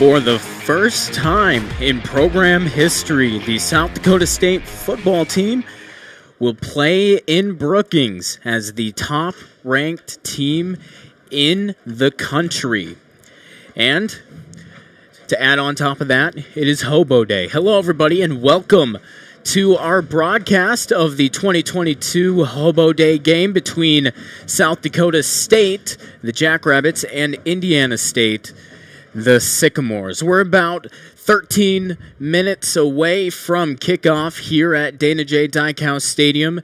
For the first time in program history, the South Dakota State football team will play in Brookings as the top-ranked team in the country. And to add on top of that, it is Hobo Day. Hello, everybody, and welcome to our broadcast of the 2022 Hobo Day game between South Dakota State, the Jackrabbits, and Indiana State, the Sycamores. We're about 13 minutes away from kickoff here at Dana J. Dykhouse Stadium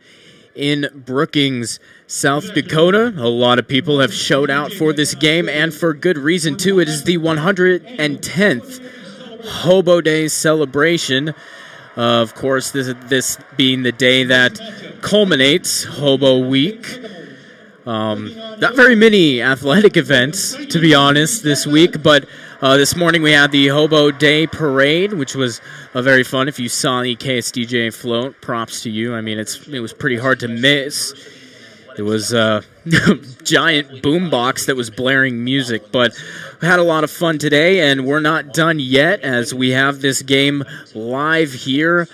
in Brookings, South Dakota. A lot of people have showed out for this game, and for good reason, too. It is the 110th Hobo Day celebration. Of course, this being the day that culminates Hobo Week. Not very many athletic events, to be honest, this week, but this morning we had the Hobo Day Parade, which was very fun. If you saw the KSDJ float, props to you. I mean, it was pretty hard to miss. It was a giant boombox that was blaring music, but we had a lot of fun today, and we're not done yet as we have this game live here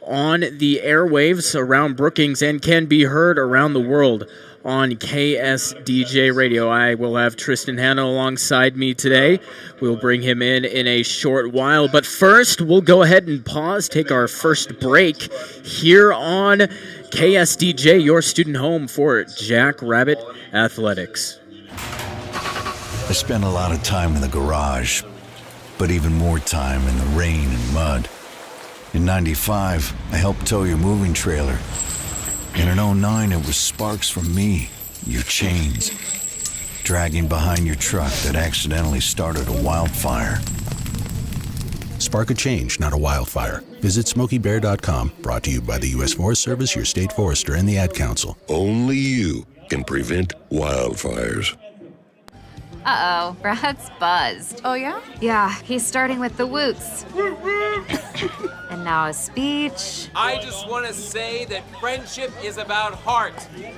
on the airwaves around Brookings and can be heard around the world on KSDJ Radio. I will have Tristan Hanna alongside me today. We'll bring him in a short while. But first, we'll go ahead and pause, take our first break here on KSDJ, your student home for Jackrabbit Athletics. I spent a lot of time in the garage, but even more time in the rain and mud. In '95, I helped tow your moving trailer. And in '09, it was sparks from me, your chains, dragging behind your truck that accidentally started a wildfire. Spark a change, not a wildfire. Visit SmokeyBear.com, brought to you by the U.S. Forest Service, your state forester, and the Ad Council. Only you can prevent wildfires. Uh-oh, Brad's buzzed. Oh, yeah? Yeah, he's starting with the woots. And now a speech. I just want to say that friendship is about heart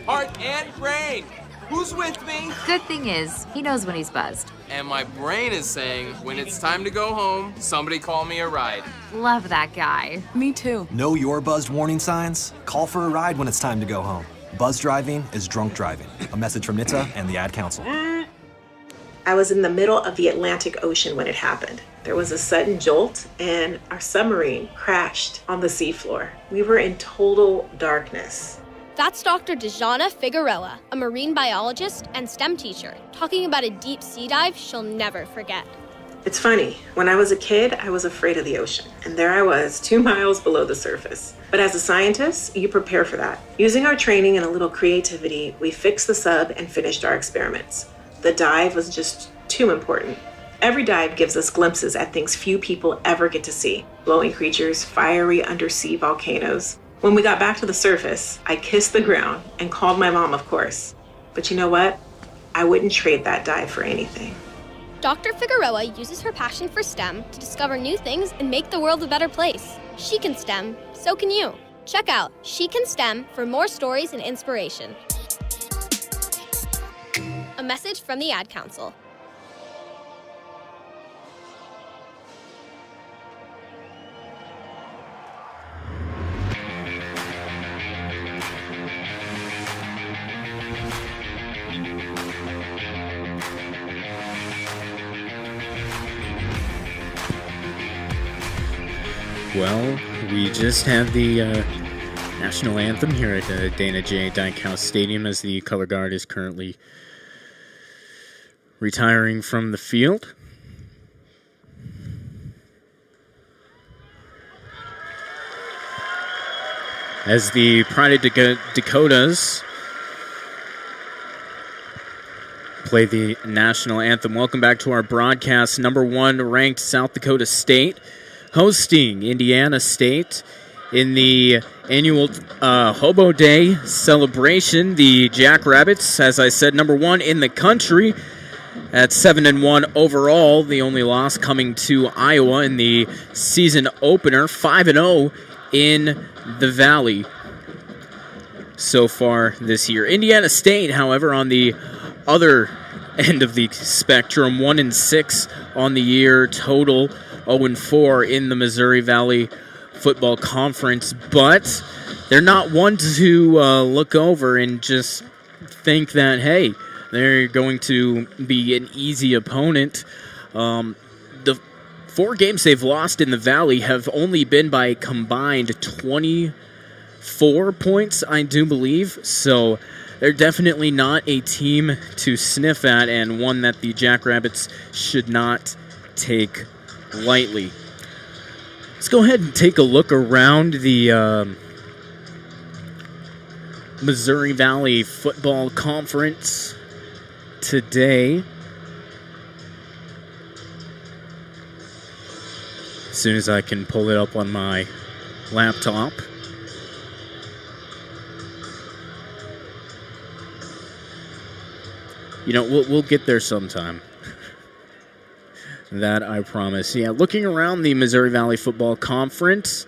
and brain. Who's with me? Good thing is, he knows when he's buzzed. And my brain is saying, when it's time to go home, somebody call me a ride. Love that guy. Me too. Know your buzzed warning signs? Call for a ride when it's time to go home. Buzz driving is drunk driving. A message from NHTSA and the Ad Council. I was in the middle of the Atlantic Ocean when it happened. There was a sudden jolt and our submarine crashed on the seafloor. We were in total darkness. That's Dr. Dejana Figueroa, a marine biologist and STEM teacher, talking about a deep sea dive she'll never forget. It's funny, when I was a kid, I was afraid of the ocean. And there I was, 2 miles below the surface. But as a scientist, you prepare for that. Using our training and a little creativity, we fixed the sub and finished our experiments. The dive was just too important. Every dive gives us glimpses at things few people ever get to see. Glowing creatures, fiery undersea volcanoes. When we got back to the surface, I kissed the ground and called my mom, of course. But you know what? I wouldn't trade that dive for anything. Dr. Figueroa uses her passion for STEM to discover new things and make the world a better place. She can STEM, so can you. Check out She Can STEM for more stories and inspiration. A message from the Ad Council. Well, we just had the national anthem here at the Dana J. Dykhouse Stadium as the color guard is currently retiring from the field. As the Pride of Dakotas play the national anthem. Welcome back to our broadcast. Number 1 ranked South Dakota State hosting Indiana State in the annual Hobo Day celebration. The Jackrabbits, as I said, number 1 in the country at 7-1 overall. The only loss coming to Iowa in the season opener. 5-0 in the Valley so far this year. Indiana State, however, on the other end of the spectrum. 1-6 on the year total, 0-4 in the Missouri Valley Football Conference. But they're not one to look over and just think that, hey, they're going to be an easy opponent. The 4 games they've lost in the Valley have only been by a combined 24 points, I do believe. So they're definitely not a team to sniff at, and one that the Jackrabbits should not take lightly. Let's go ahead and take a look around the Missouri Valley Football Conference today. As soon as I can pull it up on my laptop. You know, we'll get there sometime. That I promise. Yeah, looking around the Missouri Valley Football Conference,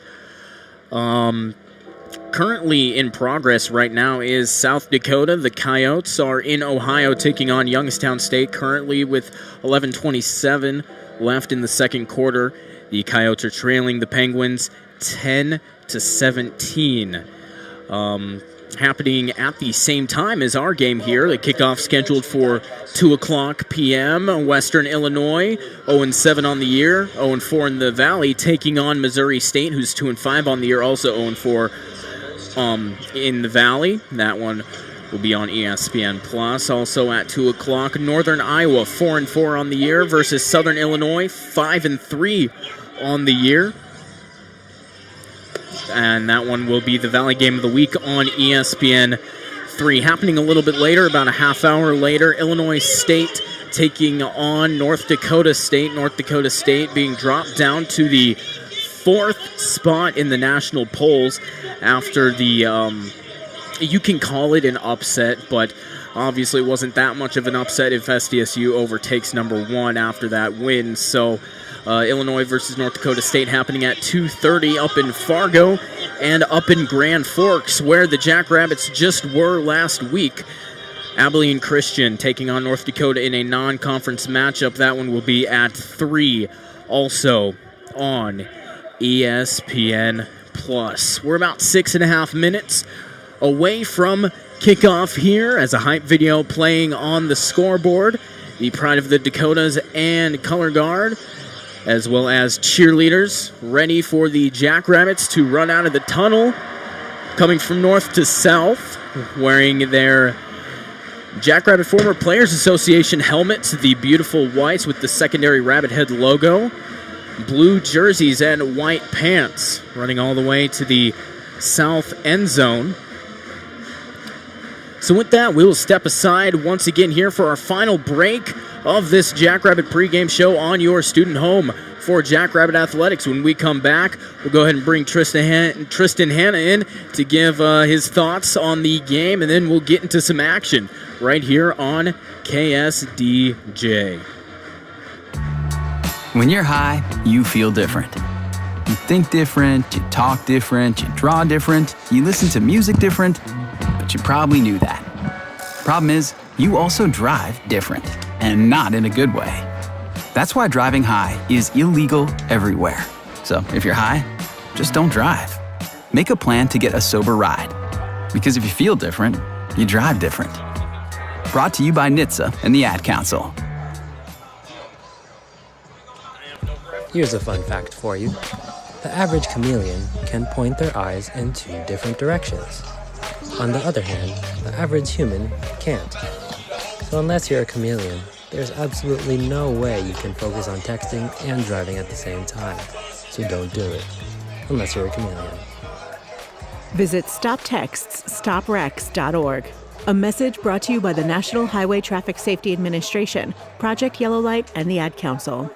currently in progress right now is South Dakota. The Coyotes are in Ohio taking on Youngstown State, currently with 11:27 left in the second quarter. The Coyotes are trailing the Penguins 10-17. Happening at the same time as our game here. The kickoff scheduled for 2 o'clock p.m. Western Illinois, 0-7 on the year, 0-4 in the Valley, taking on Missouri State, who's 2-5 on the year, also 0-4 in the Valley. That one will be on ESPN+. Also at 2 o'clock, Northern Iowa, 4-4 on the year, versus Southern Illinois, 5-3 on the year. And that one will be the Valley Game of the Week on ESPN3. Happening a little bit later, about a half hour later, Illinois State taking on North Dakota State. North Dakota State being dropped down to the 4th spot in the national polls after the, you can call it an upset, but obviously it wasn't that much of an upset if SDSU overtakes number 1 after that win. So Illinois versus North Dakota State happening at 2:30 up in Fargo and up in Grand Forks, where the Jackrabbits just were last week. Abilene Christian taking on North Dakota in a non-conference matchup. That one will be at 3, also on ESPN+. We're about 6.5 minutes away from kickoff here as a hype video playing on the scoreboard. The Pride of the Dakotas and Color Guard, as well as cheerleaders, ready for the Jackrabbits to run out of the tunnel, coming from north to south, wearing their Jackrabbit Former Players Association helmets, the beautiful whites with the secondary rabbit head logo, blue jerseys and white pants, running all the way to the south end zone. So with that, we will step aside once again here for our final break of this Jackrabbit pregame show on your student home for Jackrabbit Athletics. When we come back, we'll go ahead and bring Tristan Hanna in to give his thoughts on the game, and then we'll get into some action right here on KSDJ. When you're high, you feel different. You think different, you talk different, you draw different, you listen to music different, but you probably knew that. Problem is, you also drive different, and not in a good way. That's why driving high is illegal everywhere. So if you're high, just don't drive. Make a plan to get a sober ride. Because if you feel different, you drive different. Brought to you by NHTSA and the Ad Council. Here's a fun fact for you. The average chameleon can point their eyes in 2 different directions. On the other hand, the average human can't. So unless you're a chameleon, there's absolutely no way you can focus on texting and driving at the same time. So don't do it, unless you're a chameleon. Visit StopTextsStopWrecks.org. A message brought to you by the National Highway Traffic Safety Administration, Project Yellow Light, and the Ad Council.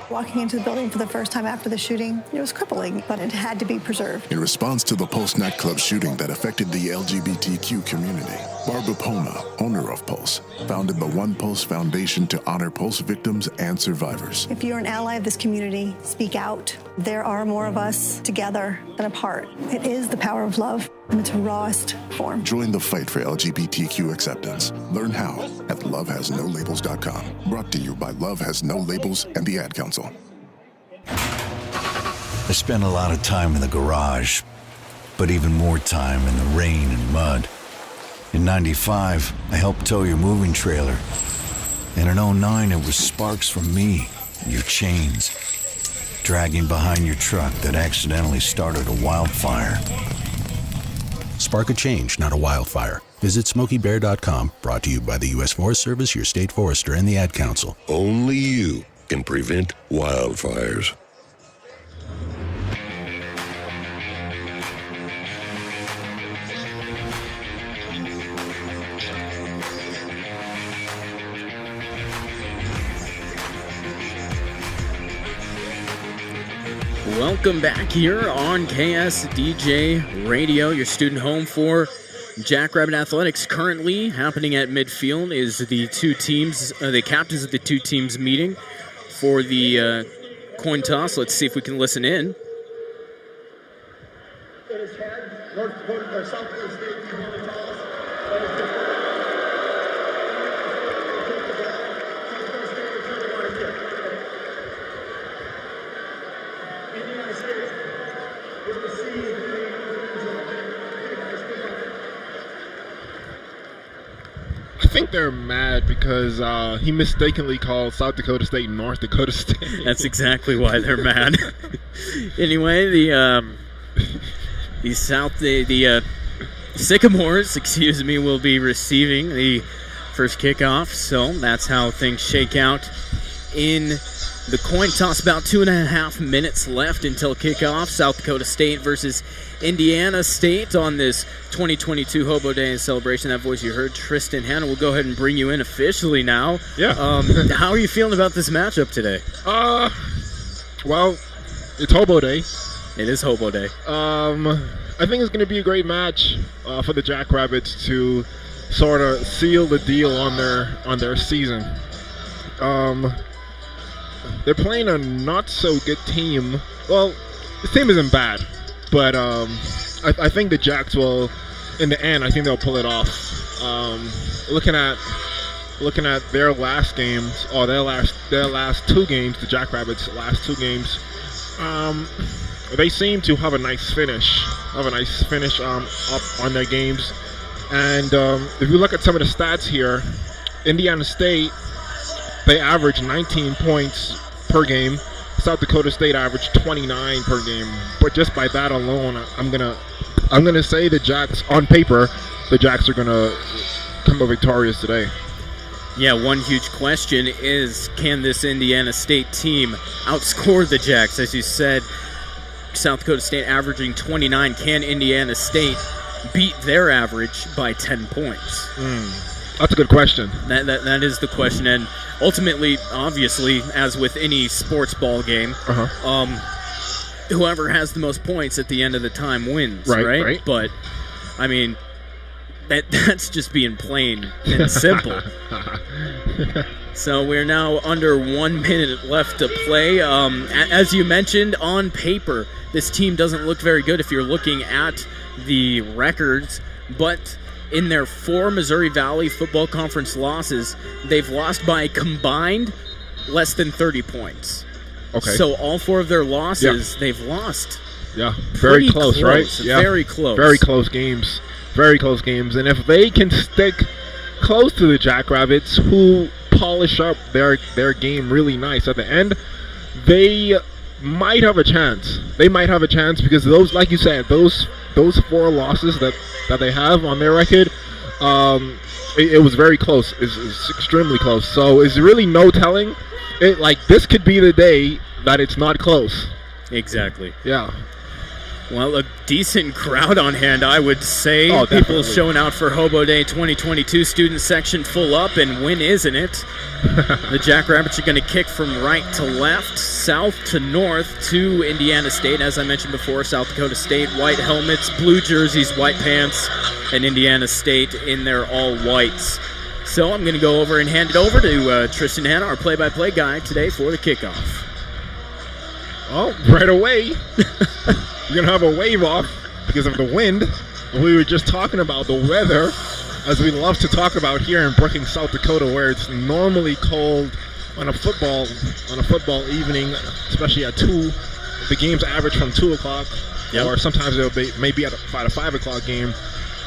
Walking into the building for the first time after the shooting, it was crippling, but it had to be preserved. In response to the Pulse nightclub shooting that affected the LGBTQ community, Barbara Poma, owner of Pulse, founded the One Pulse Foundation to honor Pulse victims and survivors. If you're an ally of this community, speak out. There are more of us together than apart. It is the power of love. in its rawest form. Join the fight for LGBTQ acceptance. Learn how at lovehasnolabels.com. Brought to you by Love Has No Labels and the Ad Council. I spent a lot of time in the garage, but even more time in the rain and mud. In 95, I helped tow your moving trailer. And in 09, it was sparks from me, your chains, dragging behind your truck that accidentally started a wildfire. Spark a change, not a wildfire. Visit SmokeyBear.com, brought to you by the U.S. Forest Service, your state forester, and the Ad Council. Only you can prevent wildfires. Welcome back here on KSDJ Radio, your student home for Jackrabbit Athletics. Currently happening at midfield is the two teams, the captains of the two teams meeting for the coin toss. Let's see if we can listen in. South Dakota State coin toss. I think they're mad because he mistakenly called South Dakota State North Dakota State. That's exactly why they're mad. Anyway, the Sycamores, will be receiving the first kickoff. So that's how things shake out in the coin toss. About 2.5 minutes left until kickoff. South Dakota State versus Indiana State on this 2022 Hobo Day celebration. That voice you heard, Tristan Hanna. We'll go ahead and bring you in officially now. Yeah. How are you feeling about this matchup today? Well, it's Hobo Day. It is Hobo Day. I think it's going to be a great match for the Jackrabbits to sort of seal the deal on their season. They're playing a not so good team. Well, this team isn't bad, but I think the Jacks will, in the end, I think they'll pull it off. Looking at their last games, or their last two games, the Jackrabbits' last two games, they seem to have a nice finish. Up on their games. And if you look at some of the stats here, Indiana State, they average 19 points per game. South Dakota State averaged 29 per game. But just by that alone, I'm gonna say the Jacks, on paper, the Jacks are gonna come out victorious today. Yeah, one huge question is, can this Indiana State team outscore the Jacks? As you said, South Dakota State averaging 29. Can Indiana State beat their average by 10 points? That's a good question. That is the question, and ultimately, obviously, as with any sports ball game, whoever has the most points at the end of the time wins, right? But, I mean, that's just being plain and simple. So we're now under 1 minute left to play. As you mentioned, on paper, this team doesn't look very good if you're looking at the records, but in their 4 Missouri Valley Football Conference losses, they've lost by a combined less than 30 points. Okay. So all 4 of their losses, they've lost. Yeah, very close, right? Yeah. Very close. Very close games. Very close games. And if they can stick close to the Jackrabbits, who polish up their game really nice at the end, they might have a chance. They might have a chance because those, like you said, those 4 losses that they have on their record, it was very close. It's extremely close. So it's really no telling. This could be the day that it's not close. Exactly. Yeah. Well, a decent crowd on hand, I would say. Oh, people showing out for Hobo Day 2022. Student section full up, and when isn't it? The Jackrabbits are going to kick from right to left, south to north to Indiana State. As I mentioned before, South Dakota State, white helmets, blue jerseys, white pants, and Indiana State in their all whites. So I'm going to go over and hand it over to Tristan Hanna, our play-by-play guy today for the kickoff. Oh, right away. You're going to have a wave off because of the wind. We were just talking about the weather, as we love to talk about here in Brookings, South Dakota, where it's normally cold on a football evening, especially at 2. The games average from 2 o'clock, or sometimes it'll be maybe at a 5 o'clock game.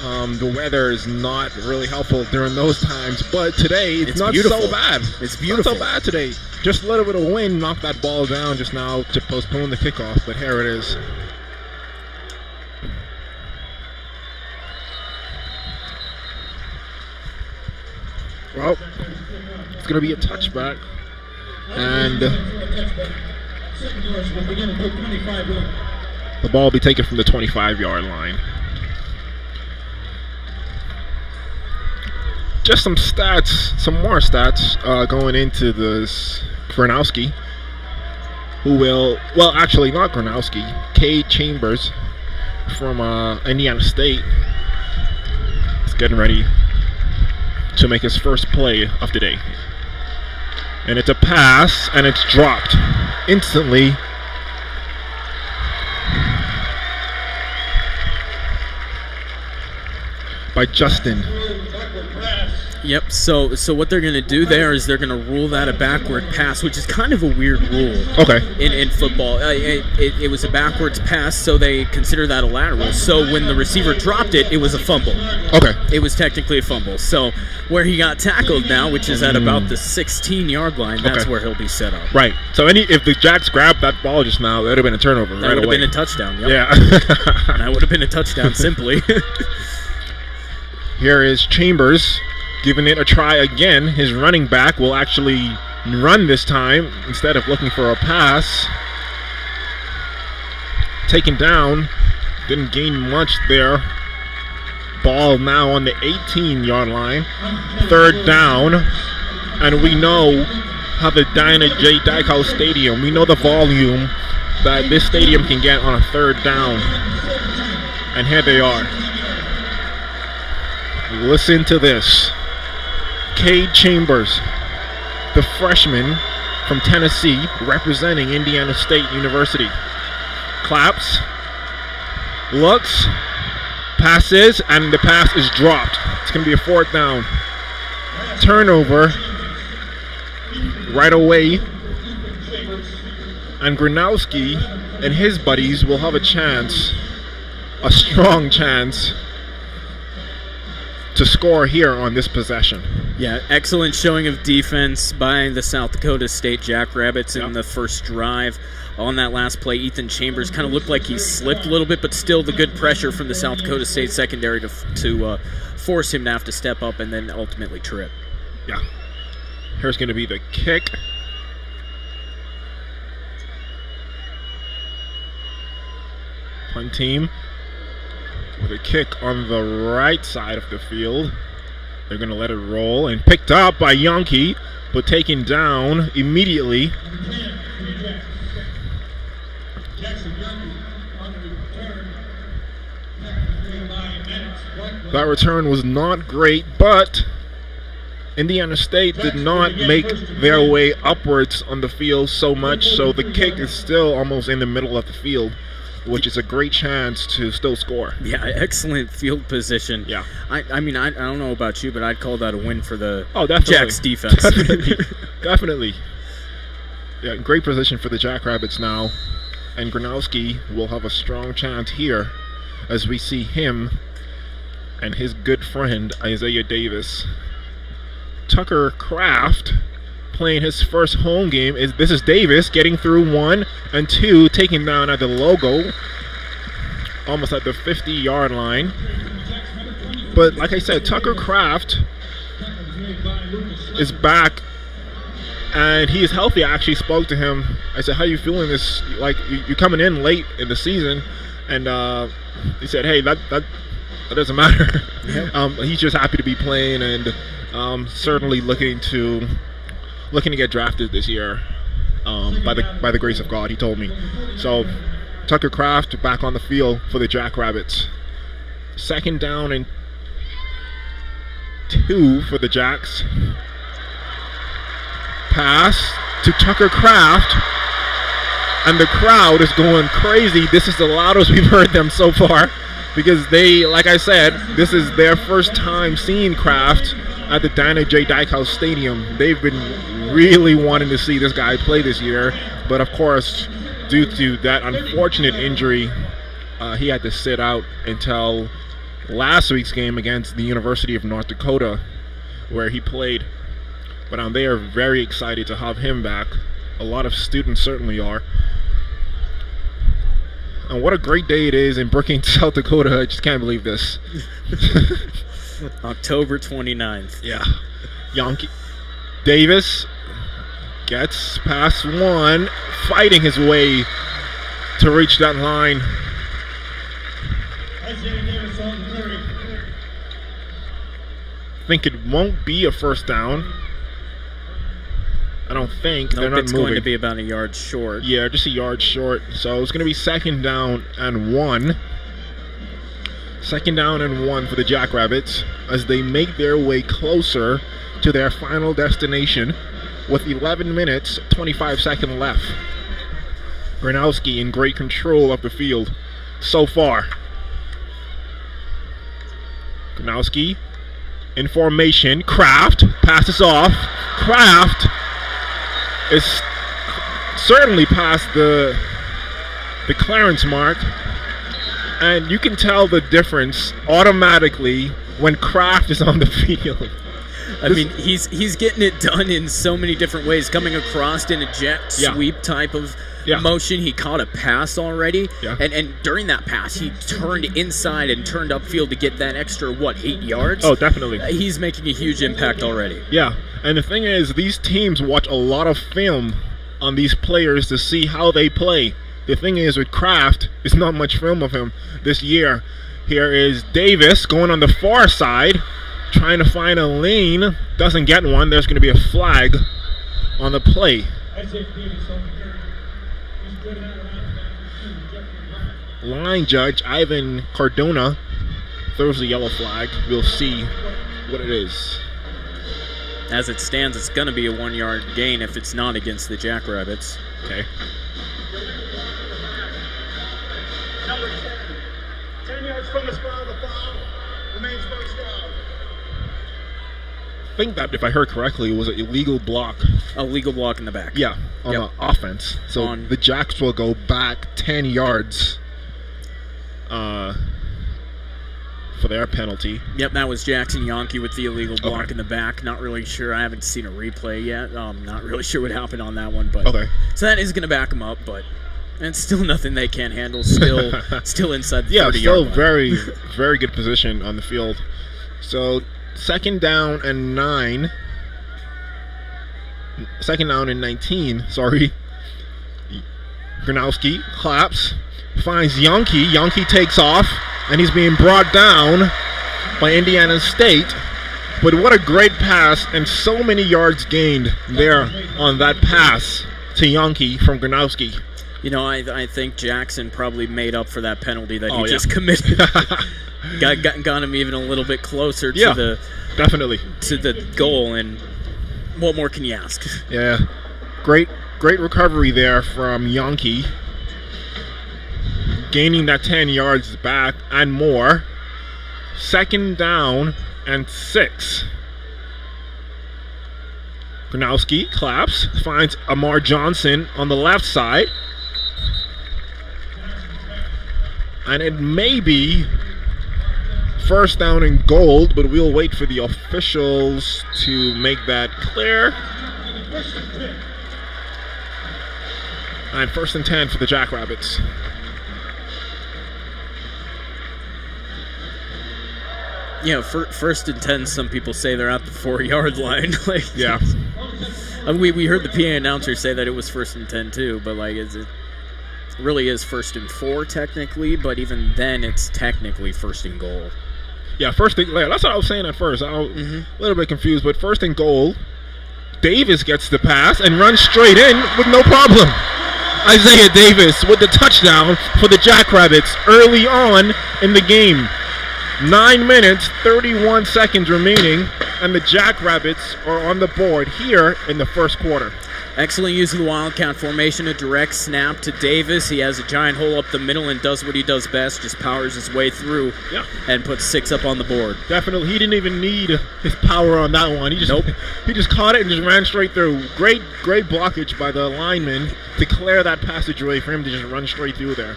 The weather is not really helpful during those times, but today it's not beautiful. so bad. It's beautiful. Not so bad today. Just a little bit of wind knocked that ball down just now to postpone the kickoff, but here it is. Well, it's going to be a touchback, and the ball will be taken from the 25-yard line. Just some more stats going into this. Gronowski, who will, well, actually not Gronowski, Cade Chambers from Indiana State is getting ready to make his first play of the day. And it's a pass, and it's dropped instantly. By Justin. Yep, so what they're going to do there is they're going to rule that a backward pass, which is kind of a weird rule in football. It was a backwards pass, so they consider that a lateral. So when the receiver dropped it, it was a fumble. Okay. It was technically a fumble. So where he got tackled now, which is at about the 16-yard line, that's where he'll be set up. Right. So if the Jacks grabbed that ball just now, that would have been a turnover that would have been a touchdown. Yep. Yeah. That would have been a touchdown simply. Here is Chambers giving it a try again. His running back will actually run this time instead of looking for a pass. Taken down. Didn't gain much there. Ball now on the 18-yard line. 3rd down. And we know how the Dinah J. Dykehouse Stadium, we know the volume that this stadium can get on a 3rd down. And here they are. Listen to this. Cade Chambers, the freshman from Tennessee, representing Indiana State University. Claps, looks, passes, and the pass is dropped. It's going to be a 4th down. Turnover right away. And Gronowski and his buddies will have a chance, a strong chance, to score here on this possession. Yeah, excellent showing of defense by the South Dakota State Jackrabbits in the first drive. On that last play, Ethan Chambers kind of looked like he slipped a little bit, but still the good pressure from the South Dakota State secondary to force him to have to step up and then ultimately trip. Yeah. Here's going to be the kick. Punt team with a kick on the right side of the field. They're going to let it roll, and picked up by Yonke, but taken down immediately. That return was not great, but Indiana State did not make their way upwards on the field so much, so the kick is still almost in the middle of the field, which is a great chance to still score. Yeah, excellent field position. Yeah. I mean, I don't know about you, but I'd call that a win for the definitely. Jacks defense. Definitely. Yeah, great position for the Jackrabbits now. And Gronowski will have a strong chance here as we see him and his good friend Isaiah Davis. Tucker Kraft playing his first home game. This is Davis getting through 1 and 2, taking down at the logo, almost at the 50-yard line. But like I said, Tucker Kraft is back, and he is healthy. I actually spoke to him. I said, "How you feeling this? Like you're coming in late in the season," and he said, "Hey, that doesn't matter." He's just happy to be playing, and certainly looking to get drafted this year, by the grace of God, he told me. So Tucker Kraft back on the field for the Jackrabbits. 2nd down and 2 for the Jacks. Pass to Tucker Kraft, and the crowd is going crazy. This is the loudest we've heard them so far. because they, like I said, this is their first time seeing Kraft at the Dana J. Dykehouse Stadium. They've been really wanting to see this guy play this year, but of course, due to that unfortunate injury, he had to sit out until last week's game against the University of North Dakota, where he played. But they are very excited to have him back. A lot of students certainly are. And what a great day it is in Brookings, South Dakota. I just can't believe this. October 29th. Yeah. Yankee Davis gets past one, fighting his way to reach that line. I think it won't be a first down. I don't think. Nope, they're not it's moving. going to be about a yard short. Yeah, just a yard short. So it's going to be 2nd down and 1. 2nd down and 1 for the Jackrabbits as they make their way closer to their final destination with 11 minutes, 25 seconds left. Gronowski in great control of the field so far. Gronowski in formation. Kraft passes off. Kraft is certainly past the clearance mark, and you can tell the difference automatically when Kraft is on the field. I mean, he's getting it done in so many different ways, coming across in a jet sweep type of motion. He caught a pass already, and during that pass, he turned inside and turned upfield to get that extra, 8 yards? Oh, definitely. He's making a huge impact already. Yeah, and the thing is, these teams watch a lot of film on these players to see how they play. The thing is, with Kraft, there's not much film of him this year. Here is Davis going on the far side, trying to find a lane. Doesn't get one. There's going to be a flag on the play. Line judge Ivan Cardona throws the yellow flag. We'll see what it is. As it stands, it's going to be a 1-yard gain if it's not against the Jackrabbits. Okay. Number 10. 10 yards from the spot of the foul. Remains first down. I think that, if I heard correctly, it was an illegal block. A legal block in the back. Yeah, on the offense. So the Jacks will go back 10 yards for their penalty. Yep, that was Jackson Yankee with the illegal block in the back. Not really sure. I haven't seen a replay yet. Not really sure what happened on that one. But so that is going to back them up, but it's still nothing they can't handle. Still inside the 30-yard line. Still very, very good position on the field. So 2nd down and 9. 2nd down and 19, sorry. Gronowski claps, finds Yankee. Yankee takes off, and he's being brought down by Indiana State. But what a great pass, and so many yards gained there on that pass to Yankee from Gronowski. You know, I think Jackson probably made up for that penalty that he just committed. got him even a little bit closer to the goal, and what more can you ask? Yeah, great recovery there from Yankee, gaining that 10 yards back and more. 2nd down and 6. Gronowski claps, finds Amar Johnson on the left side, and it may be 1st down and goal, but we'll wait for the officials to make that clear. And 1st and 10 for the Jackrabbits. Yeah, 1st and 10, some people say they're at the 4-yard line. Yeah. We heard the PA announcer say that it was 1st and 10 too, but it really is 1st and 4 technically, but even then it's technically 1st and goal. Yeah, that's what I was saying at first. I was a little bit confused, but 1st and goal. Davis gets the pass and runs straight in with no problem. Isaiah Davis with the touchdown for the Jackrabbits early on in the game. 9 minutes, 31 seconds remaining, and the Jackrabbits are on the board here in the 1st quarter. Excellent use of the Wildcat formation, a direct snap to Davis. He has a giant hole up the middle and does what he does best, just powers his way through and puts 6 up on the board. Definitely. He didn't even need his power on that one. He just caught it and just ran straight through. Great blockage by the lineman to clear that passageway for him to just run straight through there.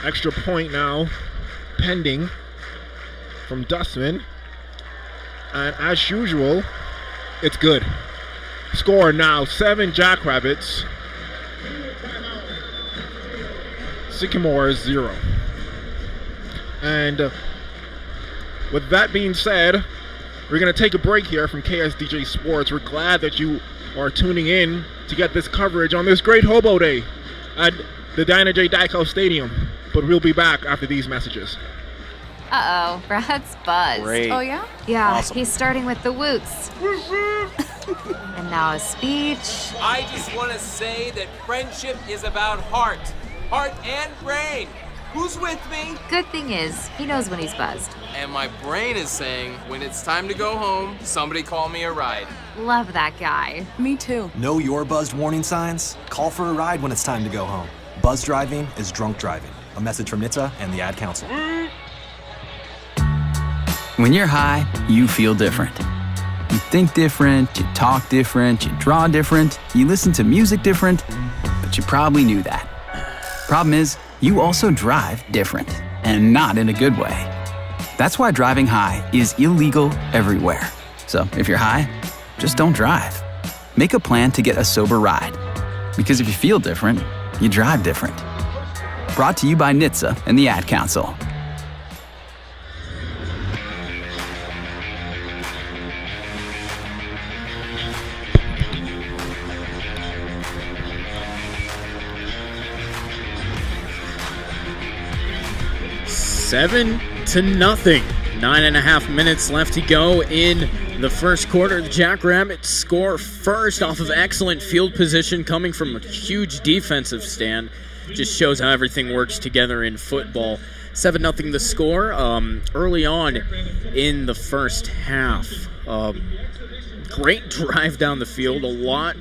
Extra point now pending from Dustman. And as usual, it's good. Score now 7 Jackrabbits. Sycamore 0. And with that being said, we're going to take a break here from KSDJ Sports. We're glad that you are tuning in to get this coverage on this great Hobo Day at the Dinah J. Dykow Stadium. But we'll be back after these messages. Uh-oh, Brad's buzzed. Great. Oh, yeah? Yeah, Awesome. He's starting with the woots. And now a speech. I just want to say that friendship is about heart and brain. Who's with me? Good thing is, he knows when he's buzzed. And my brain is saying, when it's time to go home, somebody call me a ride. Love that guy. Me too. Know your buzzed warning signs? Call for a ride when it's time to go home. Buzz driving is drunk driving. A message from NHTSA and the Ad Council. When you're high, you feel different. You think different, you talk different, you draw different, you listen to music different, but you probably knew that. Problem is, you also drive different, and not in a good way. That's why driving high is illegal everywhere. So if you're high, just don't drive. Make a plan to get a sober ride. Because if you feel different, you drive different. Brought to you by NHTSA and the Ad Council. Seven to nothing. 9.5 minutes left to go in the first quarter. The Jackrabbits score first off of excellent field position coming from a huge defensive stand. Just shows how everything works together in football. 7-0 the score. Early on in the first half. Great drive down the field. A lot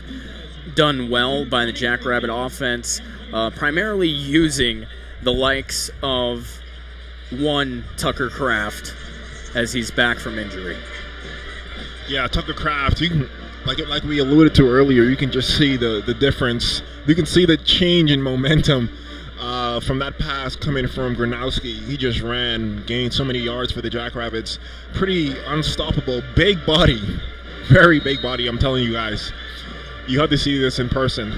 done well by the Jackrabbit offense. Primarily using the likes of one Tucker Kraft as he's back from injury. Yeah, Tucker Kraft, you can, like we alluded to earlier, you can just see the difference. You can see the change in momentum from that pass coming from Gronowski. He just ran, gained so many yards for the Jackrabbits. Pretty unstoppable, big body, very big body, I'm telling you guys. You have to see this in person.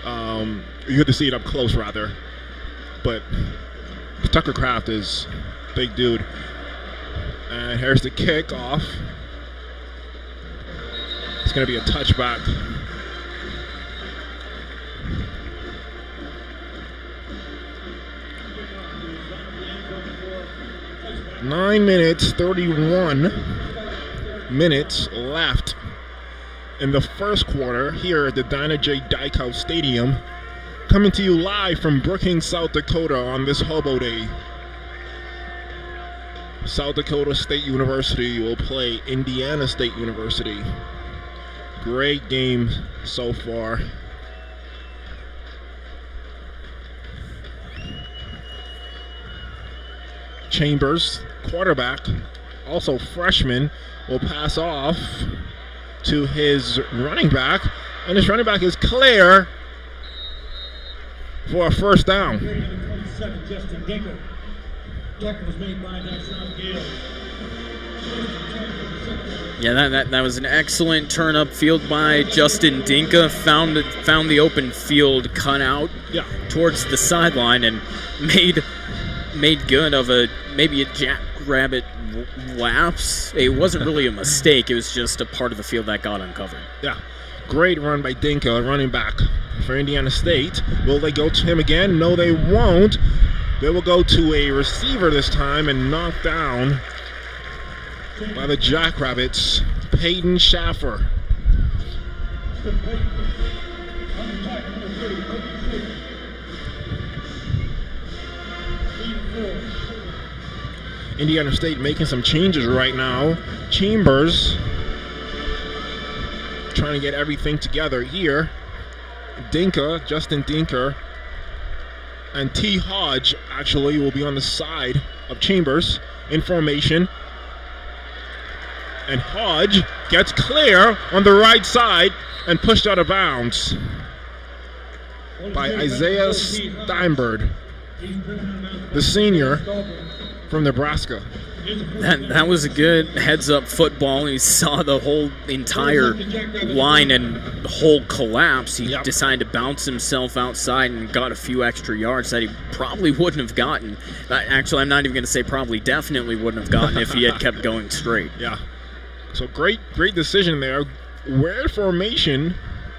You have to see it up close, rather. But Tucker Kraft is a big dude. And here's the kickoff. It's going to be a touchback. Nine minutes, 31 minutes left in the first quarter here at the Dinah J. Dykow Stadium. Coming to you live from Brookings, South Dakota on this Hobo Day. South Dakota State University will play Indiana State University. Great game so far. Chambers, quarterback, also freshman, will pass off to his running back, and his running back is clear for a first down. Yeah, that was an excellent turn up field by Justin Dinka. Found the open field cut out towards the sideline and made good of maybe a Jackrabbit lapse. It wasn't really a mistake. It was just a part of the field that got uncovered. Yeah, great run by Dinka, running back for Indiana State. Will they go to him again? No, they won't. They will go to a receiver this time and knock down by the Jackrabbits, Peyton Schaffer. Indiana State making some changes right now. Chambers trying to get everything together here. Justin Dinker, and T. Hodge actually will be on the side of Chambers in formation. And Hodge gets clear on the right side and pushed out of bounds by Isaiah Steinberg, the senior from Nebraska. That was a good heads-up football. He saw the whole entire line and the whole collapse. He decided to bounce himself outside and got a few extra yards that he probably wouldn't have gotten. Actually, I'm not even going to say probably, definitely wouldn't have gotten if he had kept going straight. Yeah. So great decision there. Weird formation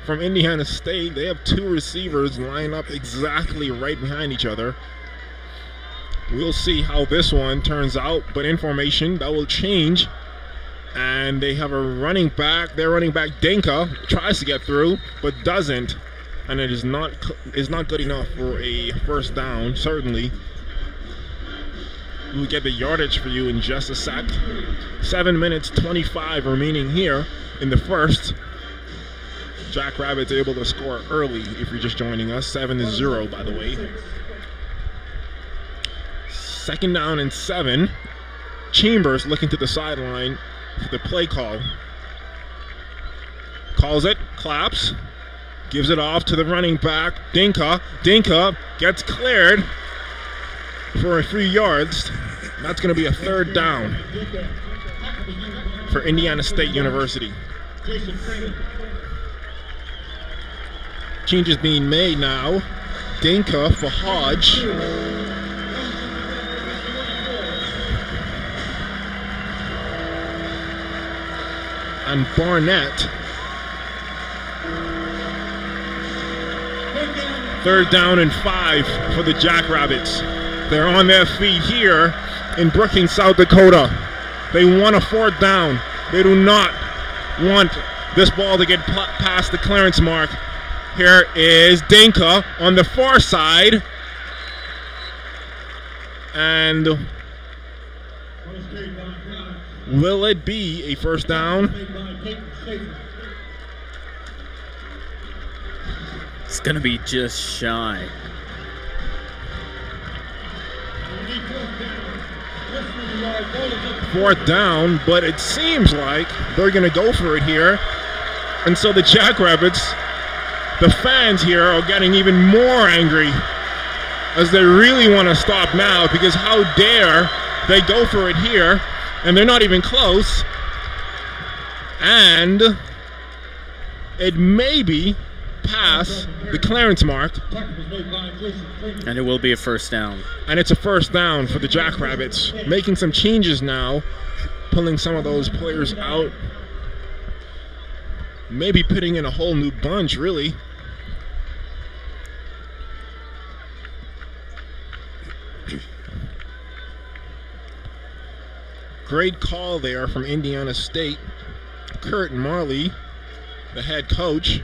from Indiana State. They have two receivers lined up exactly right behind each other. We'll see how this one turns out, but in formation, that will change. And they have a running back. Their running back, Dinka, tries to get through, but doesn't. And it is not good enough for a first down, certainly. We'll get the yardage for you in just a sec. 7 minutes, 25 remaining here in the first. Jackrabbits able to score early if you're just joining us. 7-0, by the way. 2nd down and 7. Chambers looking to the sideline for the play call. Calls it, claps, gives it off to the running back, Dinka. Dinka gets cleared for a few yards. That's going to be a 3rd down for Indiana State University. Changes being made now. Dinka for Hodge. And Barnett. 3rd down and 5 for the Jackrabbits. They're on their feet here in Brookings, South Dakota. They want a 4th down. They do not want this ball to get past the clearance mark. Here is Dinka on the far side. And will it be a first down? It's going to be just shy. Fourth down, but it seems like they're going to go for it here. And so the Jackrabbits, the fans here, are getting even more angry as they really want to stop now, because how dare they go for it here, and they're not even close. And it may be past the clearance mark. And it will be a first down. And it's a first down for the Jackrabbits. Making some changes now, pulling some of those players out. Maybe putting in a whole new bunch, really. Great call there from Indiana State. Kurt Marley, the head coach,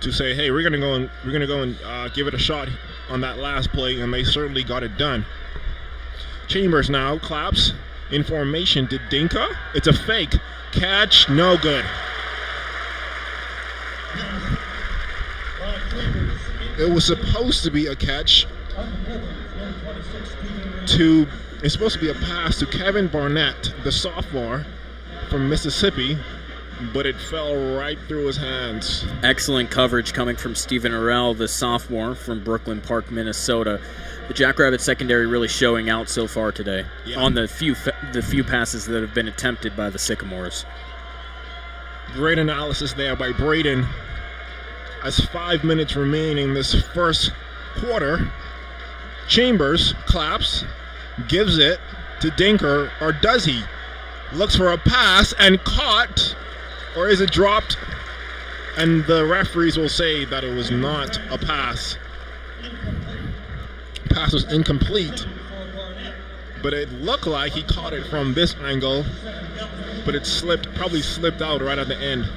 to say, hey, we're gonna go and give it a shot on that last play, and they certainly got it done. Chambers now claps in formation to Dinka. It's a fake catch, no good. It was supposed to be a catch to. It's supposed to be a pass to Kevin Barnett, the sophomore from Mississippi, but it fell right through his hands. Excellent coverage coming from Stephen Arell, the sophomore from Brooklyn Park, Minnesota. The Jackrabbit secondary really showing out so far today on the few passes that have been attempted by the Sycamores. Great analysis there by Braden. As 5 minutes remaining this first quarter, Chambers claps, gives it to Dinker, or does he? Looks for a pass and caught, or is it dropped? And the referees will say that it was not a pass. Pass was incomplete, but it looked like he caught it from this angle, but it probably slipped out right at the end.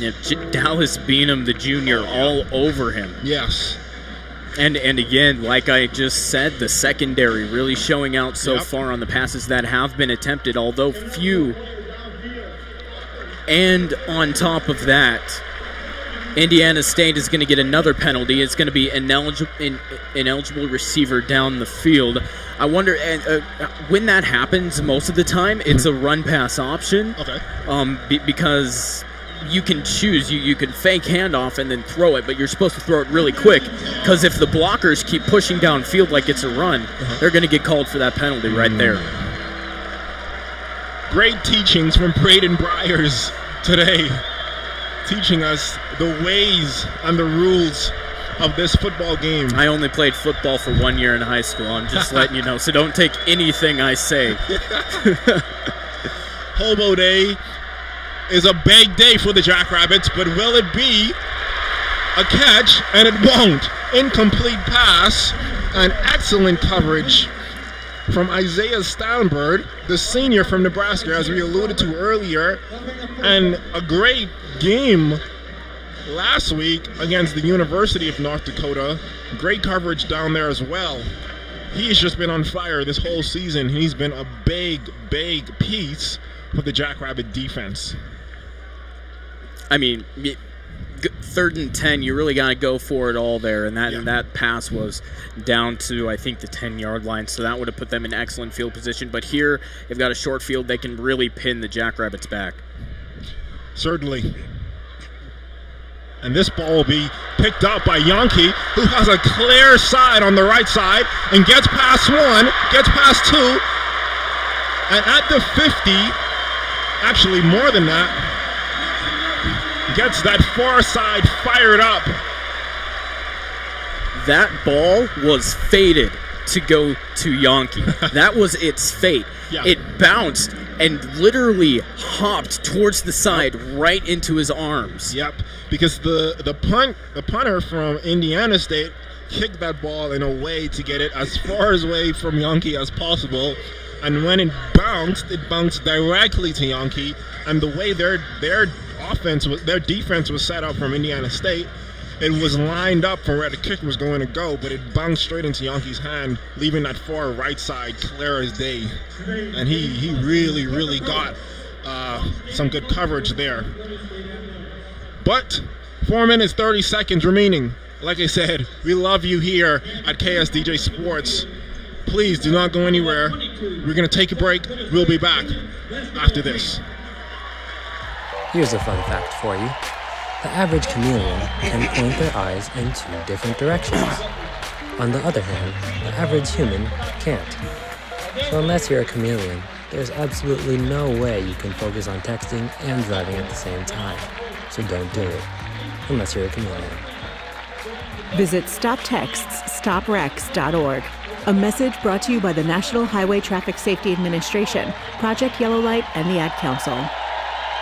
Yeah, Dallas Beanham, the junior, all over him. Yes. And again, like I just said, the secondary really showing out so far on the passes that have been attempted, although few. And on top of that, Indiana State is going to get another penalty. It's going to be ineligible receiver down the field. I wonder, when that happens, most of the time, it's a run-pass option. Okay. Because you can choose. You can fake handoff and then throw it, but you're supposed to throw it really quick, because if the blockers keep pushing downfield like it's a run, they're going to get called for that penalty right there. Great teachings from Braden Byers today, teaching us the ways and the rules of this football game. I only played football for 1 year in high school. I'm just letting you know, so don't take anything I say. Hobo Day is a big day for the Jackrabbits, but will it be a catch? And it won't. Incomplete pass and excellent coverage from Isaiah Steinberg, the senior from Nebraska, as we alluded to earlier, and a great game last week against the University of North Dakota. Great coverage down there as well. He's just been on fire this whole season. He's been a big piece for the Jackrabbit defense. I mean, 3rd and 10, you really got to go for it all there, and that pass was down to, I think, the 10-yard line, so that would have put them in excellent field position. But here, they've got a short field. They can really pin the Jackrabbits back. Certainly. And this ball will be picked up by Yankee, who has a clear side on the right side and gets past 1, gets past 2, and at the 50, actually more than that, gets that far side fired up. That ball was fated to go to Yankee. That was its fate. Yeah. It bounced and literally hopped towards the side right into his arms. Yep, because the punter from Indiana State kicked that ball in a way to get it as far away from Yankee as possible. And when it bounced directly to Yankee. And the way their defense was set up from Indiana State, it was lined up for where the kick was going to go, but it bounced straight into Yankee's hand, leaving that far right side clear as day. And he really got some good coverage there. But 4 minutes, 30 seconds remaining. Like I said, we love you here at KSDJ Sports. Please do not go anywhere. We're going to take a break. We'll be back after this. Here's a fun fact for you. The average chameleon can point their eyes in 2 different directions. On the other hand, the average human can't. So unless you're a chameleon, there's absolutely no way you can focus on texting and driving at the same time. So don't do it, unless you're a chameleon. Visit StopTextsStopWrecks.org. A message brought to you by the National Highway Traffic Safety Administration, Project Yellow Light, and the Ad Council.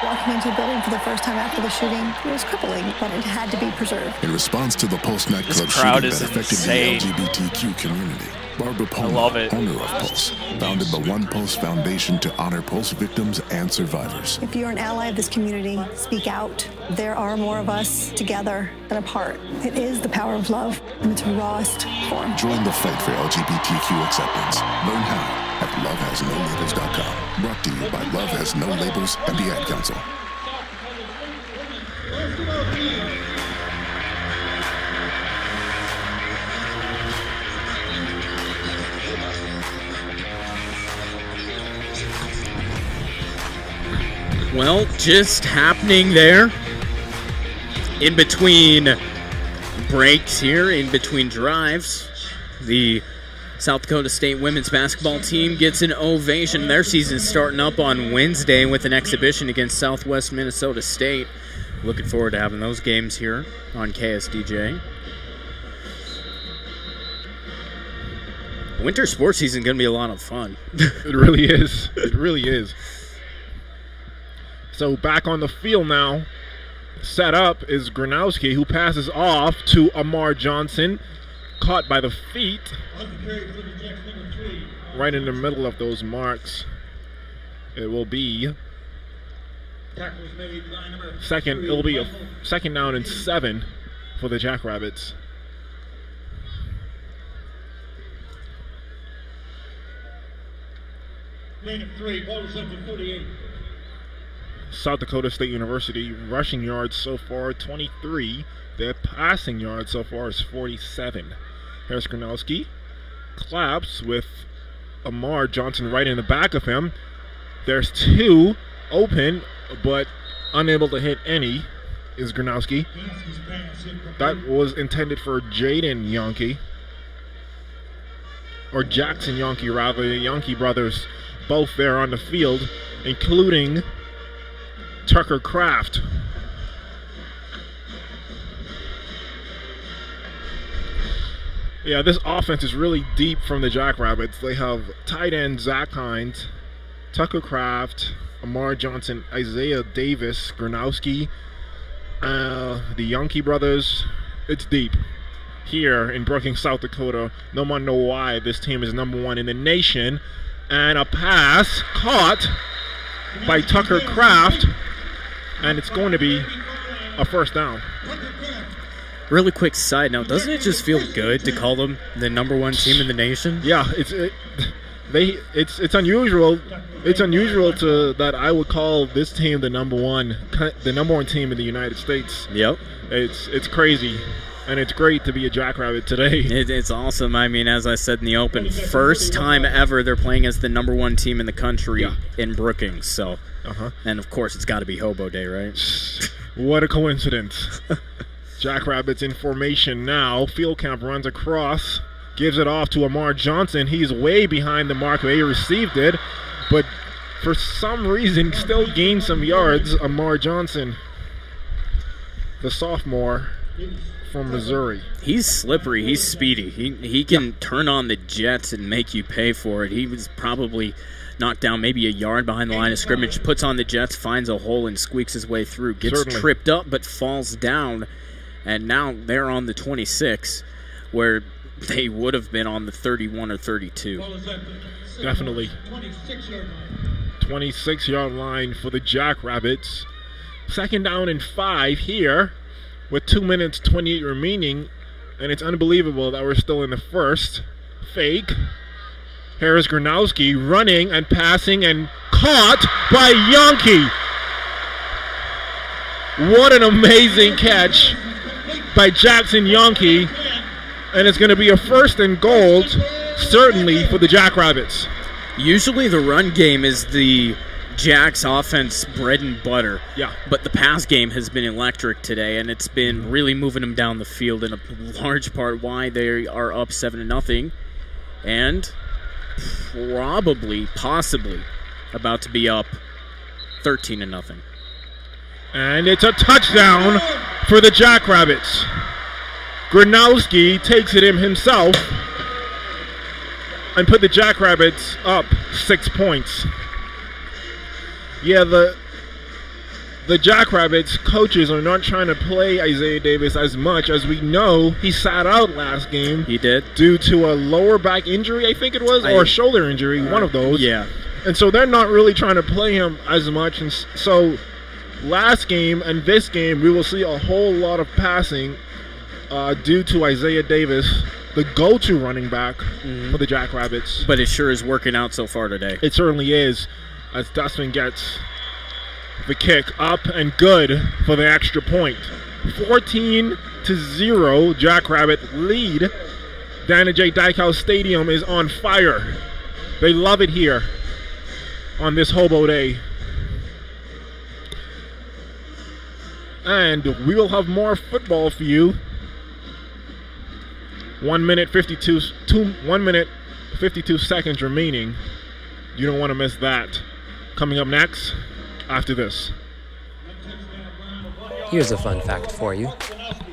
Walking into a building for the first time after the shooting, it was crippling, but it had to be preserved. In response to the Pulse nightclub crowd shooting is that affected insane. the LGBTQ community, Barbara I love it. Poma, owner of Pulse, founded the One Pulse Foundation to honor Pulse victims and survivors. If you're an ally of this community, speak out. There are more of us together than apart. It is the power of love in its rawest form. Join the fight for LGBTQ acceptance. Learn how at lovehasnolabels.com. Brought to you by Love Has No Labels and the Ad Council. Well, just happening there in between breaks here, in between drives. The South Dakota State women's basketball team gets an ovation. Their season's starting up on Wednesday with an exhibition against Southwest Minnesota State. Looking forward to having those games here on KSDJ. Winter sports season is going to be a lot of fun. It really is. It really is. So back on the field now. Set up is Gronowski, who passes off to Amar Johnson. Caught by the feet. Right in the middle of those marks. It will be second. It'll be a second down and 7 for the Jackrabbits. South Dakota State University. Rushing yards so far, 23. Their passing yards so far is 47. Harris Gronowski claps with Amar Johnson right in the back of him. There's two open, but unable to hit any is Gronowski. That was intended for Jaden Yonke. Or Jackson Yonke, rather. The Yonke brothers both there on the field, including Tucker Kraft. Yeah, this offense is really deep from the Jackrabbits. They have tight end Zach Hines, Tucker Kraft, Amar Johnson, Isaiah Davis, Gronowski, the Yonke brothers. It's deep here in Brookings, South Dakota. No one know why this team is number one in the nation. And a pass caught by Tucker Kraft, and it's going to be a first down. Really quick side note, doesn't it just feel good to call them the number one team in the nation? Yeah, it's unusual. It's unusual that I would call this team the number one team in the United States. Yep. It's crazy, and it's great to be a Jackrabbit today. It's awesome. I mean, as I said in the open, first time ever they're playing as the number one team in the country in Brookings. So, and of course it's got to be Hobo Day, right? What a coincidence. Jackrabbits in formation now. Field Camp runs across, gives it off to Amar Johnson. He's way behind the mark where he received it, but for some reason still gained some yards. Amar Johnson, the sophomore from Missouri. He's slippery. He's speedy. He can turn on the jets and make you pay for it. He was probably knocked down maybe a yard behind the line of scrimmage, puts on the jets, finds a hole, and squeaks his way through. Gets tripped up but falls down. And now they're on the 26, where they would have been on the 31 or 32. Definitely. 26-yard line for the Jackrabbits. Second down and 5 here with 2 minutes 28 remaining. And it's unbelievable that we're still in the first. Fake. Harris Gronowski running and passing and caught by Yonke. What an amazing catch by Jackson Yonke, and it's going to be a first and goal, certainly, for the Jackrabbits. Usually the run game is the Jacks offense bread and butter. Yeah. But the pass game has been electric today, and it's been really moving them down the field in a large part why they are up 7-0, and possibly about to be up 13-0. And it's a touchdown for the Jackrabbits. Gronowski takes it in himself and put the Jackrabbits up 6 points. Yeah, the Jackrabbits coaches are not trying to play Isaiah Davis as much. As we know, he sat out last game. He did. Due to a lower back injury, I think it was, or a shoulder injury, one of those. Yeah. And so they're not really trying to play him as much. And so last game and this game, we will see a whole lot of passing due to Isaiah Davis, the go-to running back for the Jackrabbits. But it sure is working out so far today. It certainly is, as Dustman gets the kick up and good for the extra point. 14-0, Jackrabbit lead. Dana J. Dykehouse Stadium is on fire. They love it here on this Hobo Day. And we will have more football for you. 1 minute 52 seconds remaining. You don't want to miss that. Coming up next, after this. Here's a fun fact for you.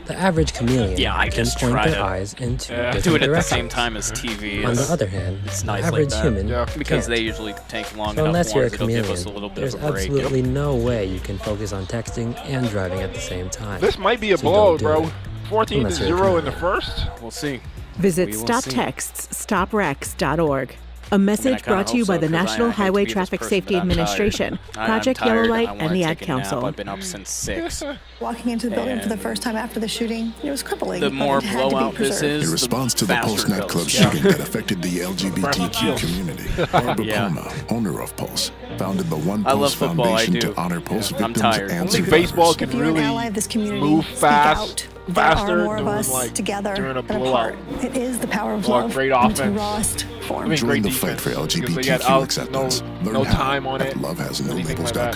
The average chameleon can point their eyes into different do it at directions. the same time as TV. On the other hand, it's the nice average like human because can't. they usually take long So enough unless you're a ones, it'll give us a chameleon, little bit there's of a break. absolutely no way you can focus on texting and driving at the same time. This might be a So blow, don't do bro. it. 14-0 in the first. We'll see. Visit We will see. StopTextsStopWrecks.org. A message kinda brought to you hope by so, the 'cause I National hate to Highway be this Traffic person, Safety but I'm tired. Administration, I'm Project tired. Yellow Light, I and wanna the take Ad a nap. Council. I've been up since 6. Walking into the building for the And first time after the shooting, it was crippling. The but more it had to be blowout this preserved. is, In response to the the Pulse faster it nightclub goes. shooting that affected the LGBTQ community, Barbara Yeah. Poma, owner of Pulse, founded the One I Pulse love football, I Foundation do. to honor Pulse I'm victims tired. and Only survivors. baseball can If you're an really ally of this community, move speak fast, out. There faster are more of during, us like, together during a than blowout. apart. It is the power of Or love great in its offense. rawest form. Join the fight for because they LGBTQ got out, acceptance. Learn no how time on at it, anything like that,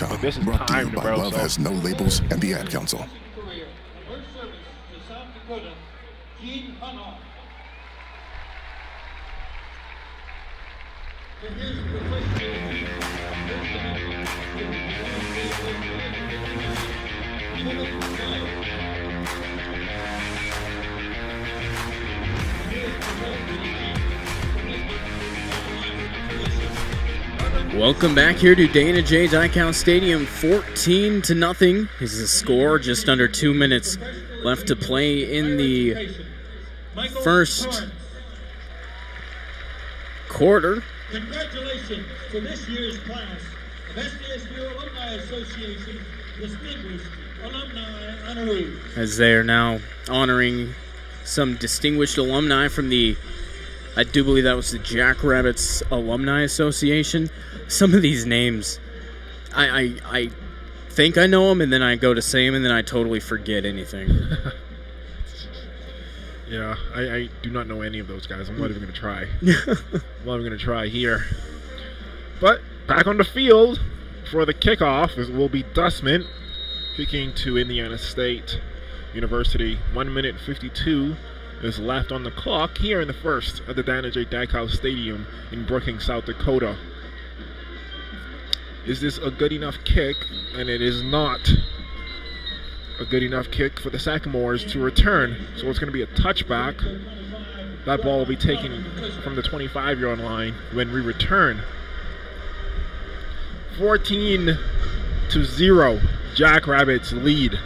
lovehasnolabels.com. but this is Brought to you timed, by bro, Love so- Has No Labels and the Ad Council. First service to South Dakota, Gene Hunoff. For his Welcome back here to Dana J. Dykhouse Stadium. 14-0 is the score. Just under 2 minutes left to play in the first quarter. Congratulations to this year's class of SDSU Alumni Association Distinguished Alumni Honorees. As they are now honoring some distinguished alumni from the, I do believe that was the Jackrabbits Alumni Association. Some of these names, I think I know them, and then I go to say them, and then I totally forget anything. Yeah, I do not know any of those guys. I'm not even going to try. I'm not even going to try here. But back on the field for the kickoff will be Dustman kicking to Indiana State University. 1 minute 52 is left on the clock here in the first at the Dana J. Dykhouse Stadium in Brookings, South Dakota. Is this a good enough kick? And it is not a good enough kick for the Sagamores to return. So it's going to be a touchback. That ball will be taken from the 25-yard line when we return. 14-0. Jackrabbits lead.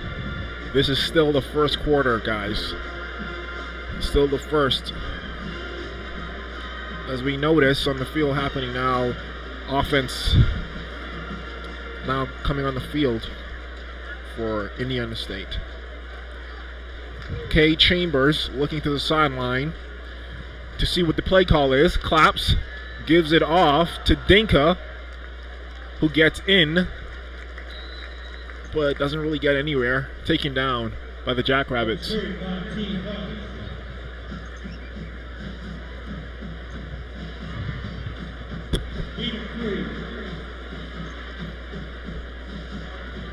This is still the first quarter, guys. Still the first. As we notice on the field happening now, offense now coming on the field for Indiana State. Kay Chambers looking to the sideline to see what the play call is. Claps, gives it off to Dinka, who gets in, but doesn't really get anywhere. Taken down by the Jackrabbits.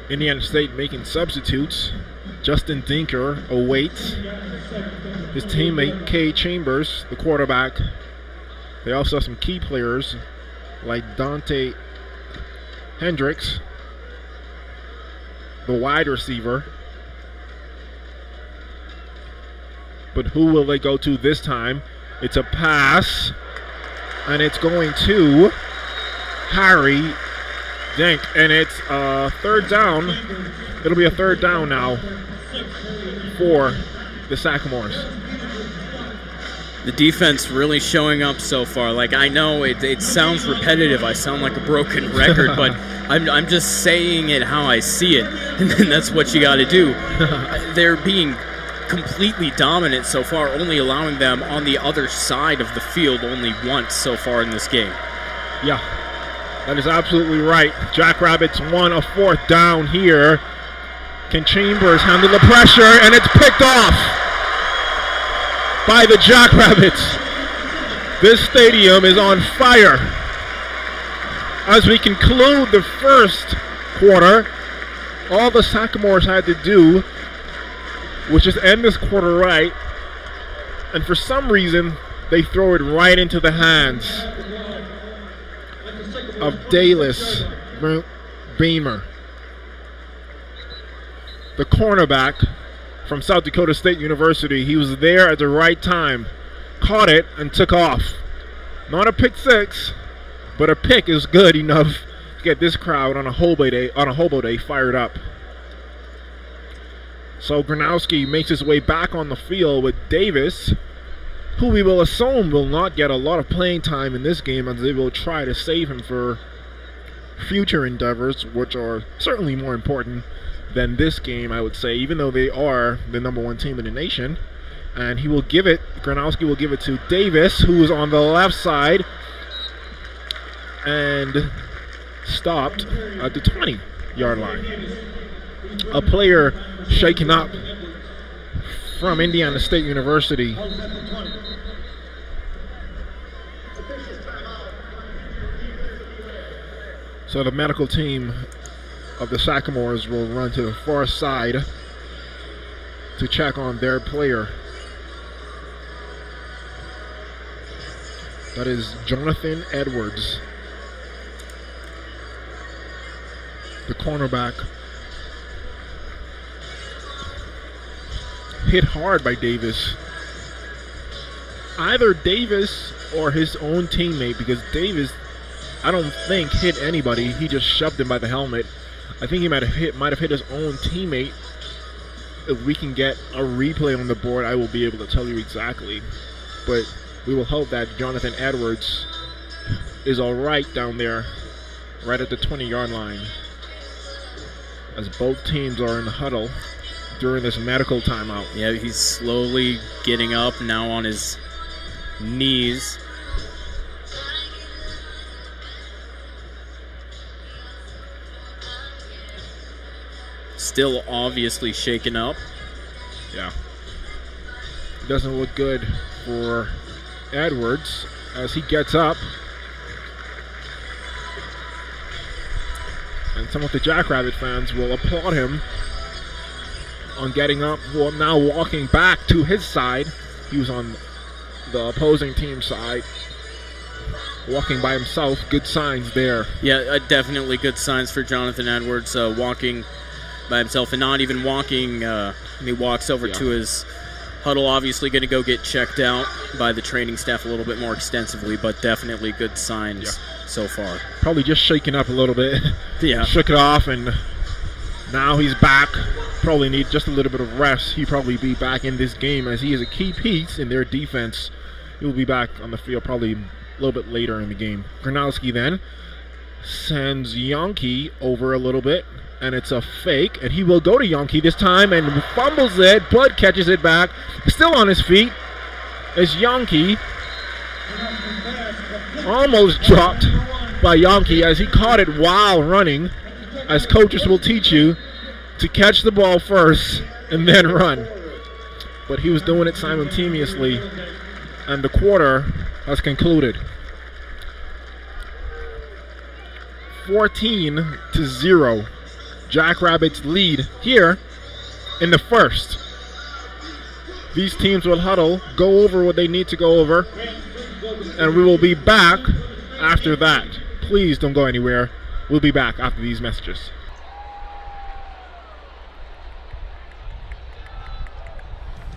Indiana State making substitutes. Justin Dinker awaits his teammate Kay Chambers, the quarterback. They also have some key players like Dante Hendricks, the wide receiver. But who will they go to this time? It's a pass, and it's going to Harry Dink, and it's a third down. It'll be a third down now for the Sagamores. The defense really showing up so far. Like, I know it sounds repetitive. I sound like a broken record, but I'm just saying it how I see it, and then that's what you got to do. They're being completely dominant so far, only allowing them on the other side of the field only once so far in this game. Yeah, that is absolutely right. Jackrabbits won a fourth down here. Can Chambers handle the pressure? And it's picked off by the Jackrabbits. This stadium is on fire. As we conclude the first quarter, all the Sagamores had to do was just end this quarter right, and for some reason they throw it right into the hands of Dallas Beamer, the cornerback from South Dakota State University. He was there at the right time, caught it, and took off. Not a pick six, but a pick is good enough to get this crowd on a Hobo day fired up. So Gronowski makes his way back on the field with Davis who we will assume will not get a lot of playing time in this game, as they will try to save him for future endeavors, which are certainly more important than this game, I would say, even though they are the number one team in the nation. And he will give it, Gronowski will give it to Davis, who is on the left side, and stopped at the 20-yard line. A player shaken up from Indiana State University. So the medical team of the Sagamores will run to the far side to check on their player. That is Jonathan Edwards, the cornerback. Hit hard by Davis. Either Davis or his own teammate, because Davis, I don't think, hit anybody. He just shoved him by the helmet. I think he might have hit his own teammate. If we can get a replay on the board, I will be able to tell you exactly. But we will hope that Jonathan Edwards is all right down there, right at the 20-yard line, as both teams are in the huddle during this medical timeout. Yeah, he's slowly getting up now on his knees. Still obviously shaken up. Yeah. It doesn't look good for Edwards as he gets up. And some of the Jackrabbit fans will applaud him on getting up, well, now walking back to his side. He was on the opposing team's side, walking by himself. Good signs there. Yeah, definitely good signs for Jonathan Edwards, walking by himself and not even walking. He walks over to his huddle, obviously going to go get checked out by the training staff a little bit more extensively, but definitely good signs so far. Probably just shaking up a little bit. Yeah. Shook it off, and now he's back. Probably need just a little bit of rest. He'll probably be back in this game, as he is a key piece in their defense. He'll be back on the field probably a little bit later in the game. Gronowski then sends Yonke over a little bit, and it's a fake, and he will go to Yonke this time and fumbles it, but catches it back. Still on his feet is Yonke. Almost dropped by Yonke as he caught it while running, as coaches will teach you to catch the ball first and then run. But he was doing it simultaneously, and the quarter has concluded. 14-0. Jackrabbits lead here in the first. These teams will huddle, go over what they need to go over, and we will be back after that. Please don't go anywhere. We'll be back after these messages.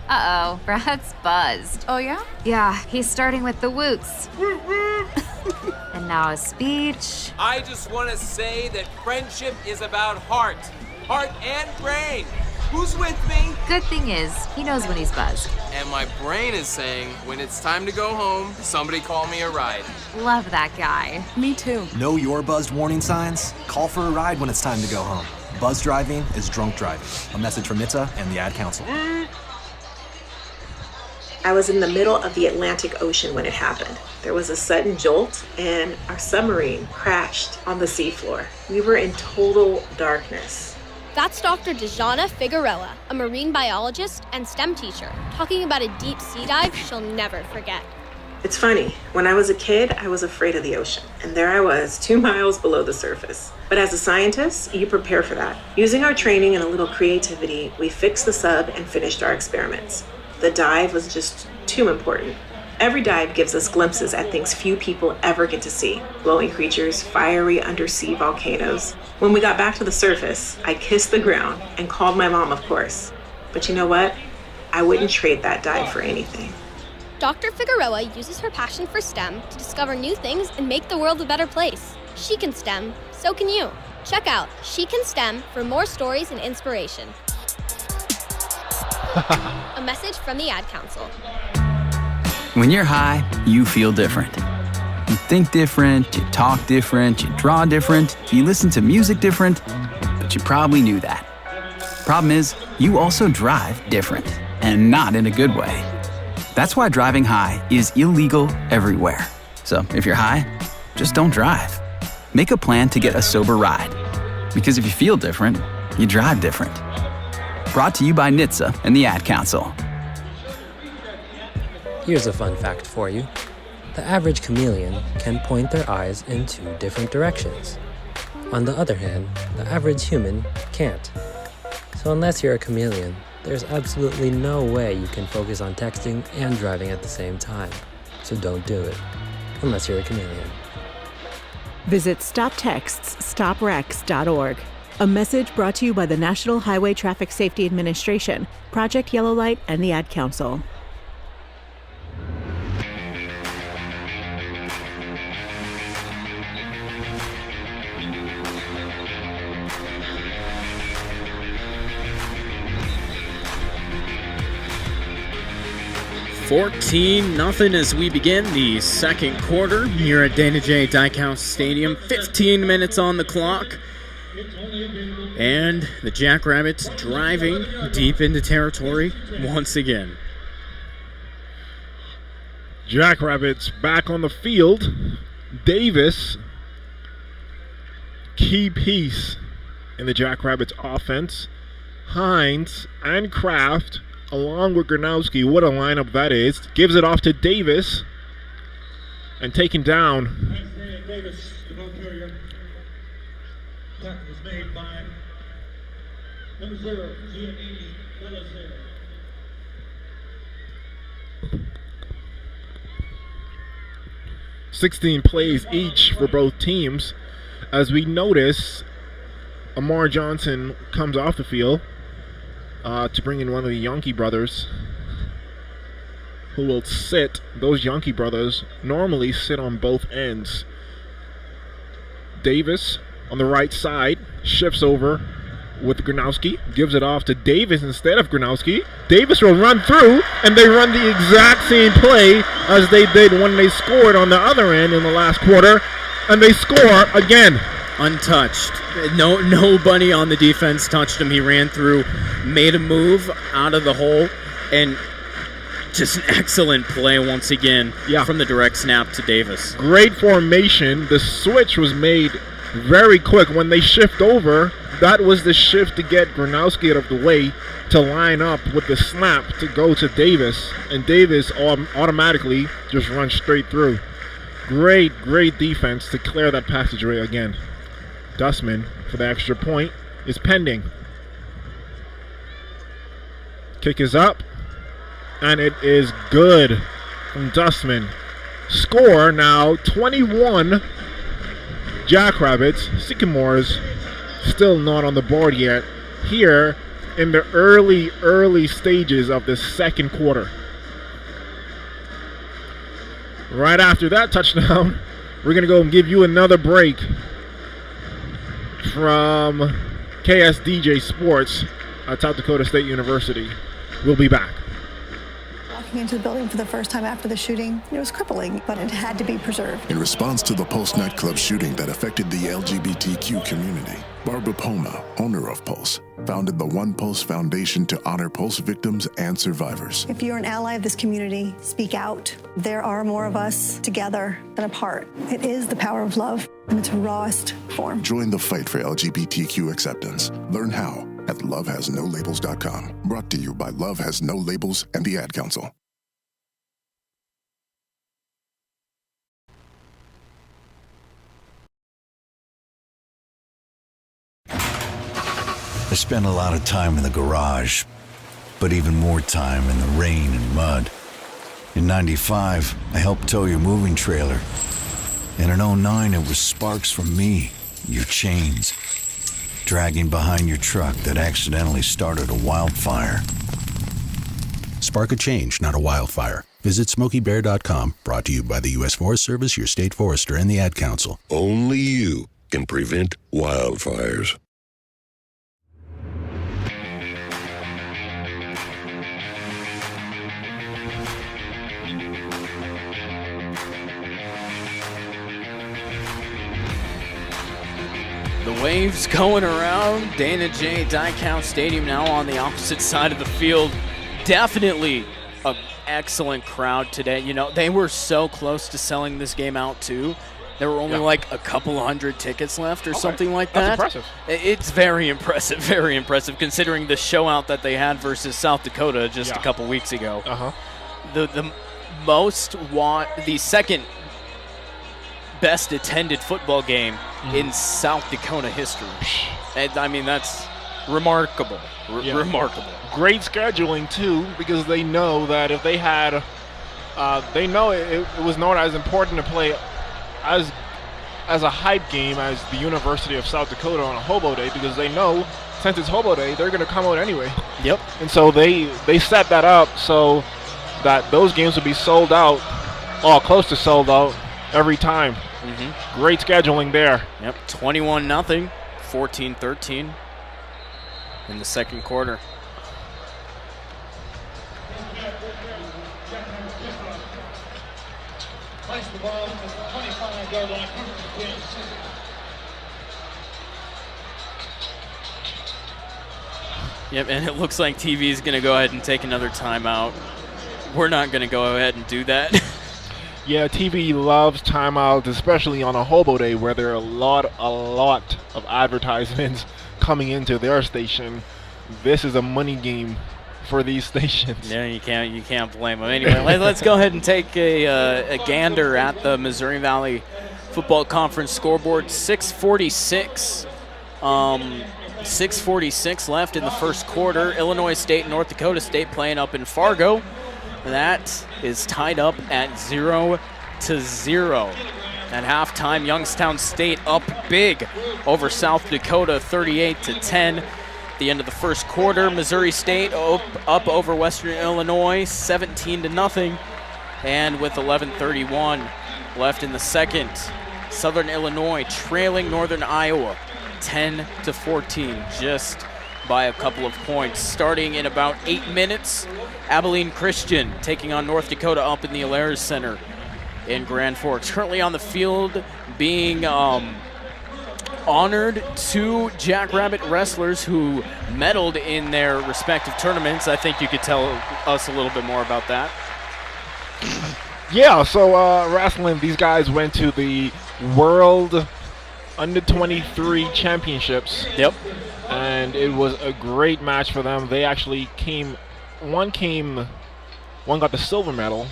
Uh-oh, Brad's buzzed. Oh, yeah? Yeah, he's starting with the woots. And now a speech. I just want to say that friendship is about heart and brain. Who's with me? Good thing is, he knows when he's buzzed. And my brain is saying, when it's time to go home, somebody call me a ride. Love that guy. Me too. Know your buzzed warning signs? Call for a ride when it's time to go home. Buzz driving is drunk driving. A message from NHTSA and the Ad Council. I was in the middle of the Atlantic Ocean when it happened. There was a sudden jolt, and our submarine crashed on the seafloor. We were in total darkness. That's Dr. Dejana Figueroa, a marine biologist and STEM teacher, talking about a deep sea dive she'll never forget. It's funny, when I was a kid, I was afraid of the ocean, and there I was, 2 miles below the surface. But as a scientist, you prepare for that. Using our training and a little creativity, we fixed the sub and finished our experiments. The dive was just too important. Every dive gives us glimpses at things few people ever get to see. Glowing creatures, fiery undersea volcanoes. When we got back to the surface, I kissed the ground and called my mom, of course. But you know what? I wouldn't trade that dive for anything. Dr. Figueroa uses her passion for STEM to discover new things and make the world a better place. She can STEM, so can you. Check out She Can STEM for more stories and inspiration. A message from the Ad Council. When you're high, you feel different. You think different, you talk different, you draw different, you listen to music different, but you probably knew that. Problem is, you also drive different, and not in a good way. That's why driving high is illegal everywhere. So if you're high, just don't drive. Make a plan to get a sober ride. Because if you feel different, you drive different. Brought to you by NHTSA and the Ad Council. Here's a fun fact for you. The average chameleon can point their eyes in 2 different directions. On the other hand, the average human can't. So unless you're a chameleon, there's absolutely no way you can focus on texting and driving at the same time. So don't do it, unless you're a chameleon. Visit StopTextsStopWrecks.org. A message brought to you by the National Highway Traffic Safety Administration, Project Yellow Light, and the Ad Council. (14-0) as we begin the second quarter here at Dana J. Dykhouse Stadium. 15 minutes on the clock. And the Jackrabbits driving deep into territory once again. Jackrabbits back on the field. Davis, key piece in the Jackrabbits offense. Hines and Kraft, along with Gronowski, what a lineup that is. Gives it off to Davis. And taken down. Davis, the ball carrier. Tackle was made by number 0, Giannini Belisaire. 16 plays each for both teams. As we notice, Amar Johnson comes off the field to bring in one of the Yankee brothers who will sit. Those Yankee brothers normally sit on both ends. Davis on the right side shifts over with Gronowski, gives it off to Davis instead of Gronowski. Davis will run through, and they run the exact same play as they did when they scored on the other end in the last quarter, and they score again. Untouched. Nobody on the defense touched him. He ran through, made a move out of the hole, and just an excellent play once again from the direct snap to Davis. Great formation. The switch was made very quick. When they shift over, that was the shift to get Gronowski out of the way to line up with the snap to go to Davis, and Davis automatically just runs straight through. Great defense to clear that passageway again. Dustman for the extra point is pending. Kick is up, and it is good from Dustman. Score now 21 Jackrabbits. Sycamores still not on the board yet here in the early stages of the second quarter. Right after that touchdown, we're going to go and give you another break from KSDJ Sports at South Dakota State University. We'll be back. Walking into the building for the first time after the shooting, it was crippling, but it had to be preserved. In response to the Pulse nightclub shooting that affected the LGBTQ community, Barbara Poma, owner of Pulse, founded the One Pulse Foundation to honor Pulse victims and survivors. If you're an ally of this community, speak out. There are more of us together than apart. It is the power of love in its rawest form. Join the fight for LGBTQ acceptance. Learn how at lovehasnolabels.com. Brought to you by Love Has No Labels and the Ad Council. I spent a lot of time in the garage, but even more time in the rain and mud. In '95, I helped tow your moving trailer. And in '09, it was sparks from me, your chains, dragging behind your truck that accidentally started a wildfire. Spark a change, not a wildfire. Visit SmokeyBear.com, brought to you by the U.S. Forest Service, your state forester, and the Ad Council. Only you can prevent wildfires. The waves going around Dana J. Dykhouse Stadium now on the opposite side of the field. Definitely an excellent crowd today. You know, they were so close to selling this game out too. There were only like a couple hundred tickets left or something like that. That's impressive. It's very impressive considering the show out that they had versus South Dakota just a couple weeks ago. The second best attended football game in South Dakota history. And, I mean, that's remarkable. Remarkable. Great scheduling too, because they know that if they had, they know it was not as important to play as a hype game as the University of South Dakota on a Hobo Day, because they know since it's Hobo Day, they're going to come out anyway. Yep. And so they set that up so that those games will be sold out, or close to sold out, every time. Great scheduling there. Yep, 21-0, 14-13 in the second quarter. Place the ball at the 25-yard line. Yep, and it looks like TV is going to go ahead and take another timeout. We're not going to go ahead and do that. Yeah, TV loves timeouts, especially on a Hobo Day where there are a lot of advertisements coming into their station. This is a money game for these stations. Yeah, you can't blame them. Anyway, let's go ahead and take a gander at the Missouri Valley Football Conference scoreboard. 6:46 left in the first quarter. Illinois State and North Dakota State playing up in Fargo. That is tied up at 0-0. At halftime, Youngstown State up big over South Dakota, 38-10. At the end of the first quarter, Missouri State up over Western Illinois, 17-0. And with 11:31 left in the second, Southern Illinois trailing Northern Iowa, 10-14, just by a couple of points. Starting in about 8 minutes, Abilene Christian taking on North Dakota up in the Alaris Center in Grand Forks. Currently on the field being honored two Jackrabbit wrestlers who medaled in their respective tournaments. I think you could tell us a little bit more about that. Yeah, so wrestling, these guys went to the World Under-23 Championships. Yep. And it was a great match for them. They actually one got the silver medal.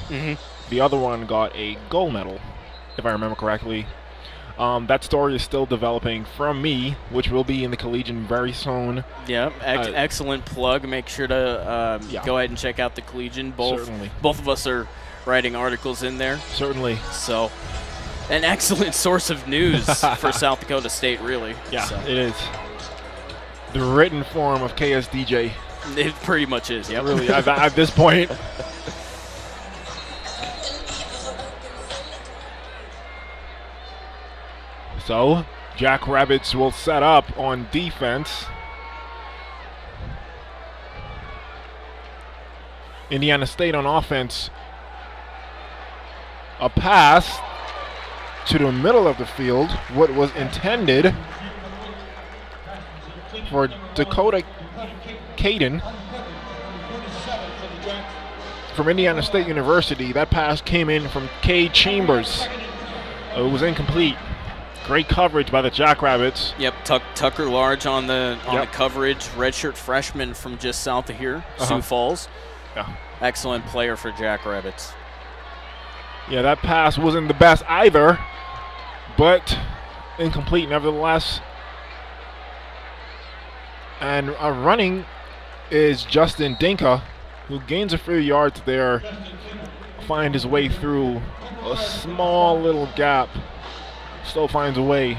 The other one got a gold medal, if I remember correctly. That story is still developing from me, which will be in the Collegian very soon. Yep, excellent plug. Make sure to go ahead and check out the Collegian. Certainly. Both of us are writing articles in there. Certainly. So, an excellent source of news for South Dakota State, really. Yeah, so. It is. The written form of KSDJ. It pretty much is, yeah. Really, at this point. So, Jackrabbits will set up on defense. Indiana State on offense. A pass to the middle of the field, what was intended for Dakota Caden from Indiana State University. That pass came in from Cade Chambers. It was incomplete. Great coverage by the Jackrabbits. Yep, Tucker Large on the coverage. Redshirt freshman from just south of here, Sioux Falls. Yeah. Excellent player for Jackrabbits. Yeah, that pass wasn't the best either, but incomplete nevertheless. And running is Justin Dinka, who gains a few yards there, find his way through a small little gap, still finds a way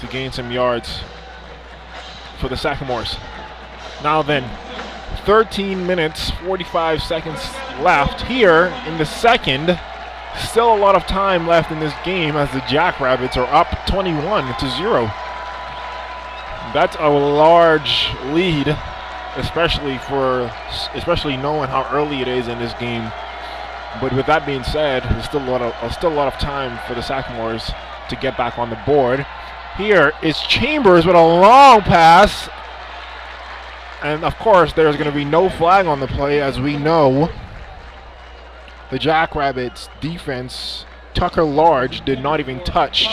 to gain some yards for the Sagamores. Now then, 13 minutes, 45 seconds left here in the second. Still a lot of time left in this game as the Jackrabbits are up 21-0. That's a large lead, especially knowing how early it is in this game. But with that being said, there's still a lot of time for the Sagamores to get back on the board. Here is Chambers with a long pass. And of course, there's going to be no flag on the play, as we know. The Jackrabbits defense, Tucker Large, did not even touch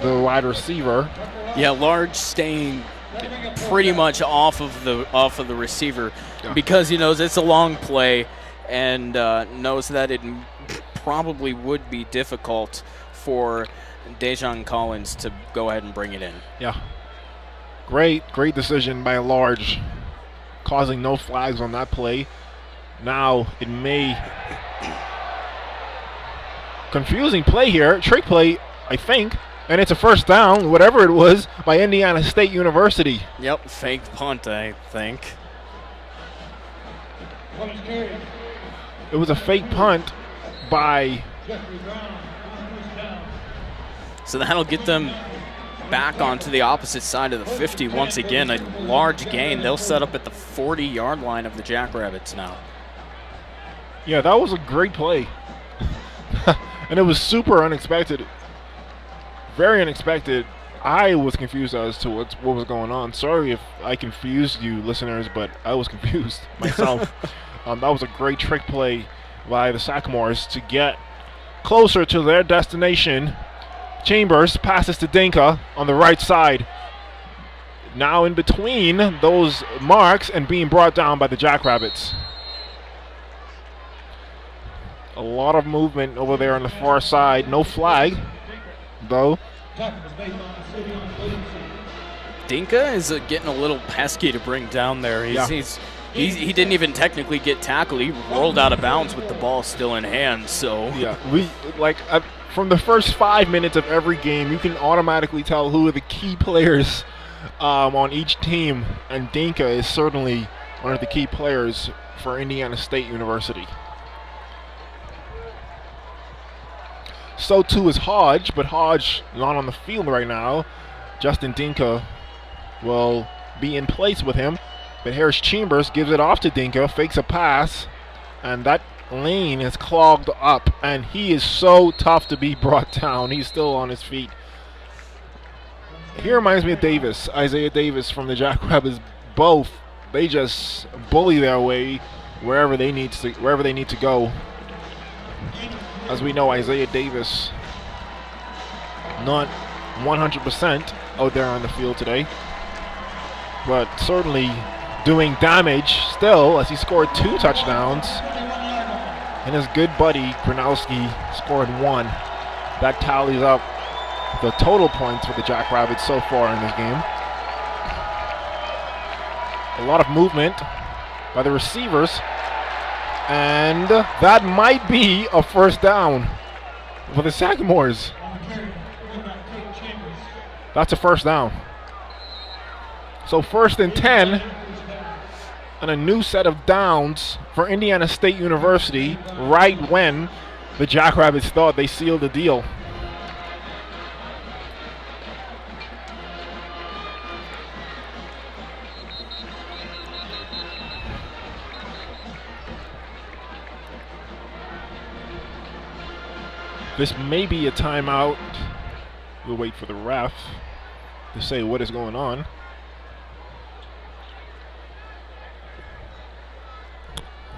the wide receiver. Yeah, Large staying pretty much off of the receiver because he knows it's a long play and knows that it probably would be difficult for Dejan Collins to go ahead and bring it in. Yeah. Great decision by Large, causing no flags on that play. Now it may confusing play here, trick play, I think, and it's a first down, whatever it was, by Indiana State University. Yep, fake punt, I think. It was a fake punt by. So that'll get them back onto the opposite side of the 50 once again. A large gain. They'll set up at the 40-yard line of the Jackrabbits now. Yeah, that was a great play. And it was super unexpected. Very unexpected. I was confused as to what was going on. Sorry if I confused you, listeners, but I was confused myself. That was a great trick play by the Sagamores to get closer to their destination. Chambers passes to Dinka on the right side. Now in between those marks and being brought down by the Jackrabbits. A lot of movement over there on the far side. No flag, though. Dinka is getting a little pesky to bring down there. He didn't even technically get tackled. He rolled out of bounds with the ball still in hand. So yeah, from the first 5 minutes of every game, you can automatically tell who are the key players on each team, and Dinka is certainly one of the key players for Indiana State University. So too is Hodge, but Hodge not on the field right now. Justin Dinka will be in place with him, but Harris Chambers gives it off to Dinka, fakes a pass, and that lane is clogged up, and he is so tough to be brought down. He's still on his feet. He reminds me of Davis, Isaiah Davis from the Jackrabbits. Both, they just bully their way wherever they need to go. As we know, Isaiah Davis not 100% out there on the field today, but certainly doing damage still as he scored 2 touchdowns, and his good buddy Gronowski scored 1. That tallies up the total points for the Jackrabbits so far in this game. A lot of movement by the receivers, and that might be a first down for the Sagamores. That's a first down. So 1st and 10, and a new set of downs for Indiana State University right when the Jackrabbits thought they sealed the deal. This may be a timeout. We'll wait for the ref to say what is going on.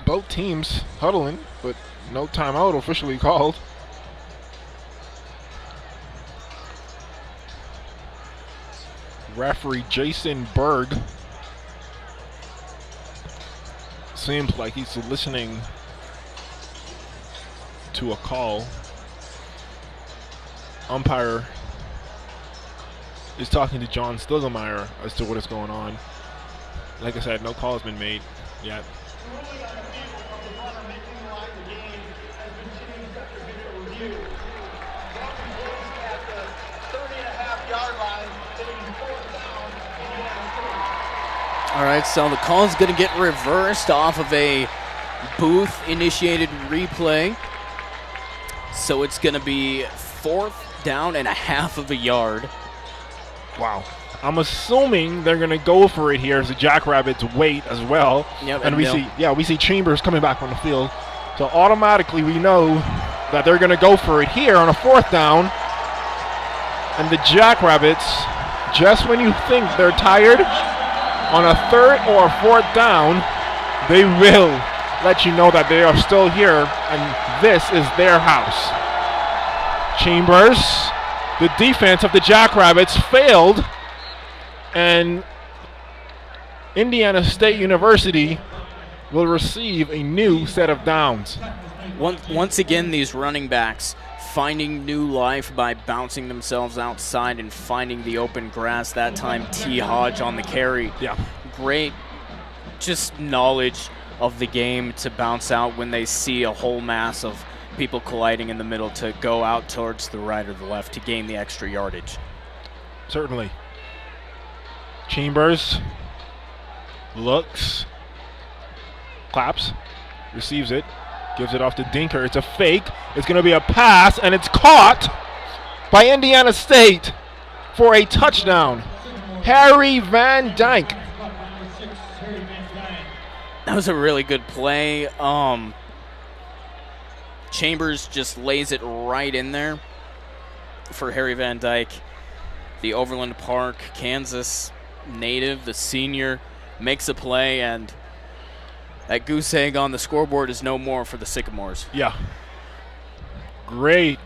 Both teams huddling, but no timeout officially called. Referee Jason Berg seems like he's listening to a call. Umpire is talking to John Stiglmeyer as to what is going on. Like I said, no call has been made yet. All right, so the call is going to get reversed off of a booth-initiated replay. So it's going to be 4th down and a half of a yard. Wow. I'm assuming they're going to go for it here as the Jackrabbits wait as well. Yep, and we see Chambers coming back on the field. So automatically we know that they're going to go for it here on a 4th down. And the Jackrabbits, just when you think they're tired, on a third or fourth down, they will let you know that they are still here and this is their house. Chambers, the defense of the Jackrabbits failed, and Indiana State University will receive a new set of downs. Once again, these running backs finding new life by bouncing themselves outside and finding the open grass. That time, T. Hodge on the carry. Yeah. Great just knowledge of the game to bounce out when they see a whole mass of people colliding in the middle to go out towards the right or the left to gain the extra yardage. Certainly. Chambers looks, claps, receives it, gives it off to Dinker. It's a fake. It's going to be a pass, and it's caught by Indiana State for a touchdown. Harry Van Dyke. That was a really good play. Chambers just lays it right in there for Harry Van Dyke, the Overland Park, Kansas native, the senior, makes a play, and that goose egg on the scoreboard is no more for the Sycamores. Yeah. Great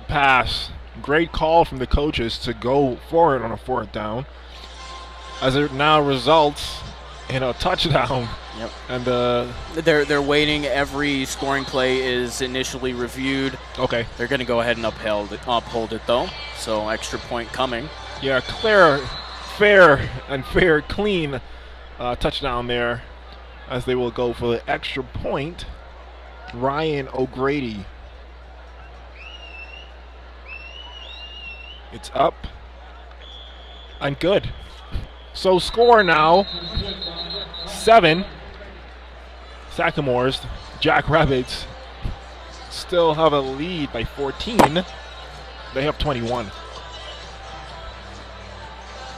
pass. Great call from the coaches to go for it on a fourth down, as it now results in a touchdown. Yep. And they're waiting. Every scoring play is initially reviewed. Okay. They're going to go ahead and uphold it though. So extra point coming. Yeah, fair, clean touchdown there, as they will go for the extra point. Ryan O'Grady. It's up and good. So score now 7. Sycamores, Jackrabbits still have a lead by 14. They have 21.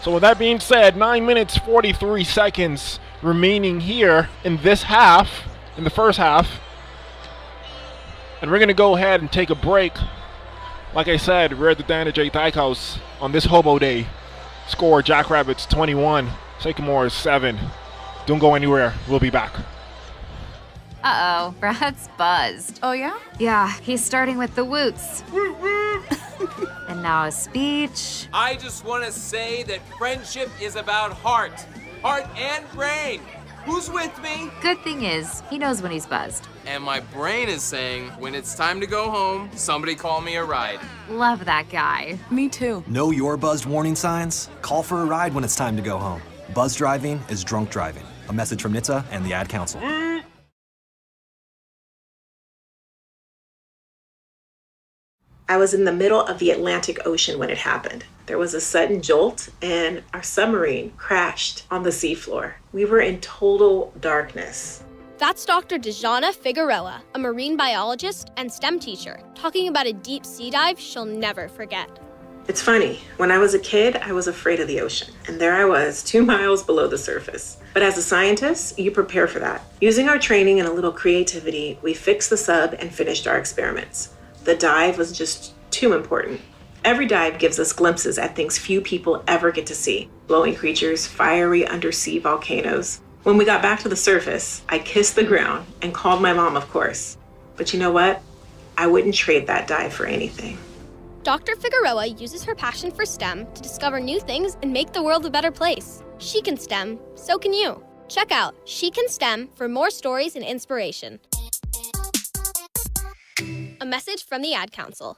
So with that being said, 9 minutes 43 seconds remaining here in this half, in the first half. And we're going to go ahead and take a break. Like I said, we're at the Dana J. Dyke House on this Hobo Day. Score, Jackrabbits 21, Sycamores 7. Don't go anywhere. We'll be back. Uh-oh, Brad's buzzed. Oh, yeah? Yeah, he's starting with the woots. And now a speech. I just want to say that friendship is about heart and brain. Who's with me? Good thing is, he knows when he's buzzed. And my brain is saying, when it's time to go home, somebody call me a ride. Love that guy. Me too. Know your buzzed warning signs? Call for a ride when it's time to go home. Buzz driving is drunk driving. A message from NHTSA and the Ad Council. I was in the middle of the Atlantic Ocean when it happened. There was a sudden jolt, and our submarine crashed on the seafloor. We were in total darkness. That's Dr. Dejana Figueroa, a marine biologist and STEM teacher, talking about a deep sea dive she'll never forget. It's funny, when I was a kid, I was afraid of the ocean, and there I was, 2 miles below the surface. But as a scientist, you prepare for that. Using our training and a little creativity, we fixed the sub and finished our experiments. The dive was just too important. Every dive gives us glimpses at things few people ever get to see. Glowing creatures, fiery undersea volcanoes. When we got back to the surface, I kissed the ground and called my mom, of course. But you know what? I wouldn't trade that dive for anything. Dr. Figueroa uses her passion for STEM to discover new things and make the world a better place. She can STEM, so can you. Check out She Can STEM for more stories and inspiration. A message from the Ad Council.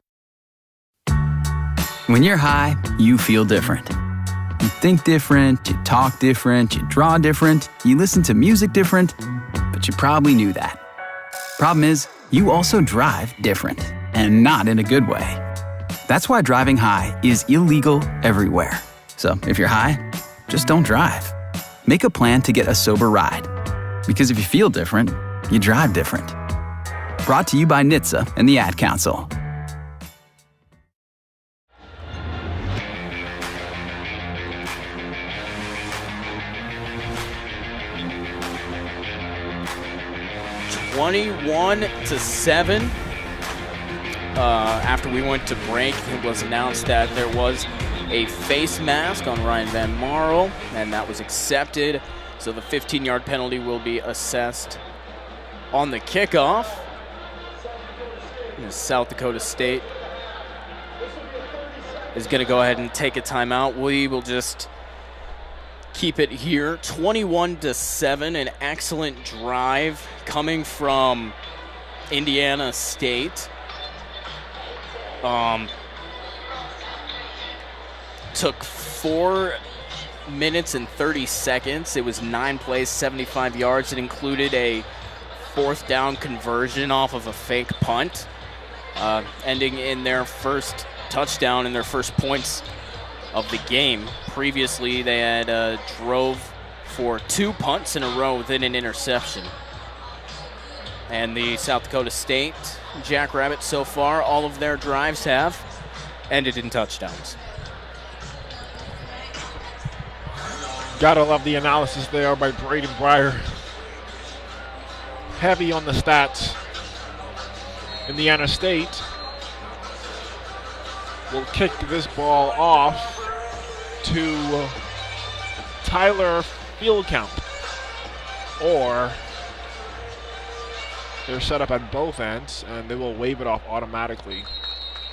When you're high, you feel different. You think different, you talk different, you draw different, you listen to music different, but you probably knew that. Problem is, you also drive different, and not in a good way. That's why driving high is illegal everywhere. So if you're high, just don't drive. Make a plan to get a sober ride. Because if you feel different, you drive different. Brought to you by NHTSA and the Ad Council. (21-7). after we went to break, it was announced that there was a face mask on Ryan Van Marl, and that was accepted. So the 15-yard penalty will be assessed on the kickoff. And South Dakota State is going to go ahead and take a timeout. We will just keep it here. 21-7, an excellent drive coming from Indiana State. Took 4 minutes and 30 seconds. It was 9 plays, 75 yards. It included a 4th down conversion off of a fake punt, ending in their first touchdown and their first points of the game. Previously, they had drove for 2 punts in a row within an interception. And the South Dakota State Jackrabbits so far, all of their drives have ended in touchdowns. Gotta love the analysis there by Braden Breyer. Heavy on the stats. Indiana State will kick this ball off to Tyler Fieldcamp, or they're set up at both ends and they will wave it off automatically,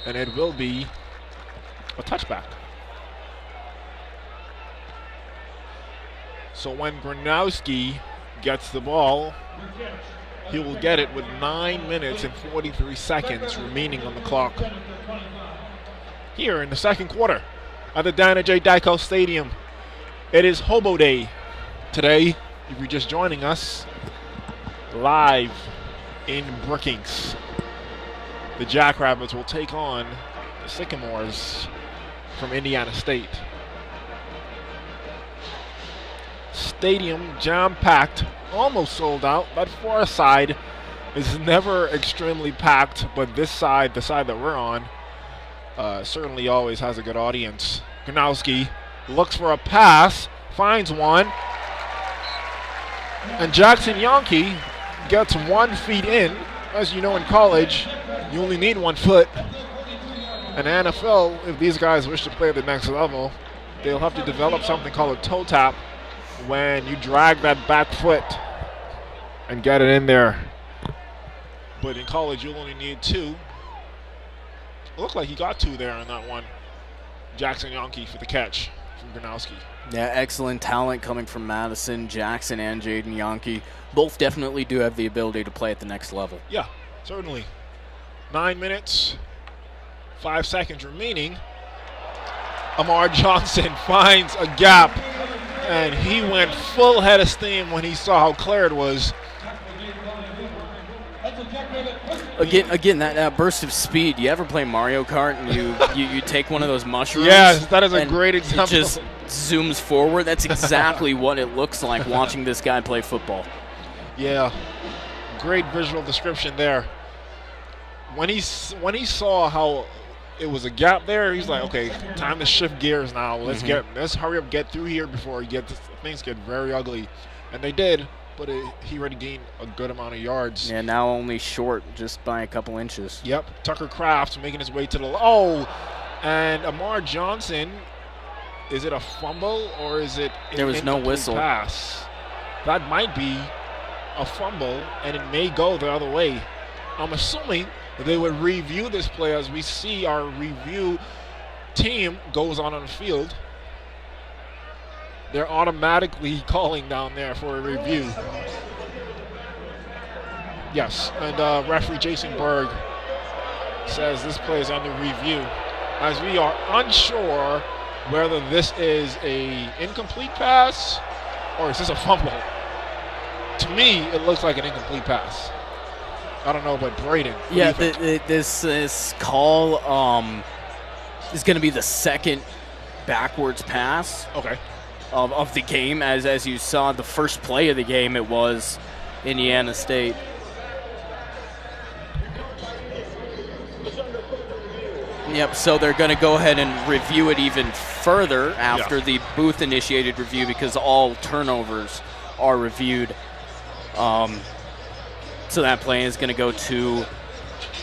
and it will be a touchback. So when Gronowski gets the ball, he will get it with 9 minutes and 43 seconds remaining on the clock. Here in the second quarter at the Dana J. Dyko Stadium, it is Hobo Day today. If you're just joining us, live in Brookings, the Jackrabbits will take on the Sycamores from Indiana State. Stadium jam-packed, almost sold out. That far side is never extremely packed, but this side, the side that we're on, certainly always has a good audience. Gronowski looks for a pass, finds one, and Jackson Yonke gets 1 foot in. As you know, in college, you only need 1 foot. And NFL, if these guys wish to play at the next level, they'll have to develop something called a toe tap, when you drag that back foot and get it in there. But in college, you'll only need 2. It looked like he got 2 there on that one. Jackson Yonke for the catch from Gronowski. Yeah, excellent talent coming from Madison. Jackson and Jaden Yonke both definitely do have the ability to play at the next level. Yeah, certainly. 9 minutes, 5 seconds remaining. Amar Johnson finds a gap, and he went full head of steam when he saw how clear it was. Again, that burst of speed. You ever play Mario Kart and you take one of those mushrooms? Yes, that is a great example. It just zooms forward. That's exactly what it looks like watching this guy play football. Yeah, great visual description there. When he saw how it was a gap there, he's like, okay, time to shift gears now. Let's hurry up, get through here before things get very ugly. And they did, but he already gained a good amount of yards. Yeah, now only short just by a couple inches. Yep, Tucker Kraft making his way to the and Amar Johnson, is it a fumble or is it there was no whistle pass? That might be a fumble, and it may go the other way. I'm assuming they would review this play as we see our review team goes on the field. They're automatically calling down there for a review. Yes, and referee Jason Berg says this play is under review, as we are unsure whether this is a incomplete pass or is this a fumble. To me, it looks like an incomplete pass. I don't know about Braden. Yeah, this call is going to be the second backwards pass. Okay. Of the game, as you saw the first play of the game, it was Indiana State. Yep, so they're going to go ahead and review it even further after the booth-initiated review, because all turnovers are reviewed. So that play is going to go to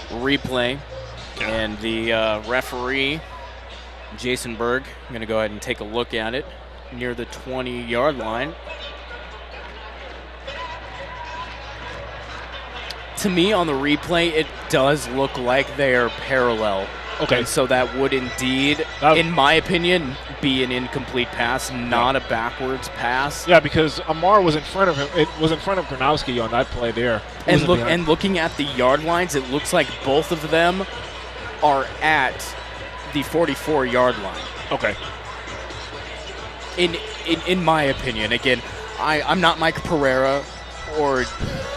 replay. And the referee, Jason Berg, I'm going to go ahead and take a look at it near the 20-yard line. To me, on the replay, it does look like they are parallel. Okay. And so that would indeed, in my opinion, be an incomplete pass, not a backwards pass. Yeah, because Amar was in front of him. It was in front of Gronowski on that play there. And looking at the yard lines, it looks like both of them are at the 44-yard line. Okay. In my opinion, again, I'm not Mike Pereira or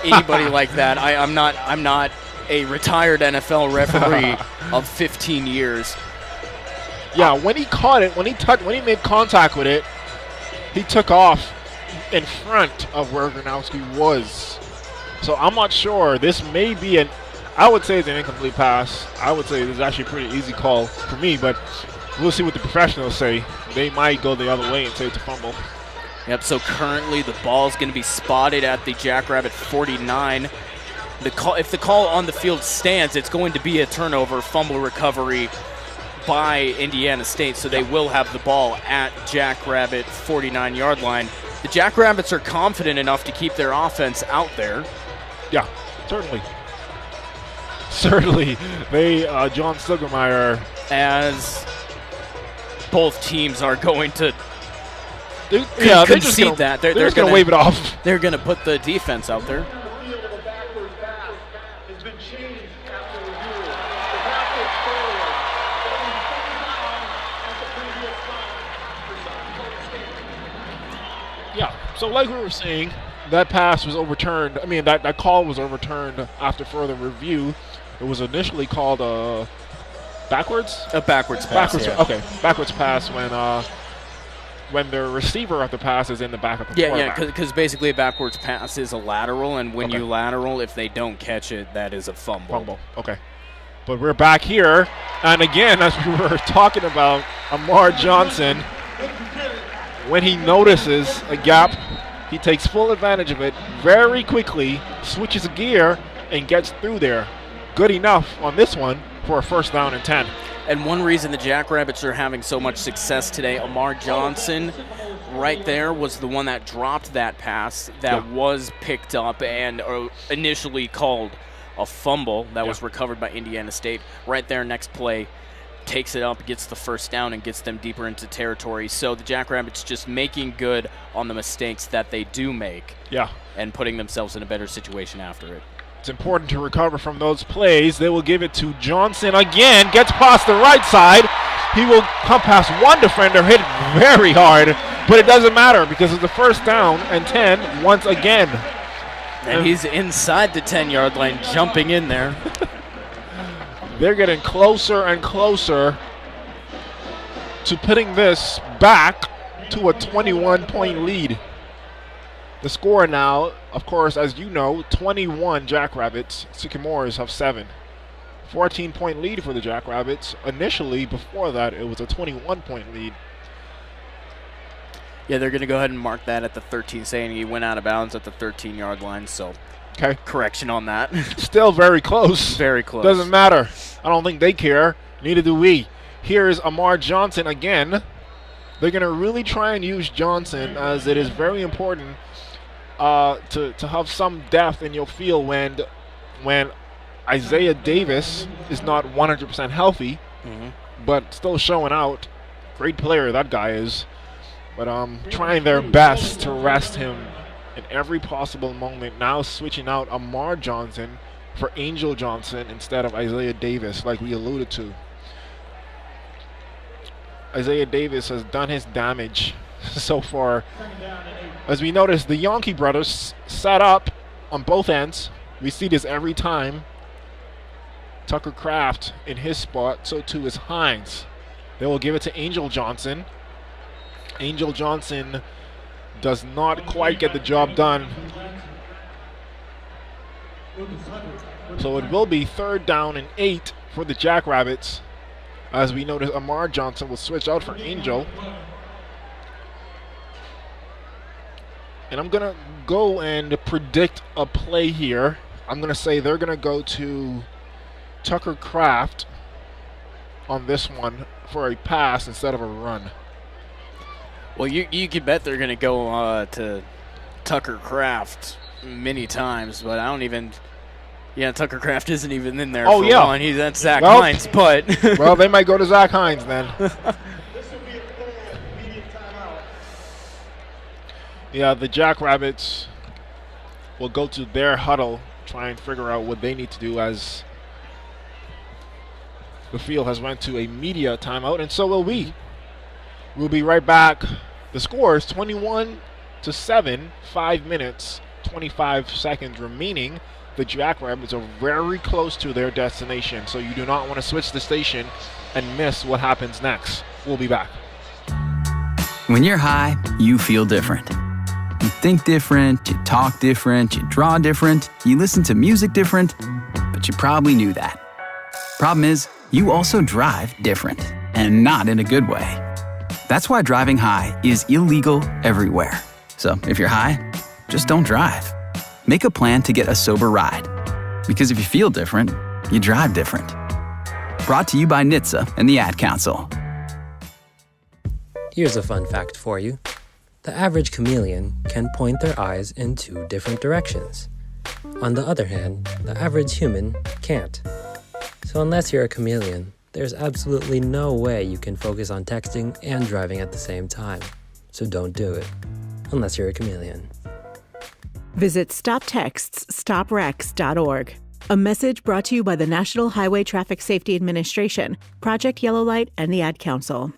anybody like that. I'm not a retired NFL referee of 15 years. Yeah, when he caught it, when he made contact with it, he took off in front of where Gronowski was. So I'm not sure. This may be I would say it's an incomplete pass. I would say this is actually a pretty easy call for me, but we'll see what the professionals say. They might go the other way and say it's a fumble. Yep, so currently the ball is going to be spotted at the Jackrabbit 49. If the call on the field stands, it's going to be a turnover, fumble recovery by Indiana State, so they will have the ball at Jackrabbit 49-yard line. The Jackrabbits are confident enough to keep their offense out there. Yeah, certainly. Certainly. They, John Stuggermeyer. As both teams are going to concede that. They're just going to wave it off. They're going to put the defense out there. Yeah, so like we were saying, that pass was overturned. I mean, that call was overturned after further review. It was initially called a backwards? A backwards pass, Okay, backwards pass when the receiver of the pass is in the back of the quarterback. Yeah, because basically a backwards pass is a lateral, and when you lateral, if they don't catch it, that is a fumble. Okay. But we're back here, and again, as we were talking about, Amar Johnson, when he notices a gap, he takes full advantage of it very quickly, switches gear, and gets through there. Good enough on this one for a first down and 10. And one reason the Jackrabbits are having so much success today, Amar Johnson right there was the one that dropped that pass that was picked up and initially called a fumble that was recovered by Indiana State. Right there, next play, takes it up, gets the first down, and gets them deeper into territory. So the Jackrabbits just making good on the mistakes that they do make. Yeah. And putting themselves in a better situation after it. It's important to recover from those plays. They will give it to Johnson again. Gets past the right side. He will come past one defender, hit very hard, but it doesn't matter because it's the first down and 10 once again. And he's inside the 10-yard line, jumping in there. They're getting closer and closer to putting this back to a 21-point lead. The score now, of course, as you know, 21 Jackrabbits. Sycamores have 7. 14-point lead for the Jackrabbits. Initially, before that, it was a 21-point lead. Yeah, they're going to go ahead and mark that at the 13, saying he went out of bounds at the 13-yard line, so correction on that. Still very close. Very close. Doesn't matter. I don't think they care. Neither do we. Here's Amar Johnson again. They're going to really try and use Johnson, as it is very important to have some depth in your field when Isaiah Davis is not 100% healthy, but still showing out. Great player that guy is. But trying their best to rest him in every possible moment. Now switching out Amar Johnson for Angel Johnson instead of Isaiah Davis, like we alluded to. Isaiah Davis has done his damage so far. As we notice, the Yonke brothers set up on both ends. We see this every time. Tucker Kraft in his spot, so too is Hines. They will give it to Angel Johnson. Angel Johnson does not quite get the job done. So it will be 3rd down and 8 for the Jackrabbits. As we notice, Amar Johnson will switch out for Angel. And I'm going to go and predict a play here. I'm going to say they're going to go to Tucker Kraft on this one for a pass instead of a run. Well, you can bet they're going to go to Tucker Kraft many times, but I don't even. Yeah, Tucker Kraft isn't even in there. Oh, for yeah. one. That's Zach Hines, but. Well, they might go to Zach Hines then. Yeah, the Jackrabbits will go to their huddle, try and figure out what they need to do as the field has went to a media timeout, and so will we. We'll be right back. The score is 21-7, 5 minutes, 25 seconds remaining. The Jackrabbits are very close to their destination, so you do not want to switch the station and miss what happens next. We'll be back. When you're high, you feel different. You think different, you talk different, you draw different, you listen to music different, but you probably knew that. Problem is, you also drive different, and not in a good way. That's why driving high is illegal everywhere. So if you're high, just don't drive. Make a plan to get a sober ride. Because if you feel different, you drive different. Brought to you by NHTSA and the Ad Council. Here's a fun fact for you. The average chameleon can point their eyes in 2 different directions. On the other hand, the average human can't. So unless you're a chameleon, there's absolutely no way you can focus on texting and driving at the same time. So don't do it, unless you're a chameleon. Visit StopTextsStopWrecks.org. A message brought to you by the National Highway Traffic Safety Administration, Project Yellow Light, and the Ad Council.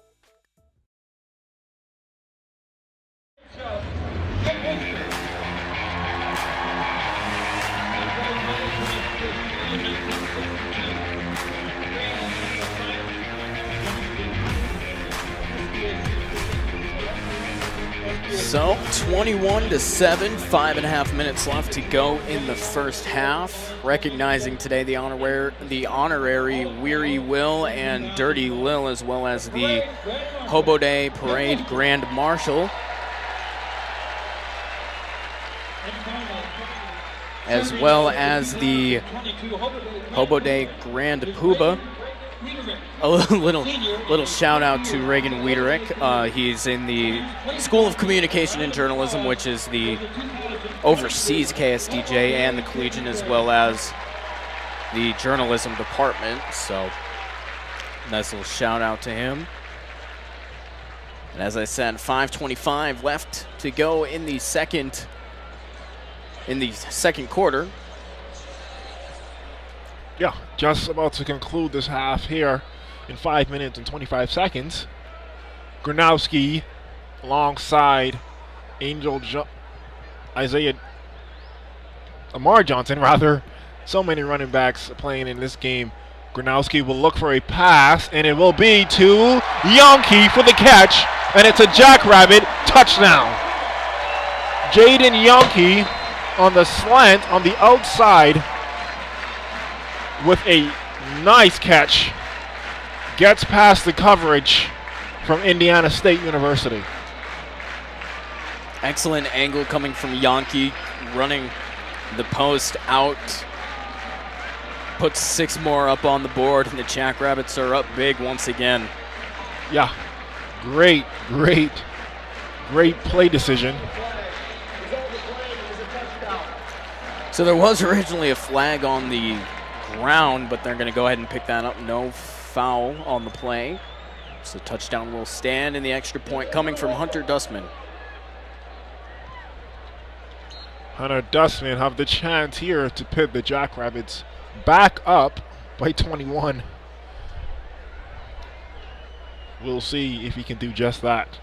So 21-7, 5.5 minutes left to go in the first half. Recognizing today the honorary Weary Will and Dirty Lil, as well as the Hobo Day Parade Grand Marshal, as well as the Hobo Day Grand Poobah. A little shout out to Reagan Wiederick. He's in the School of Communication and Journalism, which is the oversees KSDJ and the Collegian, as well as the journalism department. So nice little shout out to him. And as I said, 5:25 left to go in the second quarter. Yeah, just about to conclude this half here in 5 minutes and 25 seconds. Gronowski alongside Amar Johnson, rather. So many running backs playing in this game. Gronowski will look for a pass, and it will be to Yonke for the catch, and it's a Jackrabbit touchdown. Jaden Yonke on the slant on the outside with a nice catch, gets past the coverage from Indiana State University. Excellent angle coming from Yonke, running the post out, puts 6 more up on the board, and the Jackrabbits are up big once again. Yeah, great play decision. So there was originally a flag on the ground, but they're going to go ahead and pick that up. No foul on the play. So touchdown will stand, and the extra point coming from Hunter Dustman. Hunter Dustman have the chance here to put the Jackrabbits back up by 21. We'll see if he can do just that.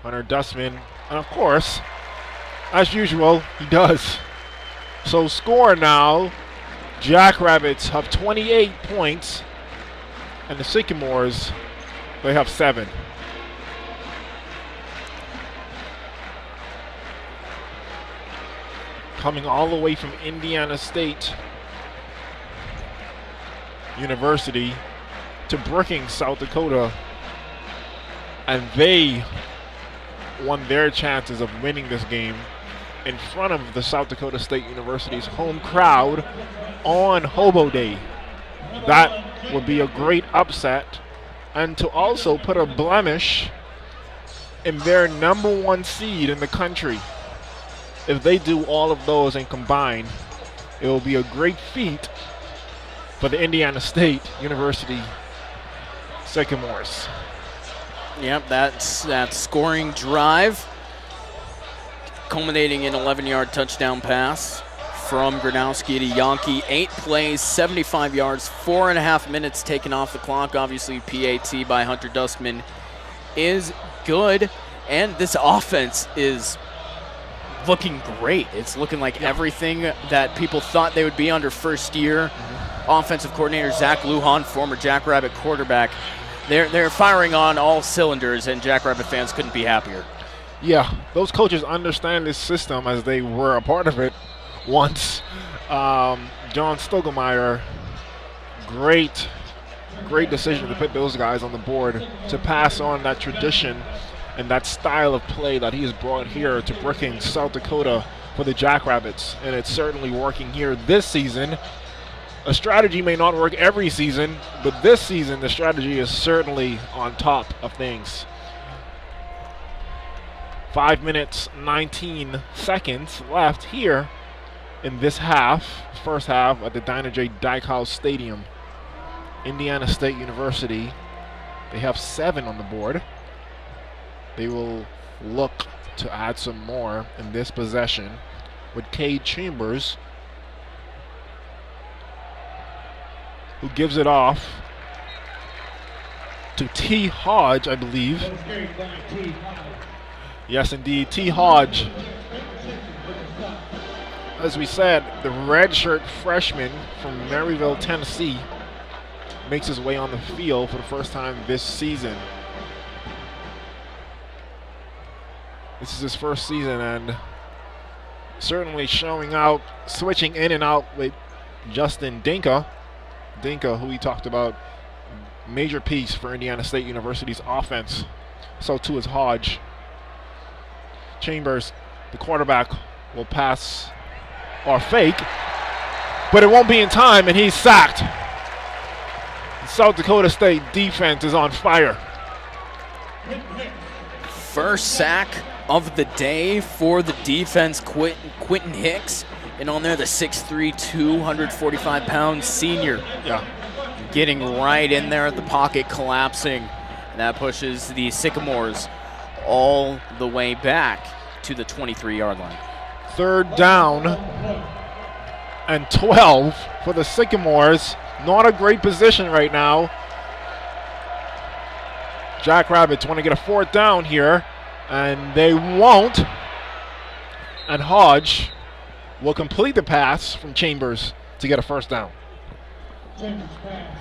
Hunter Dustman, and of course, as usual, he does. So score now, Jackrabbits have 28 points, and the Sycamores, they have 7. Coming all the way from Indiana State University to Brookings, South Dakota, and they won their chances of winning this game in front of the South Dakota State University's home crowd on Hobo Day. That would be a great upset, and to also put a blemish in their #1 seed in the country. If they do all of those and combine, it will be a great feat for the Indiana State University Sycamores. Yep, that's that scoring drive, culminating in 11-yard touchdown pass from Gronowski to Yankee. 8 plays, 75 yards, 4.5 minutes taken off the clock. Obviously, PAT by Hunter Dustman is good, and this offense is looking great. It's looking like everything that people thought they would be under first-year offensive coordinator Zach Lujan, former Jackrabbit quarterback. They're firing on all cylinders, and Jackrabbit fans couldn't be happier. Yeah, those coaches understand this system as they were a part of it once. John Stogelmeyer, great decision to put those guys on the board to pass on that tradition and that style of play that he has brought here to Brookings, South Dakota for the Jackrabbits. And it's certainly working here this season. A strategy may not work every season, but this season the strategy is certainly on top of things. 5 minutes, 19 seconds left here in this first half at the Dinah J. Dykhouse Stadium. Indiana State University, they have 7 on the board. They will look to add some more in this possession with Cade Chambers, who gives it off to T. Hodge, I believe. Yes, indeed, T. Hodge. As we said, the redshirt freshman from Maryville, Tennessee, makes his way on the field for the first time this season. This is his first season, and certainly showing out, switching in and out with Justin Dinka. Dinka, who we talked about, major piece for Indiana State University's offense. So too is Hodge. Chambers, the quarterback, will pass or fake, but it won't be in time, and he's sacked. The South Dakota State defense is on fire. First sack of the day for the defense, Quentin Hicks. And on there, the 6'3", 245-pound senior. Yeah. Getting right in there at the pocket, collapsing. And that pushes the Sycamores all the way back to the 23-yard line. 3rd down and 12 for the Sycamores. Not a great position right now. Jackrabbits want to get a 4th down here, and they won't. And Hodge will complete the pass from Chambers to get a 1st down. Chambers pass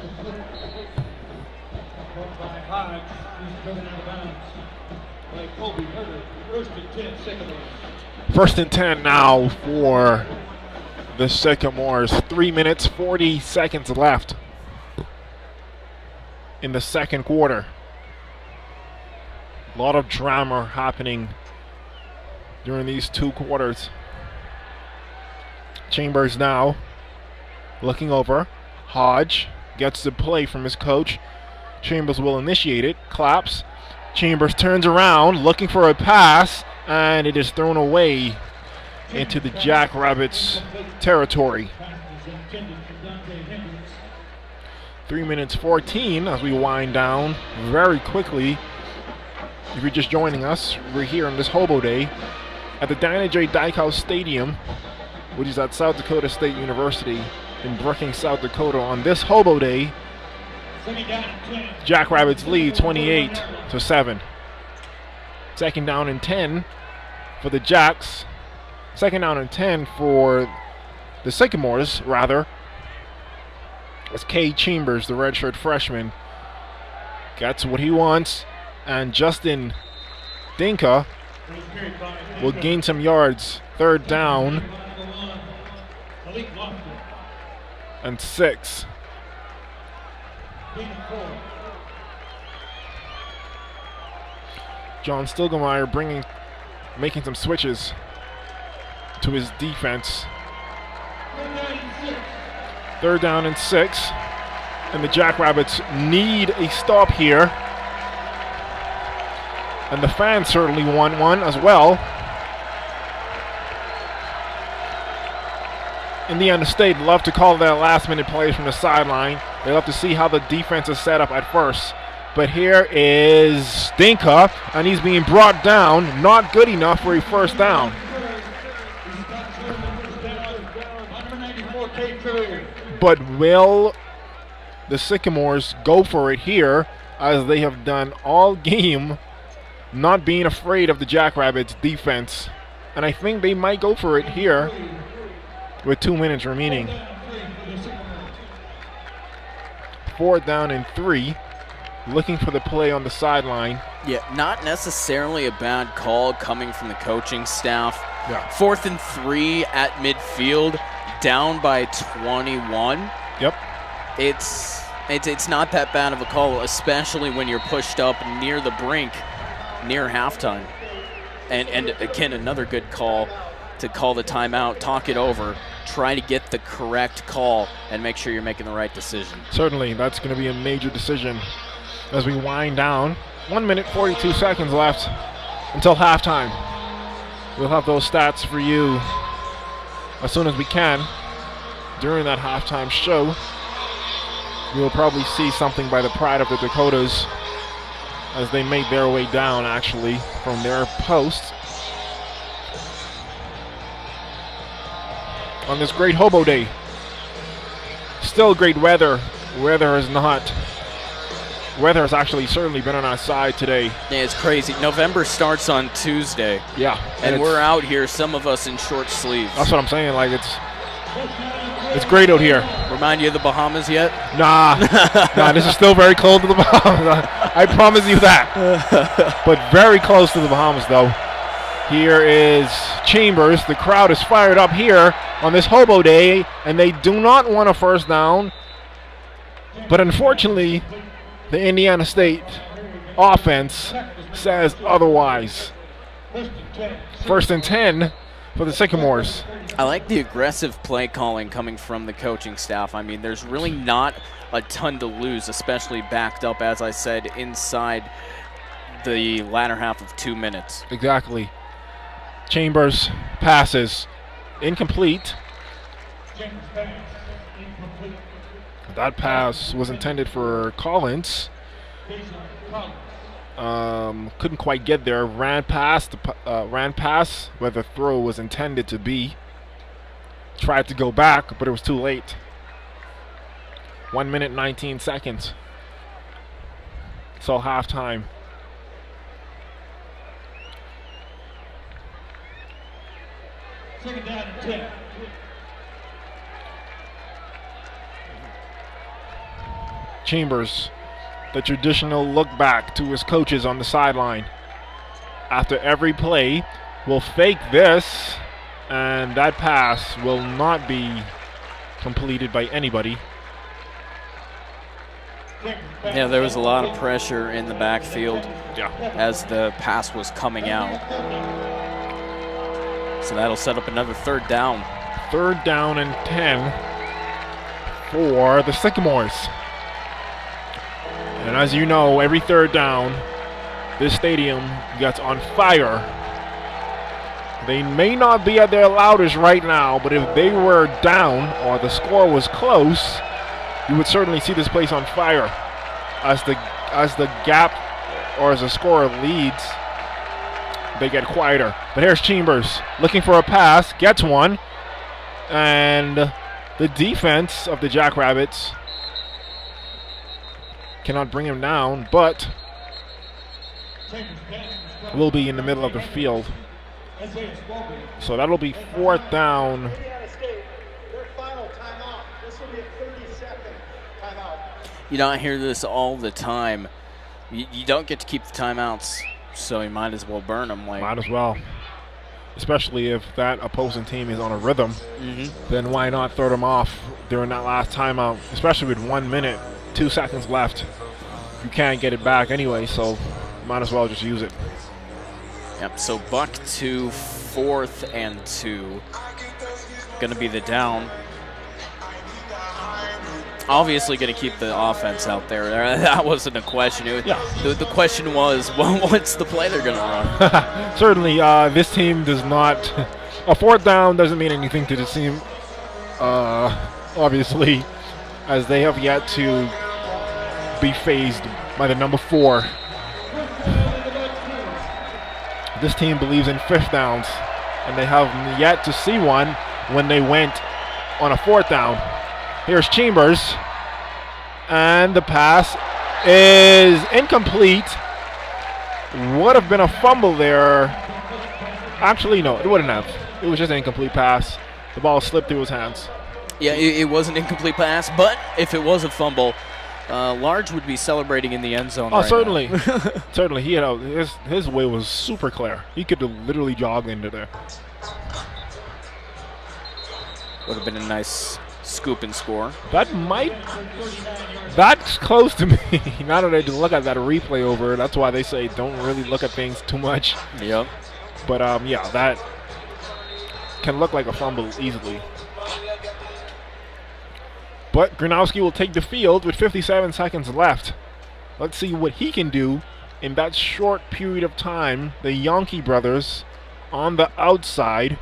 is complete. By Hodge, he's driven out of bounds by Colby Herder. 1st and 10, Sycamores. 1st and 10 now for the Sycamores. 3 minutes, 40 seconds left in the second quarter. A lot of drama happening during these 2 quarters. Chambers now looking over. Hodge gets the play from his coach. Chambers will initiate it. Claps. Chambers turns around looking for a pass, and it is thrown away into the Jackrabbits territory. 3 minutes 14 as we wind down very quickly. If you're just joining us, we're here on this Hobo Day at the Dinah J. Dykhouse Stadium, which is at South Dakota State University in Brookings, South Dakota. On this Hobo Day, Jackrabbits lead 28-7. 2nd down and 10 for the Jacks. 2nd down and 10 for the Sycamores, rather. As Cade Chambers, the redshirt freshman, gets what he wants, and Justin Dinka will gain some yards. 3rd down and 6. John Stogelmeyer making some switches to his defense. 3rd down and 6. And the Jackrabbits need a stop here. And the fans certainly want one as well. Indiana State love to call that last-minute plays from the sideline. They love to see how the defense is set up at first. But here is Stinka, and he's being brought down. Not good enough for a 1st down. But will the Sycamores go for it here, as they have done all game, not being afraid of the Jackrabbits defense? And I think they might go for it here with 2 minutes remaining. 4th down and 3. Looking for the play on the sideline. Yeah, not necessarily a bad call coming from the coaching staff. Yeah. 4th and 3 at midfield, down by 21. Yep. It's not that bad of a call, especially when you're pushed up near the brink, near halftime. And again, another good call to call the timeout, talk it over, try to get the correct call, and make sure you're making the right decision. Certainly, that's going to be a major decision as we wind down. 1 minute, 42 seconds left until halftime. We'll have those stats for you as soon as we can during that halftime show. You'll probably see something by the Pride of the Dakotas as they made their way down, actually, from their post on this great Hobo Day. Still great weather. Weather has actually certainly been on our side today. Yeah, it's crazy. November starts on Tuesday. Yeah. And we're out here, some of us in short sleeves. That's what I'm saying. Like, it's great out here. Remind you of the Bahamas yet? Nah, this is still very cold to the Bahamas. I promise you that. But very close to the Bahamas, though. Here is Chambers. The crowd is fired up here on this Hobo Day, and they do not want a 1st down. But unfortunately, the Indiana State offense says otherwise. 1st and 10 for the Sycamores. I like the aggressive play calling coming from the coaching staff. I mean, there's really not a ton to lose, especially backed up, as I said, inside the latter half of 2 minutes. Exactly. Chambers passes incomplete. That pass was intended for Collins. Couldn't quite get there. Ran past where the throw was intended to be. Tried to go back, but it was too late. 1 minute, 19 seconds. So halftime. Second down and 10. Chambers, the traditional look back to his coaches on the sideline. After every play, will fake this, and that pass will not be completed by anybody. Yeah, there was a lot of pressure in the backfield as the pass was coming out. So that'll set up another 3rd down. 3rd down and 10 for the Sycamores. And as you know, every 3rd down, this stadium gets on fire. They may not be at their loudest right now, but if they were down or the score was close, you would certainly see this place on fire. As the gap or as the scorer leads, they get quieter. But here's Chambers looking for a pass, gets one, and the defense of the Jackrabbits cannot bring him down, but will be in the middle of the field. So that'll be 4th down. You don't hear this all the time. You don't get to keep the timeouts, so you might as well burn them. Might as well. Especially if that opposing team is on a rhythm, then why not throw them off during that last timeout, especially with 1 minute, 2 seconds left. You can't get it back anyway, so might as well just use it. Yep, so buck to 4th and 2. Gonna be the down. Obviously going to keep the offense out there. That wasn't a question. The question was, what's the play they're going to run? Certainly, this team does not. A fourth down doesn't mean anything to this team, obviously, as they have yet to be phased by the number 4. This team believes in 5th downs, and they have yet to see one when they went on a 4th down. Here's Chambers, and the pass is incomplete. Would have been a fumble there. Actually, no, it wouldn't have. It was just an incomplete pass. The ball slipped through his hands. Yeah, it was an incomplete pass, but if it was a fumble, Large would be celebrating in the end zone. Oh, right certainly. now. Certainly. He had his way was super clear. He could have literally jogged into there. Would have been a nice scoop and score. That's close to me. Now that I look at that replay over, that's why they say don't really look at things too much. Yep. But yeah, that can look like a fumble easily. But Gronowski will take the field with 57 seconds left. Let's see what he can do in that short period of time. The Yankee brothers on the outside.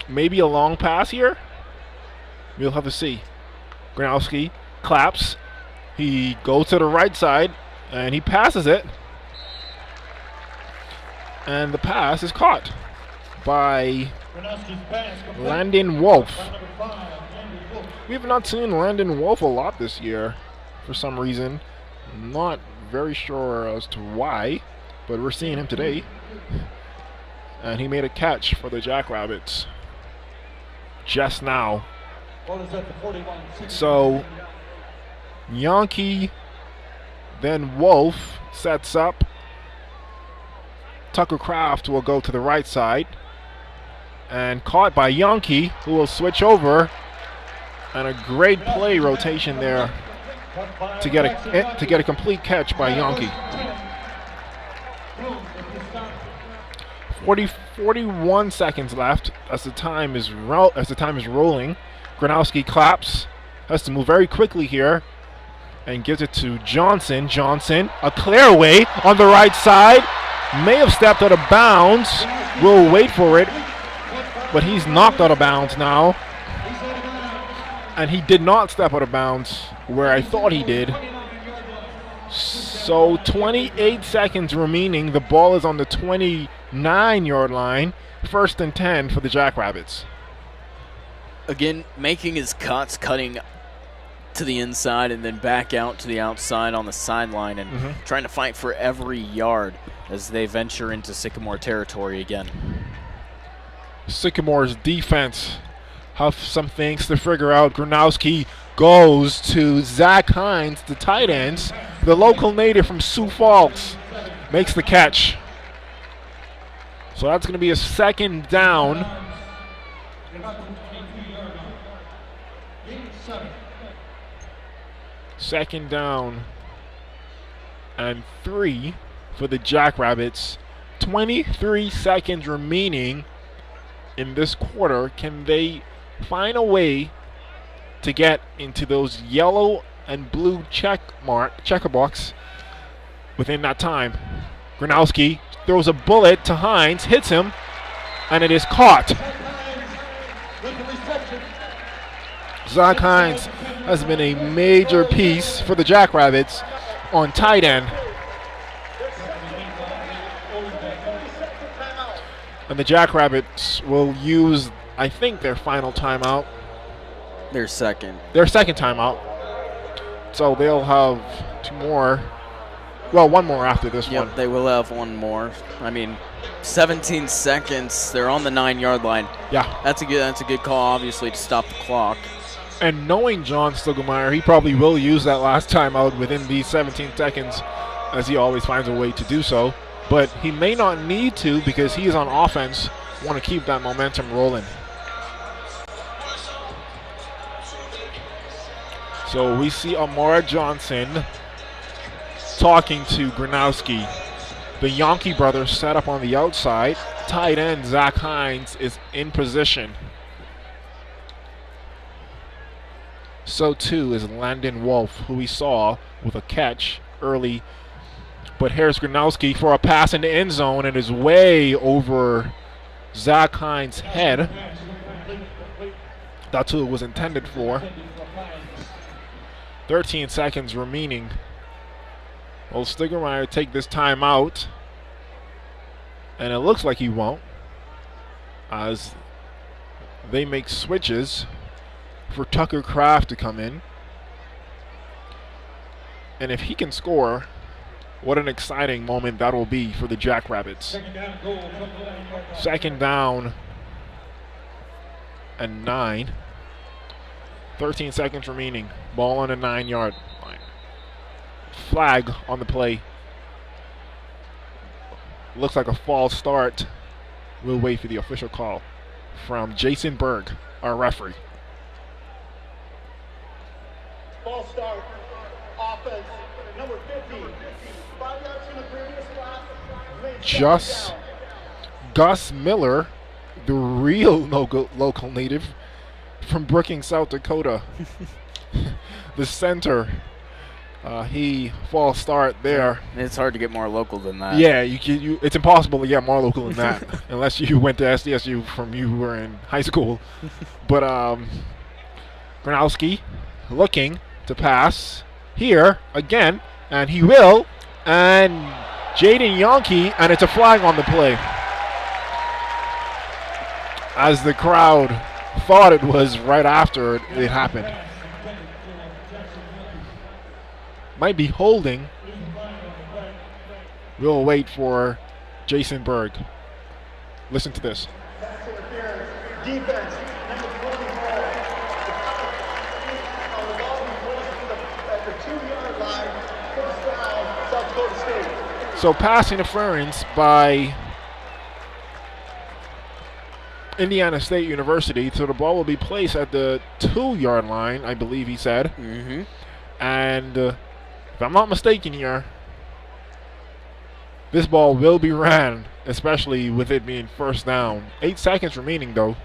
Maybe a long pass here? We'll have to see. Gronowski claps. He goes to the right side, and he passes it. And the pass is caught by Landon Wolf. We have not seen Landon Wolf a lot this year for some reason. Not very sure as to why, but we're seeing him today. And he made a catch for the Jackrabbits just now. So Yankee, then Wolf sets up. Tucker Kraft will go to the right side. And caught by Yankee, who will switch over. And a great play rotation there to get a complete catch by Yankee. 41 seconds left as the time is rolling. Gronowski claps, has to move very quickly here, and gives it to Johnson. Johnson, a clear away on the right side, may have stepped out of bounds. We'll wait for it, but he's knocked out of bounds now, and he did not step out of bounds where I thought he did. So 28 seconds remaining. The ball is on the 29-yard line. 1st and 10 for the Jackrabbits. Again, making his cuts, cutting to the inside and then back out to the outside on the sideline and trying to fight for every yard as they venture into Sycamore territory again. Sycamore's defense have some things to figure out. Gronowski goes to Zach Hines, the tight ends. The local native from Sioux Falls makes the catch. So that's going to be a 2nd down. Second down and 3 for the Jackrabbits. 23 seconds remaining in this quarter. Can they find a way to get into those yellow and blue checker box within that time? Gronowski throws a bullet to Hines, hits him, and it is caught. Zach Hines has been a major piece for the Jackrabbits on tight end. And the Jackrabbits will use, I think, their final timeout. Their second timeout. So they'll have 2 more. Well, 1 more after this one. Yep, they will have 1 more. I mean, 17 seconds. They're on the 9-yard line. Yeah. That's a good call, obviously, to stop the clock. And knowing John Stuggemeier, he probably will use that last timeout within these 17 seconds, as he always finds a way to do so. But he may not need to because he is on offense. Want to keep that momentum rolling. So we see Amara Johnson talking to Gronowski. The Yankee brothers set up on the outside. Tight end Zach Hines is in position. So too is Landon Wolf, who we saw with a catch early. But here's Gronowski for a pass in the end zone, and is way over Zach Hines' head. That's who it was intended for. 13 seconds remaining. Will Stiggermeyer take this time out? And it looks like he won't, as they make switches for Tucker Kraft to come in. And if he can score, what an exciting moment that will be for the Jackrabbits. Second down and 9. 13 seconds remaining. Ball on the 9-yard line. Flag on the play. Looks like a false start. We'll wait for the official call from Jason Berg, our referee. False start. Offense. Number 50. 5 yards from the previous spot. Just Gus Miller, the real local native from Brookings, South Dakota. The center. He false start there. It's hard to get more local than that. Yeah, it's impossible to get more local than that unless you went to SDSU from you were in high school. But Gronowski looking to pass here again, and he will. And Jaden Yonke, and it's a flag on the play. As the crowd thought it was right after it happened. Might be holding. We'll wait for Jason Berg. Listen to this. Defense. Number 24. On the ball at the 2-yard line. First down, South Dakota State. So pass interference by Indiana State University. So the ball will be placed at the 2-yard line, I believe he said. Mm-hmm. And if I'm not mistaken here, this ball will be ran, especially with it being first down. 8 seconds remaining, though.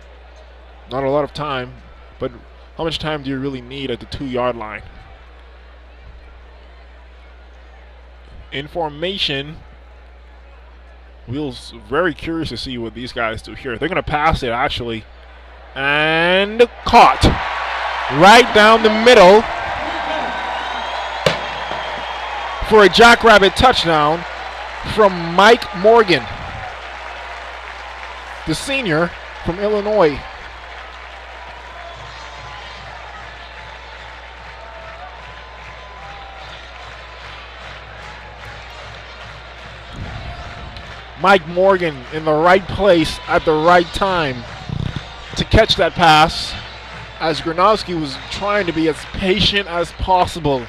Not a lot of time, but how much time do you really need at the 2-yard line? In formation, we're very curious to see what these guys do here. They're going to pass it, actually. And caught. Right down the middle for a Jackrabbit touchdown from Mike Morgan, the senior from Illinois. Mike Morgan in the right place at the right time to catch that pass, as Gronowski was trying to be as patient as possible.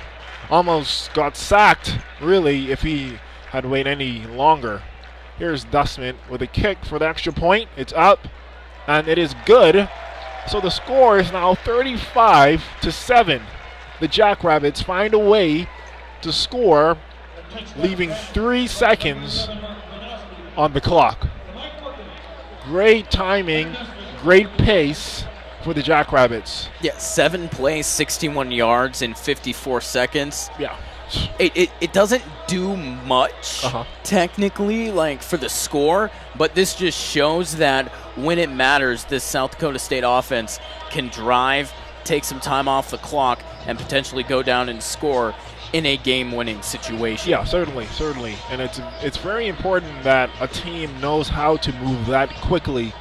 Almost got sacked, really, if he had waited any longer. Here's Dustman with a kick for the extra point. It's up, and it is good. So the score is now 35-7. The Jackrabbits find a way to score, leaving 3 seconds on the clock. Great timing, great pace for the Jackrabbits. Yeah, 7 plays, 61 yards in 54 seconds. Yeah. It doesn't do much, technically, like for the score, but this just shows that when it matters, this South Dakota State offense can drive, take some time off the clock, and potentially go down and score in a game-winning situation. Yeah, certainly. And it's very important that a team knows how to move that quickly,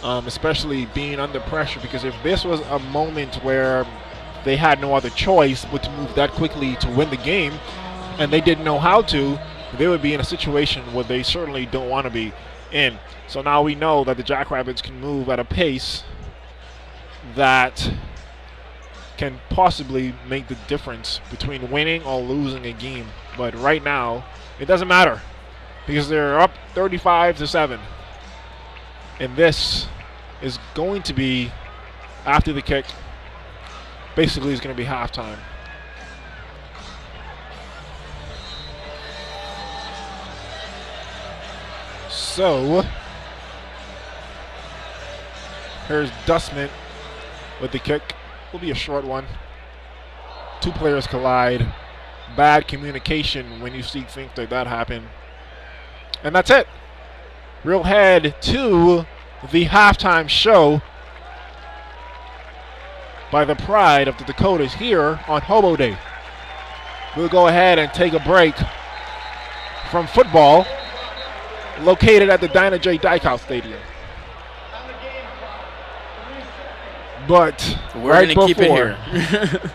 especially being under pressure, because if this was a moment where they had no other choice but to move that quickly to win the game, and they didn't know how to, they would be in a situation where they certainly don't want to be in. So now we know that the Jackrabbits can move at a pace that can possibly make the difference between winning or losing a game. But right now, it doesn't matter because they're up 35-7. And this is going to be, after the kick, basically it's going to be halftime. So, here's Dustman with the kick. Will be a short one. two players collide. Bad communication when you see things like that happen. And that's it. We'll head to the halftime show by the pride of the Dakotas here on Hobo Day. We'll go ahead and take a break from football located at the Dinah J. Dykow Stadium. But we're going to keep it here.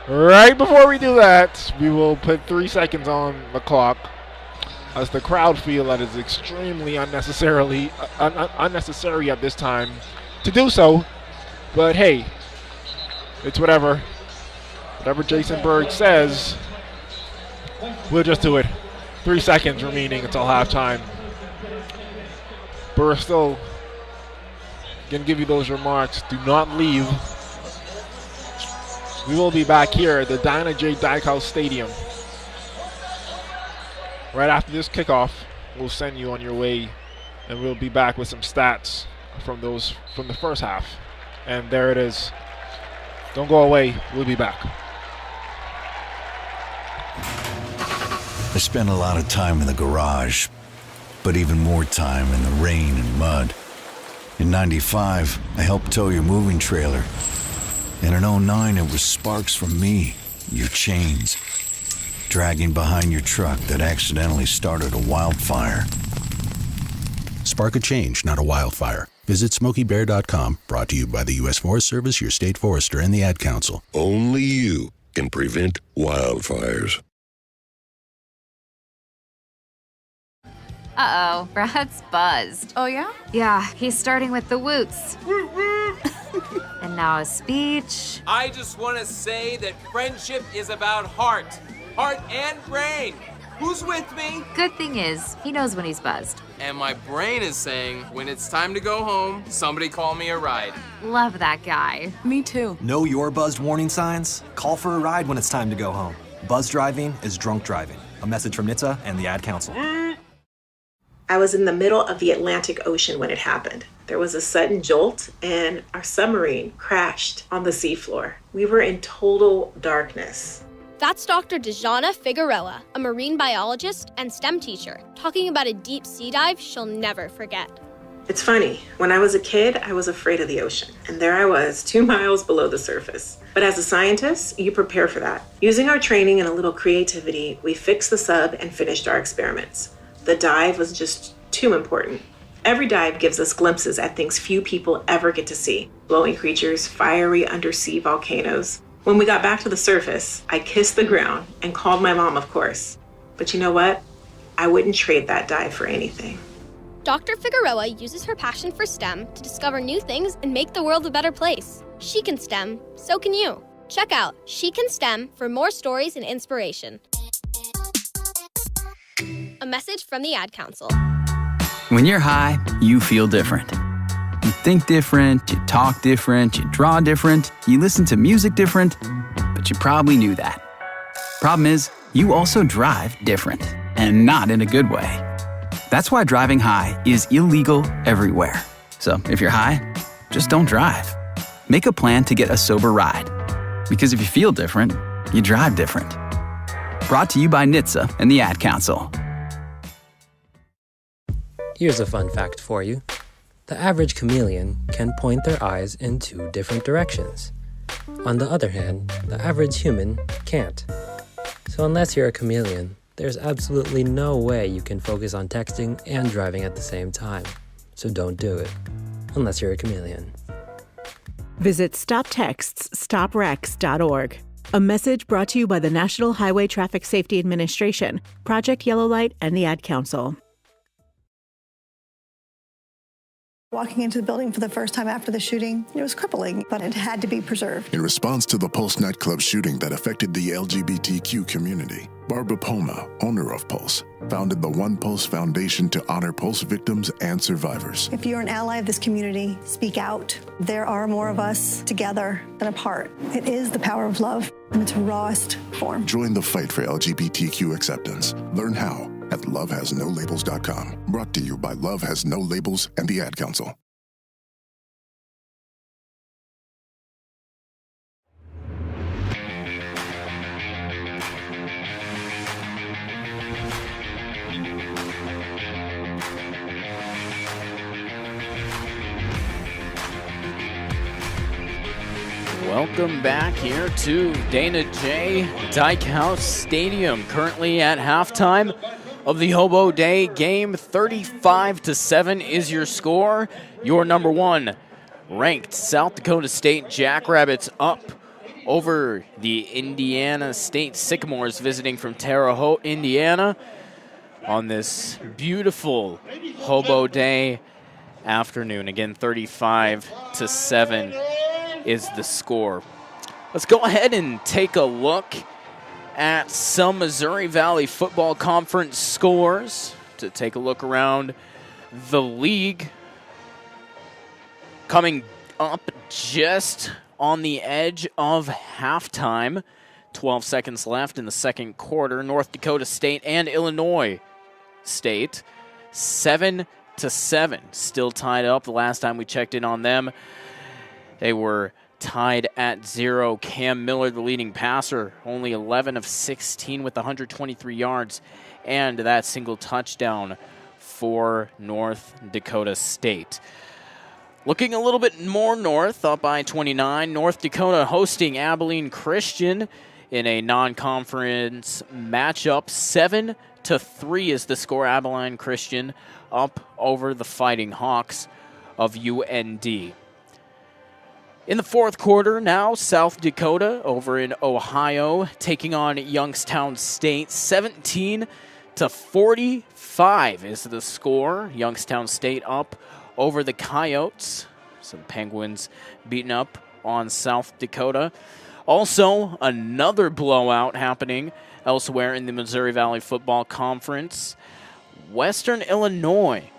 Right before we do that, we will put 3 seconds on the clock as the crowd feel that it's extremely unnecessary at this time to do so. But hey, it's whatever. Whatever Jason Berg says, we'll just do it. 3 seconds remaining until halftime. But we're still going to give you those remarks. Do not leave. We will be back here at the Dinah J. Dykow Stadium. Right after this kickoff, we'll send you on your way, and we'll be back with some stats from the first half. And there it is. Don't go away. We'll be back. I spent a lot of time in the garage, but even more time in the rain and mud. In '95, I helped tow your moving trailer. And in '09, it was sparks from me, your chains, dragging behind your truck that accidentally started a wildfire. Spark a change, not a wildfire. Visit SmokeyBear.com, brought to you by the U.S. Forest Service, your state forester, and the Ad Council. Only you can prevent wildfires. Uh-oh, Brad's buzzed. Oh, yeah? Yeah, he's starting with the woots. And now a speech. I just want to say that friendship is about heart and brain. Who's with me? Good thing is, he knows when he's buzzed. And my brain is saying, when it's time to go home, somebody call me a ride. Love that guy. Me too. Know your buzzed warning signs? Call for a ride when it's time to go home. Buzz driving is drunk driving. A message from NHTSA and the Ad Council. I was in the middle of the Atlantic Ocean when it happened. There was a sudden jolt and our submarine crashed on the seafloor. We were in total darkness. That's Dr. Dejana Figueroa, a marine biologist and STEM teacher, talking about a deep sea dive she'll never forget. It's funny, when I was a kid, I was afraid of the ocean. And there I was, 2 miles below the surface. But as a scientist, you prepare for that. Using our training and a little creativity, we fixed the sub and finished our experiments. The dive was just too important. Every dive gives us glimpses at things few people ever get to see. Glowing creatures, fiery undersea volcanoes. When we got back to the surface, I kissed the ground and called my mom, of course. But you know what? I wouldn't trade that dive for anything. Dr. Figueroa uses her passion for STEM to discover new things and make the world a better place. She can STEM, so can you. Check out She Can STEM for more stories and inspiration. A message from the Ad Council. When you're high, you feel different. You think different, you talk different, you draw different, you listen to music different, but you probably knew that. Problem is, you also drive different, and not in a good way. That's why driving high is illegal everywhere. So if you're high, just don't drive. Make a plan to get a sober ride. Because if you feel different, you drive different. Brought to you by NHTSA and the Ad Council. Here's a fun fact for you. The average chameleon can point their eyes in 2 different directions. On the other hand, the average human can't. So unless you're a chameleon, there's absolutely no way you can focus on texting and driving at the same time. So don't do it, unless you're a chameleon. Visit StopTextsStopWrecks.org. A message brought to you by the National Highway Traffic Safety Administration, Project Yellow Light, and the Ad Council. Walking into the building for the first time after the shooting, it was crippling, but it had to be preserved. In response to the Pulse nightclub shooting that affected the LGBTQ community, Barbara Poma, owner of Pulse, founded the One Pulse Foundation to honor Pulse victims and survivors. If you're an ally of this community, speak out. There are more of us together than apart. It is the power of love in its rawest form. Join the fight for LGBTQ acceptance. Learn how at lovehasnolabels.com. Brought to you by Love Has No Labels and the Ad Council. Welcome back here to Dana J. Dykehouse Stadium. Currently at halftime of the Hobo Day game, 35-7 is your score. Your number one ranked South Dakota State Jackrabbits up over the Indiana State Sycamores, visiting from Terre Haute, Indiana, on this beautiful Hobo Day afternoon. Again, 35-7 is the score. Let's go ahead and take a look at some Missouri Valley Football Conference scores to take a look around the league. Coming up just on the edge of halftime, 12 seconds left in the second quarter, North Dakota State and Illinois State, 7-7, still tied up. The last time we checked in on them, they were tied at 0. Cam Miller, the leading passer, only 11 of 16 with 123 yards and that single touchdown for North Dakota State. Looking a little bit more north, up I-29, North Dakota hosting Abilene Christian in a non-conference matchup. 7-3 is the score. Abilene Christian up over the Fighting Hawks of UND. In the fourth quarter now, South Dakota over in Ohio taking on Youngstown State. 17-45 is the score. Youngstown State up over the Coyotes. Some Penguins beating up on South Dakota. Also, another blowout happening elsewhere in the Missouri Valley Football Conference. Western Illinois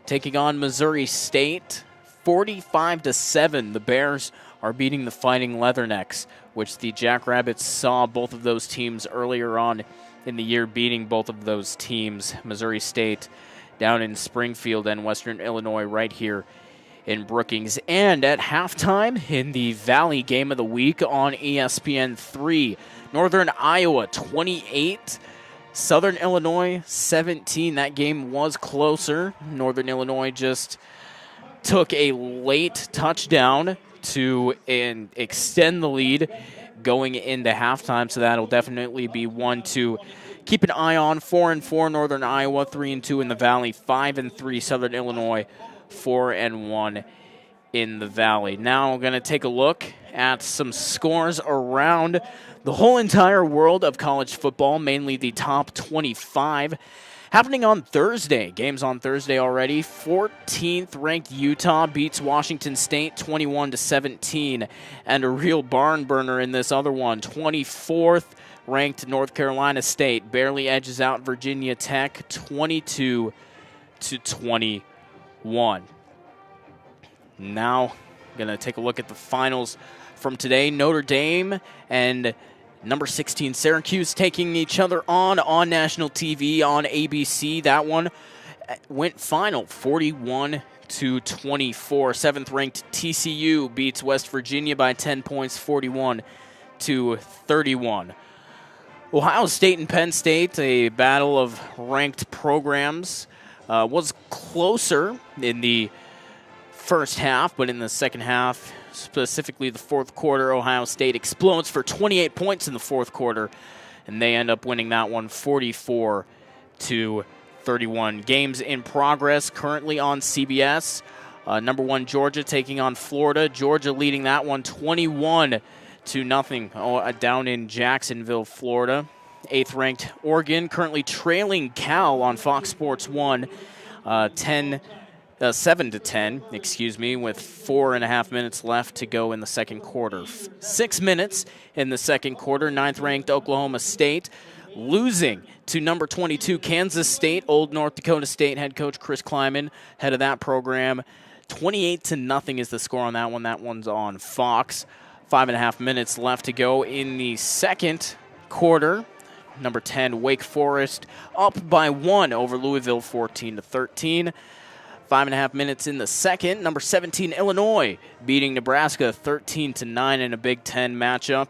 taking on Missouri State. 45-7. The Bears are beating the Fighting Leathernecks, which the Jackrabbits saw both of those teams earlier on in the year beating both of those teams. Missouri State down in Springfield and Western Illinois right here in Brookings. And at halftime in the Valley Game of the Week on ESPN3, Northern Iowa 28, Southern Illinois 17. That game was closer. Northern Illinois just took a late touchdown to extend the lead going into halftime, so that'll definitely be one to keep an eye on. 4-4 Northern Iowa, 3-2 in the Valley, 5-3 Southern Illinois, 4-1 in the Valley. Now we're going to take a look at some scores around the whole entire world of college football, mainly the top 25. Happening on Thursday. Games on Thursday already. 14th ranked Utah beats Washington State 21-17. And a real barn burner in this other one. 24th ranked North Carolina State barely edges out Virginia Tech 22-21. Now, going to take a look at the finals from today. Notre Dame and number 16 Syracuse taking each other on national TV on ABC. That one went final 41-24. 7th-ranked TCU beats West Virginia by 10 points, 41-31. Ohio State and Penn State, a battle of ranked programs, was closer in the first half, but in the second half, specifically the fourth quarter, Ohio State explodes for 28 points in the fourth quarter, and they end up winning that one 44-31. Games in progress currently on CBS. Number 1 Georgia taking on Florida. Georgia leading that one 21-0 down in Jacksonville, Florida. 8th-ranked Oregon currently trailing Cal on Fox Sports 1 7-10, with 4.5 minutes left to go in the second quarter. 6 minutes in the second quarter. 9th-ranked Oklahoma State losing to number 22 Kansas State. Old North Dakota State head coach Chris Kleiman, head of that program. 28-0 is the score on that one. That one's on Fox. 5.5 minutes left to go in the second quarter. Number 10 Wake Forest up by 1 over Louisville, 14-13. 5.5 minutes in the second. Number 17, Illinois, beating Nebraska 13-9 in a Big Ten matchup.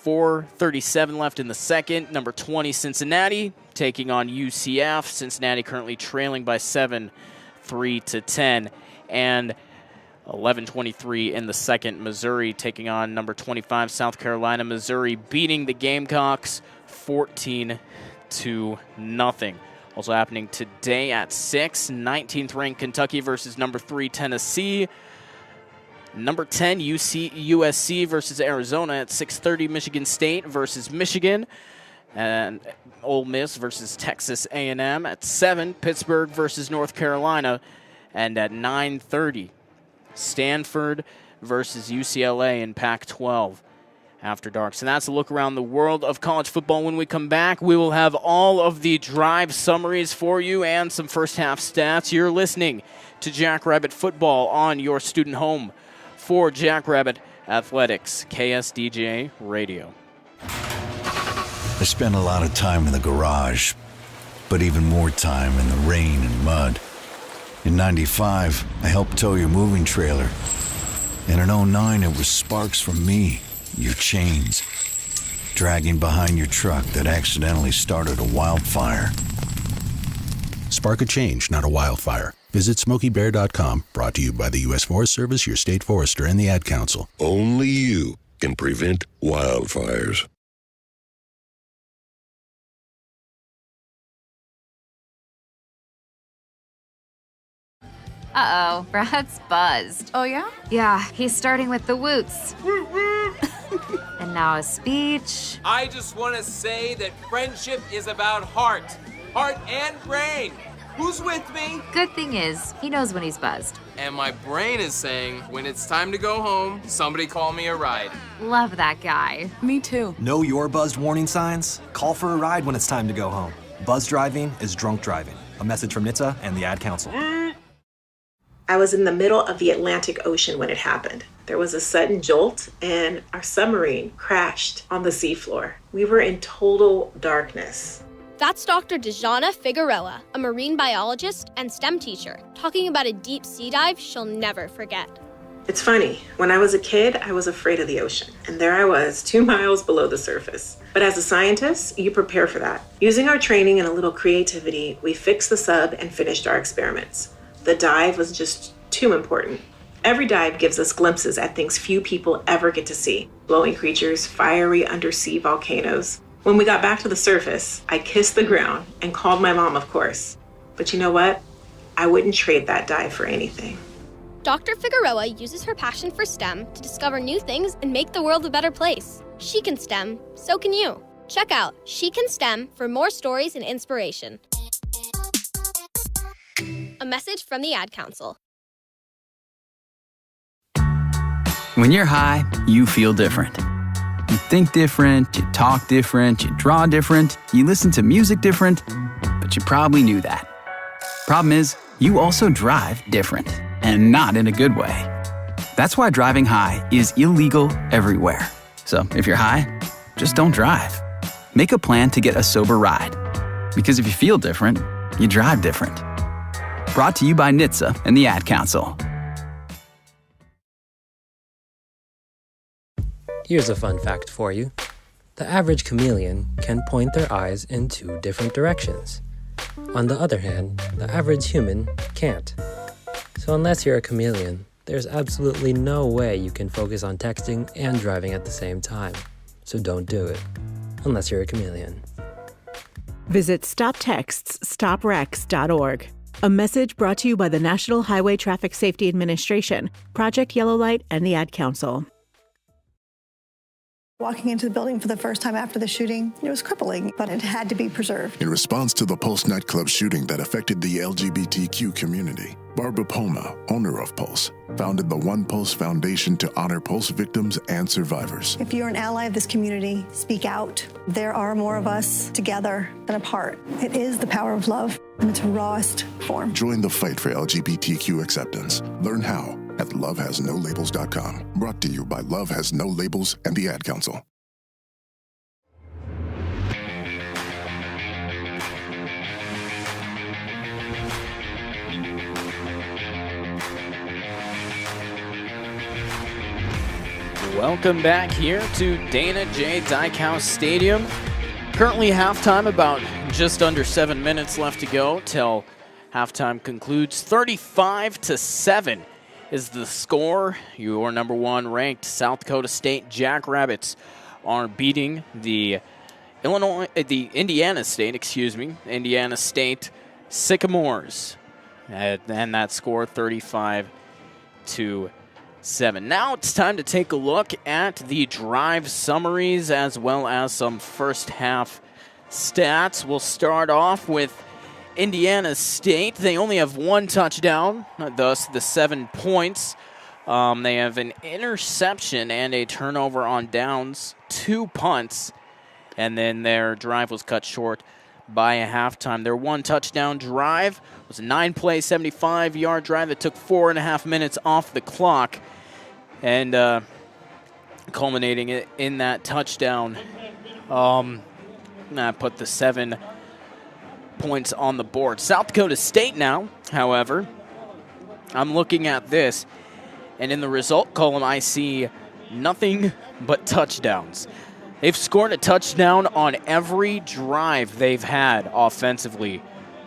4:37 left in the second. Number 20, Cincinnati, taking on UCF. Cincinnati currently trailing by 7, 3-10. And 11:23 in the second. Missouri taking on number 25 South Carolina. Missouri beating the Gamecocks 14-0. Also happening today at 6, 19th ranked Kentucky versus number 3 Tennessee. Number 10 USC versus Arizona at 6:30. Michigan State versus Michigan. And Ole Miss versus Texas A&M at 7. Pittsburgh versus North Carolina. And at 9:30, Stanford versus UCLA in Pac-12 after dark. So that's a look around the world of college football. When we come back, we will have all of the drive summaries for you and some first half stats. You're listening to Jackrabbit Football on your student home for Jackrabbit Athletics, KSDJ Radio. I spent a lot of time in the garage, but even more time in the rain and mud. In 95, I helped tow your moving trailer. And in 09, it was sparks from me, your chains, dragging behind your truck that accidentally started a wildfire. Spark a change, not a wildfire. Visit SmokeyBear.com, brought to you by the U.S. Forest Service, your state forester, and the Ad Council. Only you can prevent wildfires. Uh-oh, Brad's buzzed. Oh, yeah? Yeah, he's starting with the woots. And now a speech. I just want to say that friendship is about heart and brain. Who's with me? Good thing is, he knows when he's buzzed. And my brain is saying, when it's time to go home, somebody call me a ride. Love that guy. Me too. Know your buzzed warning signs? Call for a ride when it's time to go home. Buzz driving is drunk driving. A message from NHTSA and the Ad Council. I was in the middle of the Atlantic Ocean when it happened. There was a sudden jolt and our submarine crashed on the seafloor. We were in total darkness. That's Dr. Dejana Figueroa, a marine biologist and STEM teacher, talking about a deep sea dive she'll never forget. It's funny, when I was a kid, I was afraid of the ocean. And there I was, 2 miles below the surface. But as a scientist, you prepare for that. Using our training and a little creativity, we fixed the sub and finished our experiments. The dive was just too important. Every dive gives us glimpses at things few people ever get to see. Glowing creatures, fiery undersea volcanoes. When we got back to the surface, I kissed the ground and called my mom, of course. But you know what? I wouldn't trade that dive for anything. Dr. Figueroa uses her passion for STEM to discover new things and make the world a better place. She can STEM, so can you. Check out She Can STEM for more stories and inspiration. A message from the Ad Council. When you're high, you feel different. You think different, you talk different, you draw different, you listen to music different, but you probably knew that. Problem is, you also drive different, and not in a good way. That's why driving high is illegal everywhere. So if you're high, just don't drive. Make a plan to get a sober ride. Because if you feel different, you drive different. Brought to you by NHTSA and the Ad Council. Here's a fun fact for you. The average chameleon can point their eyes in 2 different directions. On the other hand, the average human can't. So unless you're a chameleon, there's absolutely no way you can focus on texting and driving at the same time. So don't do it, unless you're a chameleon. Visit StopTextsStopWrecks.org. A message brought to you by the National Highway Traffic Safety Administration, Project Yellow Light, and the Ad Council. Walking into the building for the first time after the shooting, it was crippling, but it had to be preserved. In response to the Pulse nightclub shooting that affected the LGBTQ community, Barbara Poma, owner of Pulse, founded the One Pulse Foundation to honor Pulse victims and survivors. If you're an ally of this community, speak out. There are more of us together than apart. It is the power of love in its rawest form. Join the fight for LGBTQ acceptance. Learn how at lovehasnolabels.com. Brought to you by Love Has No Labels and the Ad Council. Welcome back here to Dana J. Dykhouse Stadium. Currently halftime, about just under 7 minutes left to go till halftime concludes. 35-7 is the score. Your number 1 ranked South Dakota State Jackrabbits are beating the Indiana State Sycamores. And that score 35-7. Now it's time to take a look at the drive summaries as well as some first half stats. We'll start off with Indiana State. They only have 1 touchdown, thus the 7 points. They have an interception and a turnover on downs, 2 punts, and then their drive was cut short by a halftime. Their 1 touchdown drive was a 9-play, 75-yard drive that took 4.5 minutes off the clock, and culminating in that touchdown. That put the 7 points on the board. South Dakota State now, however, I'm looking at this, and in the result column I see nothing but touchdowns. They've scored a touchdown on every drive they've had offensively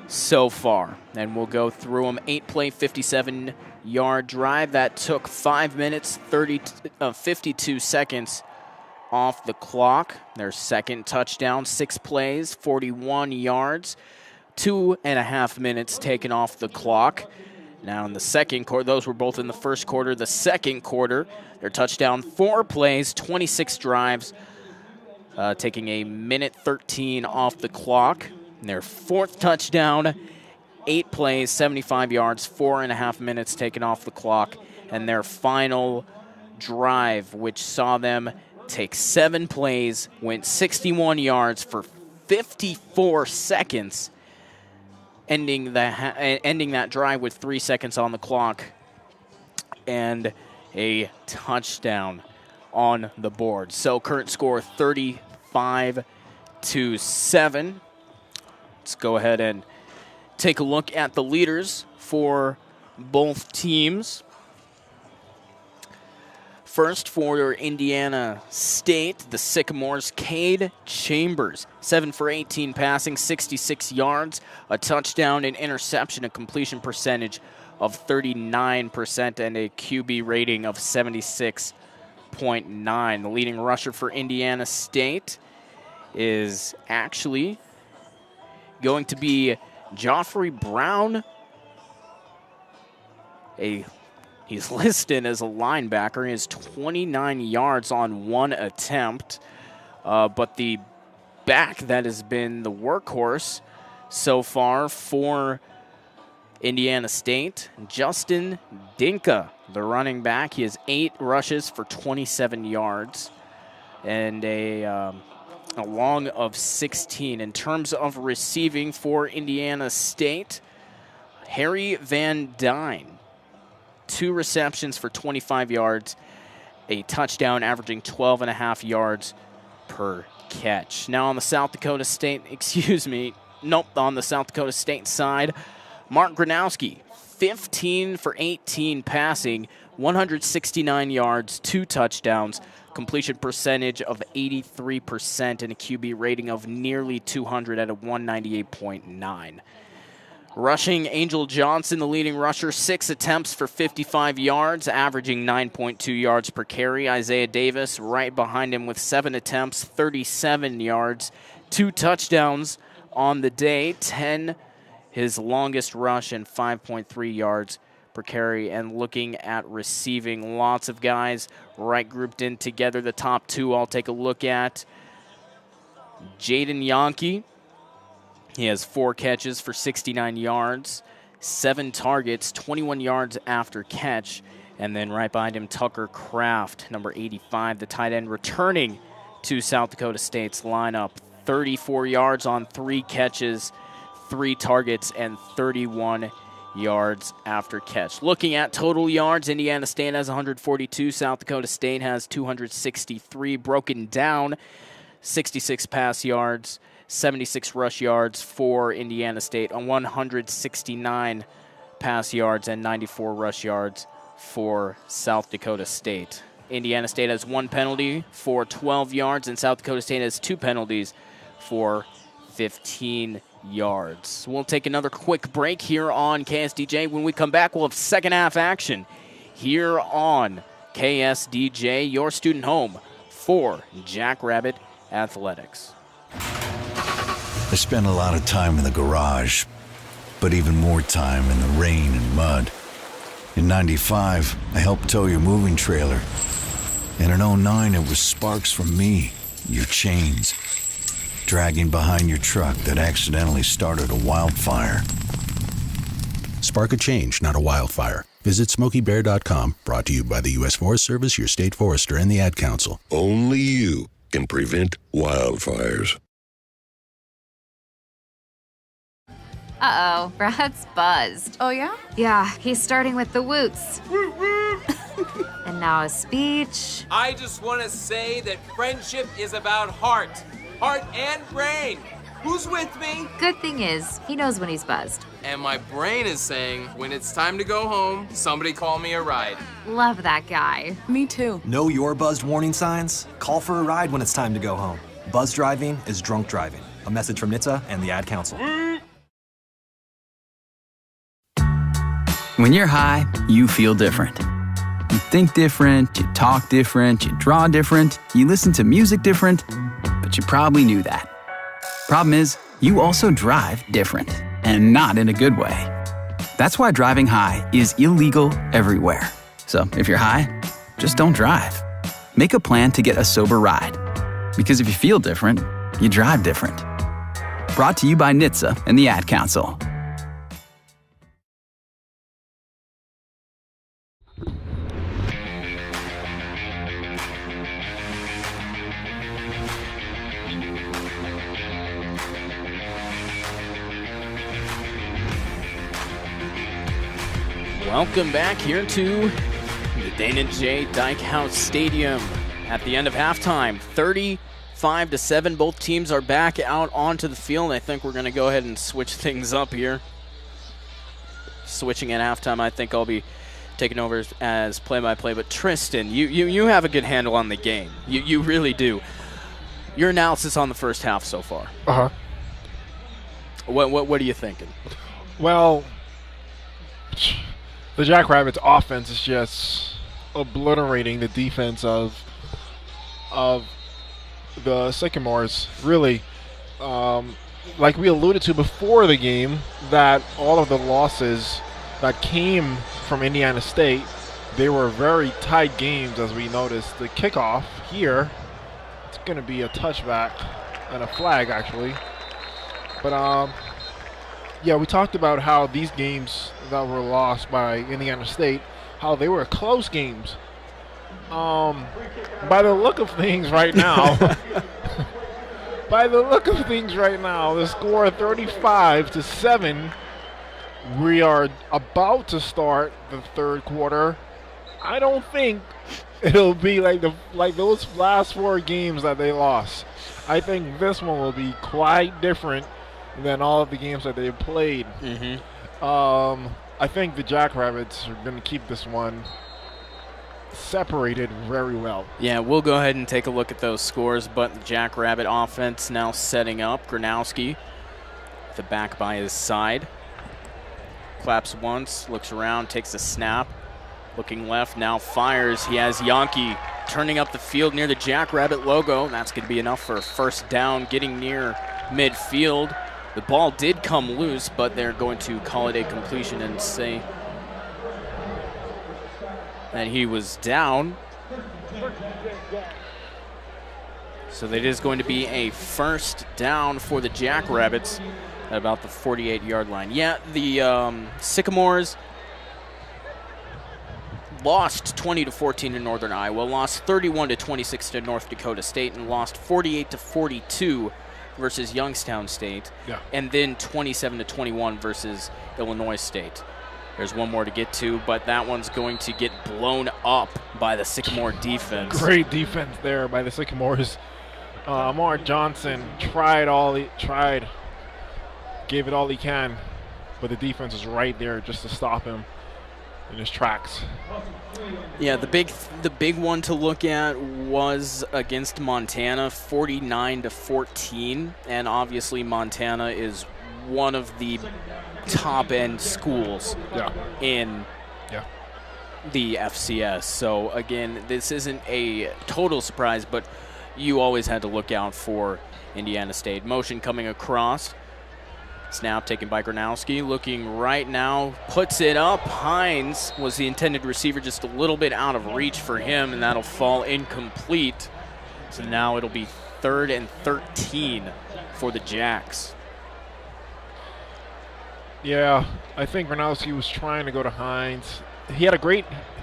so far. And we'll go through them. 8-play, 57-yard drive. That took 5 minutes, 52 seconds off the clock. Their second touchdown, 6 plays, 41 yards, 2.5 minutes taken off the clock. Now in the second quarter, those were both in the first quarter. The second quarter, their touchdown, 4 plays, 26 drives, taking a minute 13 off the clock. And their fourth touchdown, 8 plays, 75 yards, 4.5 minutes taken off the clock. And their final drive, which saw them take 7 plays, went 61 yards for 54 seconds, ending that drive with 3 seconds on the clock and a touchdown on the board. So current score 35-7. Let's go ahead and take a look at the leaders for both teams. First, for Indiana State, the Sycamores, Cade Chambers, 7 for 18 passing, 66 yards, a touchdown, an interception, a completion percentage of 39%, and a QB rating of 76.9. The leading rusher for Indiana State is actually going to be Joffrey Brown. He's listed as a linebacker. He has 29 yards on 1 attempt. But the back that has been the workhorse so far for Indiana State, Justin Dinka, the running back. He has 8 rushes for 27 yards and a long of 16. In terms of receiving for Indiana State, Harry Van Dyne, 2 receptions for 25 yards, a touchdown, averaging 12.5 yards per catch. Now on the South Dakota State, on the South Dakota State side, Mark Gronowski, 15 for 18 passing, 169 yards, 2 touchdowns, completion percentage of 83%, and a QB rating of nearly 200 at a 198.9. Rushing, Angel Johnson, the leading rusher, 6 attempts for 55 yards, averaging 9.2 yards per carry. Isaiah Davis right behind him with 7 attempts, 37 yards, 2 touchdowns on the day, 10 his longest rush, and 5.3 yards per carry. And looking at receiving, lots of guys right grouped in together. The top 2 I'll take a look at. Jaden Yonke. He has 4 catches for 69 yards, 7 targets, 21 yards after catch. And then right behind him, Tucker Kraft, number 85, the tight end, returning to South Dakota State's lineup. 34 yards on 3 catches, 3 targets, and 31 yards after catch. Looking at total yards, Indiana State has 142. South Dakota State has 263. Broken down, 66 pass yards, 76 rush yards for Indiana State, on 169 pass yards and 94 rush yards for South Dakota State. Indiana State has 1 penalty for 12 yards, and South Dakota State has 2 penalties for 15 yards. We'll take another quick break here on KSDJ. When we come back, we'll have second half action here on KSDJ, your student home for Jackrabbit Athletics. I spent a lot of time in the garage, but even more time in the rain and mud. In 95, I helped tow your moving trailer. And in 09, it was sparks from me, your chains, dragging behind your truck that accidentally started a wildfire. Spark a change, not a wildfire. Visit SmokeyBear.com, brought to you by the U.S. Forest Service, your state forester, and the Ad Council. Only you can prevent wildfires. Uh-oh, Brad's buzzed. Oh, yeah? Yeah, he's starting with the woots. And now a speech. I just want to say that friendship is about heart and brain. Who's with me? Good thing is, he knows when he's buzzed. And my brain is saying, when it's time to go home, somebody call me a ride. Love that guy. Me too. Know your buzzed warning signs? Call for a ride when it's time to go home. Buzz driving is drunk driving. A message from NHTSA and the Ad Council. When you're high, you feel different. You think different, you talk different, you draw different, you listen to music different, but you probably knew that. Problem is, you also drive different, and not in a good way. That's why driving high is illegal everywhere. So if you're high, just don't drive. Make a plan to get a sober ride. Because if you feel different, you drive different. Brought to you by NHTSA and the Ad Council. Welcome back here to the Dana J. Dykehouse Stadium. At the end of halftime, 35-7. Both teams are back out onto the field. I think we're going to go ahead and switch things up here. Switching at halftime, I think I'll be taking over as play-by-play. But Tristan, you have a good handle on the game. You really do. Your analysis on the first half so far. Uh-huh. What are you thinking? Well, the Jackrabbits' offense is just obliterating the defense of the Sycamores. Really, like we alluded to before the game, that all of the losses that came from Indiana State, they were very tight games, as we noticed. The kickoff here, it's going to be a touchback and a flag, actually. But yeah, we talked about how these games that were lost by Indiana State, how they were close games. By the look of things right now, the score 35-7. We are about to start the third quarter. I don't think it'll be like those last four games that they lost. I think this one will be quite different than all of the games that they played. I think the Jackrabbits are going to keep this one separated very well. Yeah, we'll go ahead and take a look at those scores, but the Jackrabbit offense now setting up. Gronowski, the back by his side. Claps once, looks around, takes a snap. Looking left, now fires. He has Yankee turning up the field near the Jackrabbit logo. That's going to be enough for a first down, getting near midfield. The ball did come loose, but they're going to call it a completion and say that he was down. So that is going to be a first down for the Jackrabbits at about the 48-yard line. Yeah, the Sycamores lost 20-14 to Northern Iowa, lost 31-26 to North Dakota State, and lost 48-42 versus Youngstown State, and then 27-21 versus Illinois State. There's one more to get to, but that one's going to get blown up by the Sycamore defense. Great defense there by the Sycamores. Mark Johnson gave it all he can, but the defense is right there just to stop him in his tracks. Yeah, the big one to look at was against Montana, 49-14, and obviously Montana is one of the top-end schools in the FCS. So again, this isn't a total surprise, but you always had to look out for Indiana State. Motion coming across. Snap taken by Gronowski, looking right now, puts it up. Hines was the intended receiver, just a little bit out of reach for him, and that'll fall incomplete. So now it'll be 3rd and 13 for the Jacks. Yeah, I think Gronowski was trying to go to Hines. He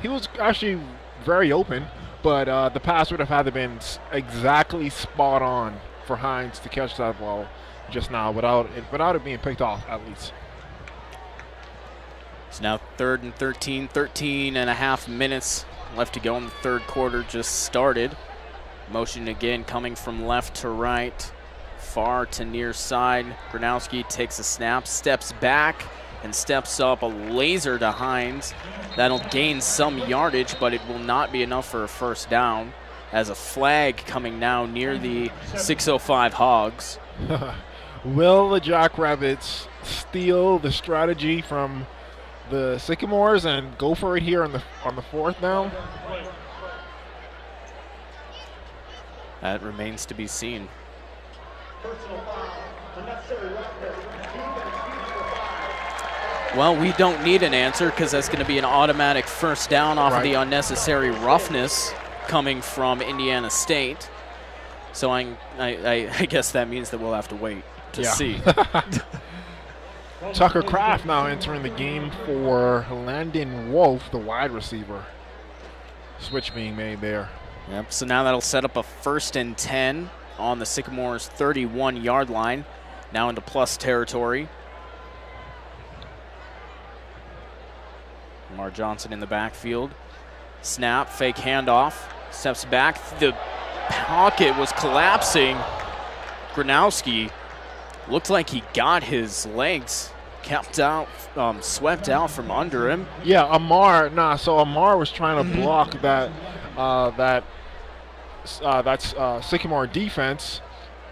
was actually very open, but the pass would have had to been exactly spot on for Hines to catch that ball just now without it being picked off, at least. It's now 3rd and 13, 13 and a half minutes left to go in the third quarter, just started. Motion again coming from left to right, far to near side. Gronowski takes a snap, steps back, and steps up a laser to Hines. That'll gain some yardage, but it will not be enough for a first down, as a flag coming now near the 605 Hogs. Will the Jackrabbits steal the strategy from the Sycamores and go for it here on the 4th down? That remains to be seen. Well, we don't need an answer because that's going to be an automatic first down off of the unnecessary roughness coming from Indiana State. So I guess that means that we'll have to wait to see. Tucker Kraft now entering the game for Landon Wolf, the wide receiver. Switch being made there. Yep, so now that'll set up a 1st and 10 on the Sycamores' 31-yard line. Now into plus territory. Lamar Johnson in the backfield. Snap, fake handoff. Steps back. The pocket was collapsing. Gronowski looked like he got his legs kept out, swept out from under him. Yeah, Amar was trying to block that Sycamore defense,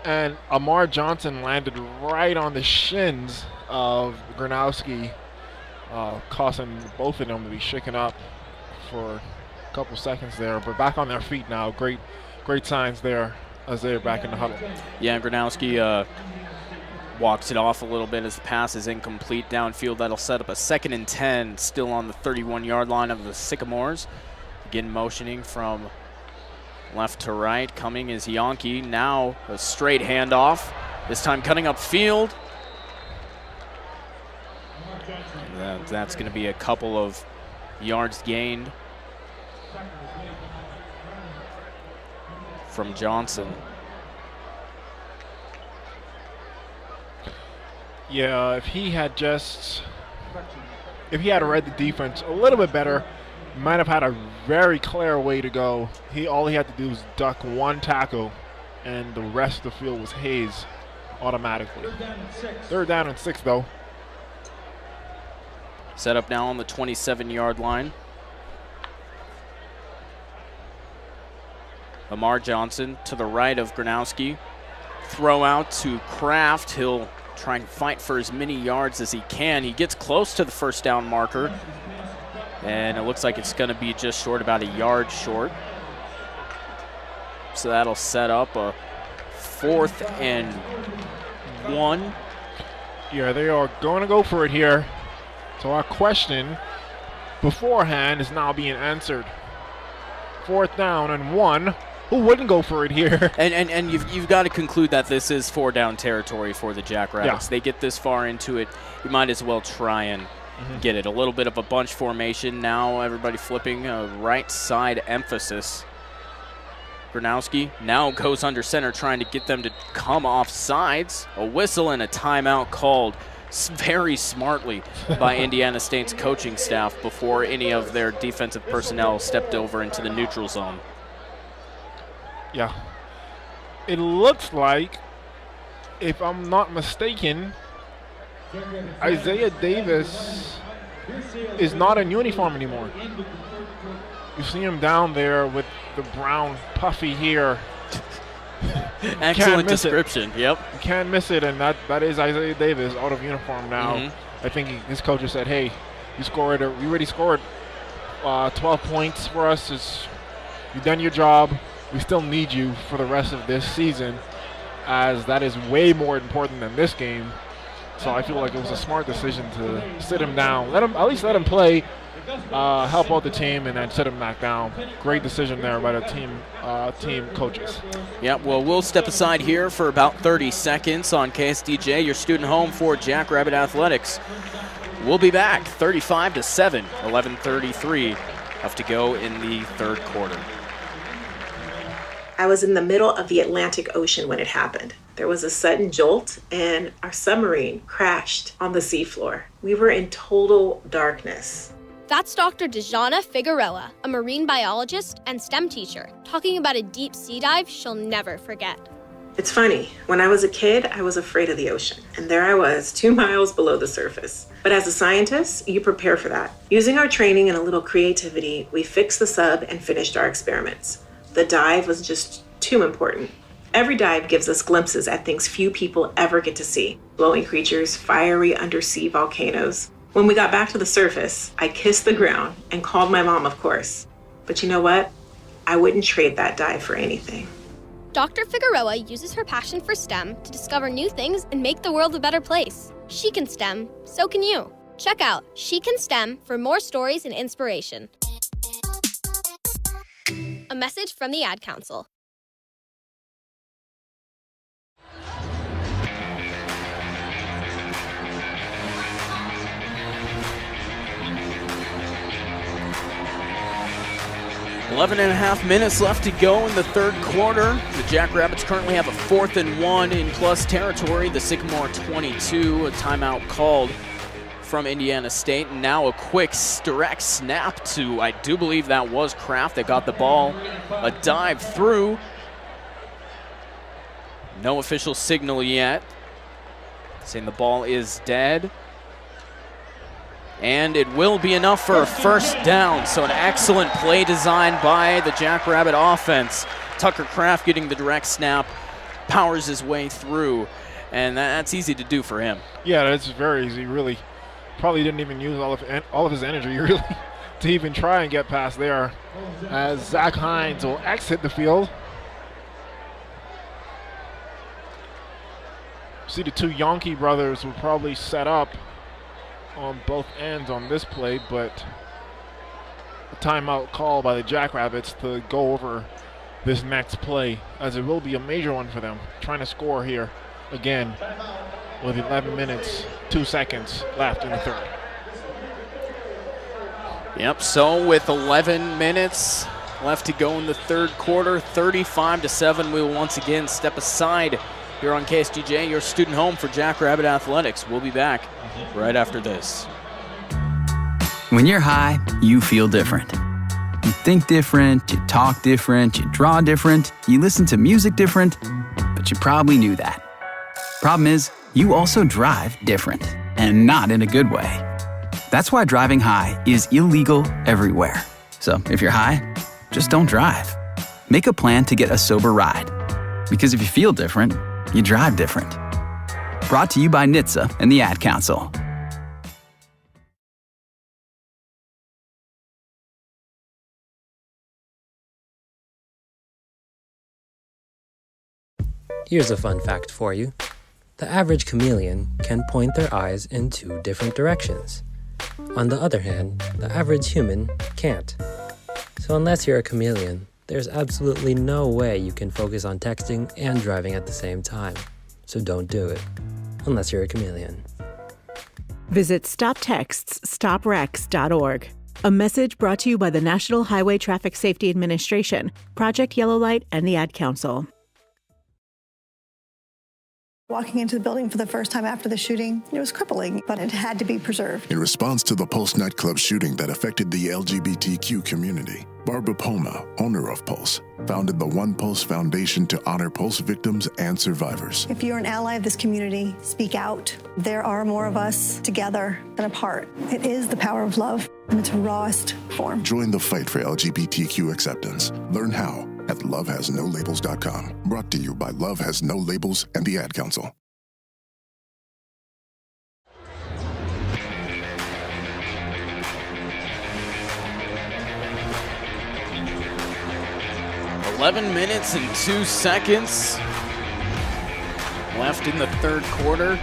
and Amar Johnson landed right on the shins of Gronowski, causing both of them to be shaken up for a couple seconds there, but back on their feet now. Great signs there as they're back in the huddle. Yeah, Gronowski walks it off a little bit as the pass is incomplete downfield. That'll set up a 2nd and 10, still on the 31-yard line of the Sycamores. Again, motioning from left to right. Coming is Yonke. Now a straight handoff, this time cutting up field. That's going to be a couple of yards gained from Johnson. Yeah, if he had read the defense a little bit better, might have had a very clear way to go. All he had to do was duck one tackle, and the rest of the field was Hayes automatically. 3rd down and 6, though. Set up now on the 27-yard line. Lamar Johnson to the right of Gronowski. Throw out to Kraft. He'll try and fight for as many yards as he can. He gets close to the first down marker, and it looks like it's going to be just short, about a yard short. So that'll set up a 4th and 1. Yeah, they are going to go for it here. So our question beforehand is now being answered. 4th down and 1. Who wouldn't go for it here? And you've got to conclude that this is 4-down territory for the Jackrabbits. Yeah. They get this far into it, you might as well try and get it. A little bit of a bunch formation now. Everybody flipping a right side emphasis. Gronowski now goes under center, trying to get them to come off sides. A whistle and a timeout called very smartly by Indiana State's coaching staff before any of their defensive personnel stepped over into the neutral zone. Yeah. It looks like, if I'm not mistaken, Isaiah Davis is not in uniform anymore. You see him down there with the brown puffy hair. Excellent description. Yep. You can't miss it, and that is Isaiah Davis out of uniform now. I think his coach said, "Hey, you already scored 12 points for us is you've done your job. We still need you for the rest of this season, as that is way more important than this game. So I feel like it was a smart decision to sit him down, at least let him play, help out the team, and then sit him back down. Great decision there by the team coaches. Yeah, well, we'll step aside here for about 30 seconds on KSDJ, your student home for Jackrabbit Athletics. We'll be back 35-7, 11:33 left to go in the third quarter. I was in the middle of the Atlantic Ocean when it happened. There was a sudden jolt, and our submarine crashed on the seafloor. We were in total darkness. That's Dr. Dejana Figueroa, a marine biologist and STEM teacher, talking about a deep sea dive she'll never forget. It's funny, when I was a kid, I was afraid of the ocean, and there I was, 2 miles below the surface. But as a scientist, you prepare for that. Using our training and a little creativity, we fixed the sub and finished our experiments. The dive was just too important. Every dive gives us glimpses at things few people ever get to see. Glowing creatures, fiery undersea volcanoes. When we got back to the surface, I kissed the ground and called my mom, of course. But you know what? I wouldn't trade that dive for anything. Dr. Figueroa uses her passion for STEM to discover new things and make the world a better place. She can STEM, so can you. Check out She Can STEM for more stories and inspiration. A message from the Ad Council. Eleven and a half minutes left to go in the third quarter. The Jackrabbits currently have a 4th and 1 in plus territory. The Sycamore 22, a timeout called from Indiana State. And now a quick direct snap to, I do believe that was Kraft that got the ball. A dive through. No official signal yet, saying the ball is dead. And it will be enough for a first down. So an excellent play design by the Jackrabbit offense. Tucker Kraft getting the direct snap, powers his way through, and that's easy to do for him. Yeah, that's very easy. Really, probably didn't even use all of his energy really to even try and get past there. As Zach Hines will exit the field. See the 2 Yonke brothers will probably set up on both ends on this play, but a timeout call by the Jackrabbits to go over this next play, as it will be a major one for them, trying to score here again with 11 minutes, 2 seconds left in the third. Yep, so with 11 minutes left to go in the third quarter, 35-7, we will once again step aside here on KSGJ, your student home for Jackrabbit Athletics. We'll be back right after this. When you're high, you feel different. You think different, you talk different, you draw different, you listen to music different, but you probably knew that. Problem is, you also drive different, and not in a good way. That's why driving high is illegal everywhere. So if you're high, just don't drive. Make a plan to get a sober ride. Because if you feel different, you drive different. Brought to you by NHTSA and the Ad Council. Here's a fun fact for you. The average chameleon can point their eyes in 2 different directions. On the other hand, the average human can't. So unless you're a chameleon, there's absolutely no way you can focus on texting and driving at the same time. So don't do it, unless you're a chameleon. Visit StopTextsStopWrecks.org. A message brought to you by the National Highway Traffic Safety Administration, Project Yellow Light, and the Ad Council. Walking into the building for the first time after the shooting, it was crippling, but it had to be preserved. In response to the Pulse nightclub shooting that affected the LGBTQ community, Barbara Poma, owner of Pulse, founded the One Pulse Foundation to honor Pulse victims and survivors. If you're an ally of this community, speak out. There are more of us together than apart. It is the power of love in its rawest form. Join the fight for LGBTQ acceptance. Learn how at lovehasnolabels.com. Brought to you by Love Has No Labels and the Ad Council. 11 minutes and 2 seconds left in the third quarter.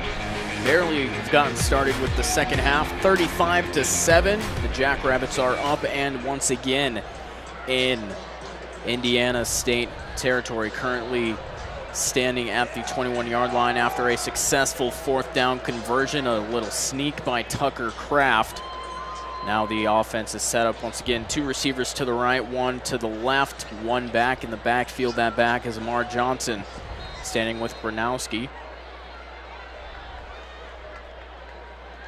Barely have gotten started with the second half. 35-7. The Jackrabbits are up and once again in Indiana State territory, currently standing at the 21-yard line after a successful fourth down conversion, a little sneak by Tucker Kraft. Now the offense is set up once again. Two receivers to the right, one to the left, one back in the backfield. That back is Amar Johnson standing with Gronowski.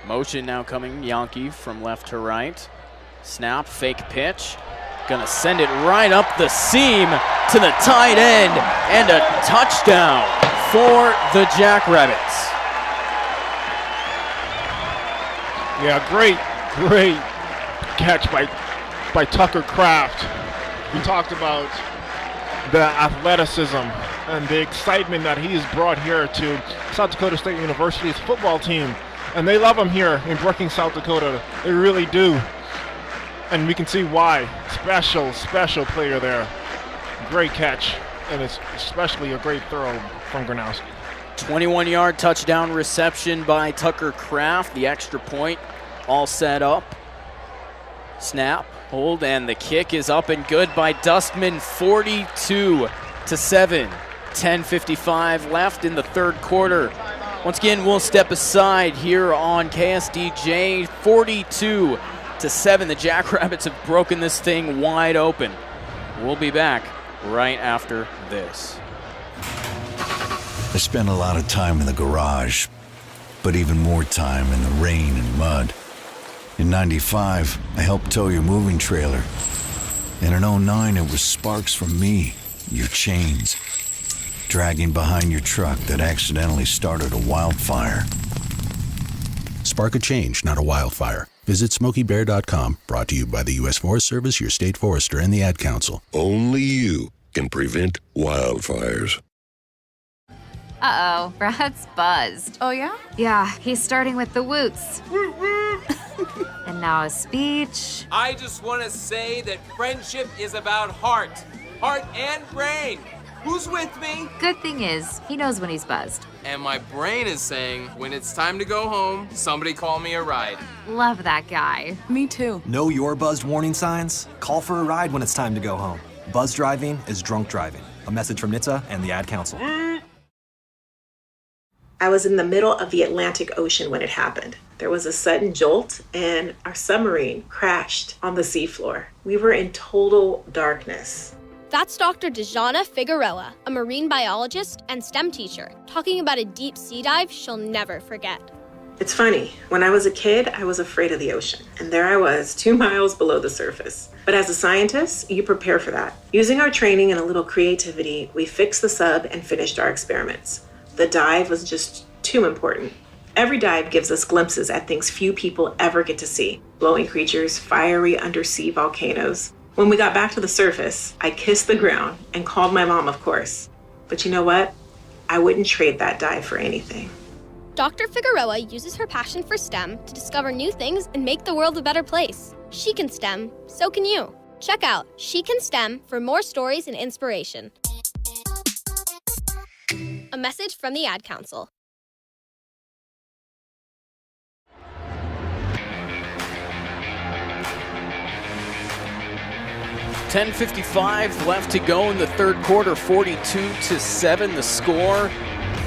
Motion now coming, Yankee from left to right. Snap, fake pitch. Gonna send it right up the seam to the tight end, and a touchdown for the Jackrabbits. Yeah, great catch by Tucker Kraft. We talked about the athleticism and the excitement that he's brought here to South Dakota State University's football team. And they love him here in Brookings, South Dakota. They really do. And we can see why. Special player there. Great catch. And it's especially a great throw from Gronowski. 21-yard touchdown reception by Tucker Kraft. The extra point all set up. Snap, hold, and the kick is up and good by Dustman. 42-7. 10:55 left in the third quarter. Once again, we'll step aside here on KSDJ. 42-7. The Jackrabbits have broken this thing wide open. We'll be back right after this. I spent a lot of time in the garage, but even more time in the rain and mud. In '95, I helped tow your moving trailer. And in '09, it was sparks from me, your chains, dragging behind your truck that accidentally started a wildfire. Spark a change, not a wildfire. Visit SmokeyBear.com, brought to you by the U.S. Forest Service, your state forester, and the Ad Council. Only you can prevent wildfires. Uh-oh, Brad's buzzed. Oh, yeah? Yeah, he's starting with the woots. And now a speech. I just want to say that friendship is about heart and brain. Who's with me? Good thing is, he knows when he's buzzed. And my brain is saying, when it's time to go home, somebody call me a ride. Love that guy. Me too. Know your buzzed warning signs? Call for a ride when it's time to go home. Buzz driving is drunk driving. A message from NHTSA and the Ad Council. I was in the middle of the Atlantic Ocean when it happened. There was a sudden jolt and our submarine crashed on the seafloor. We were in total darkness. That's Dr. Dejana Figueroa, a marine biologist and STEM teacher, talking about a deep sea dive she'll never forget. It's funny, when I was a kid, I was afraid of the ocean. And there I was, 2 miles below the surface. But as a scientist, you prepare for that. Using our training and a little creativity, we fixed the sub and finished our experiments. The dive was just too important. Every dive gives us glimpses at things few people ever get to see. Glowing creatures, fiery undersea volcanoes. When we got back to the surface, I kissed the ground and called my mom, of course. But you know what? I wouldn't trade that dive for anything. Dr. Figueroa uses her passion for STEM to discover new things and make the world a better place. She can STEM, so can you. Check out She Can STEM for more stories and inspiration. A message from the Ad Council. $10:55 left to go in the third quarter. 42-7 the score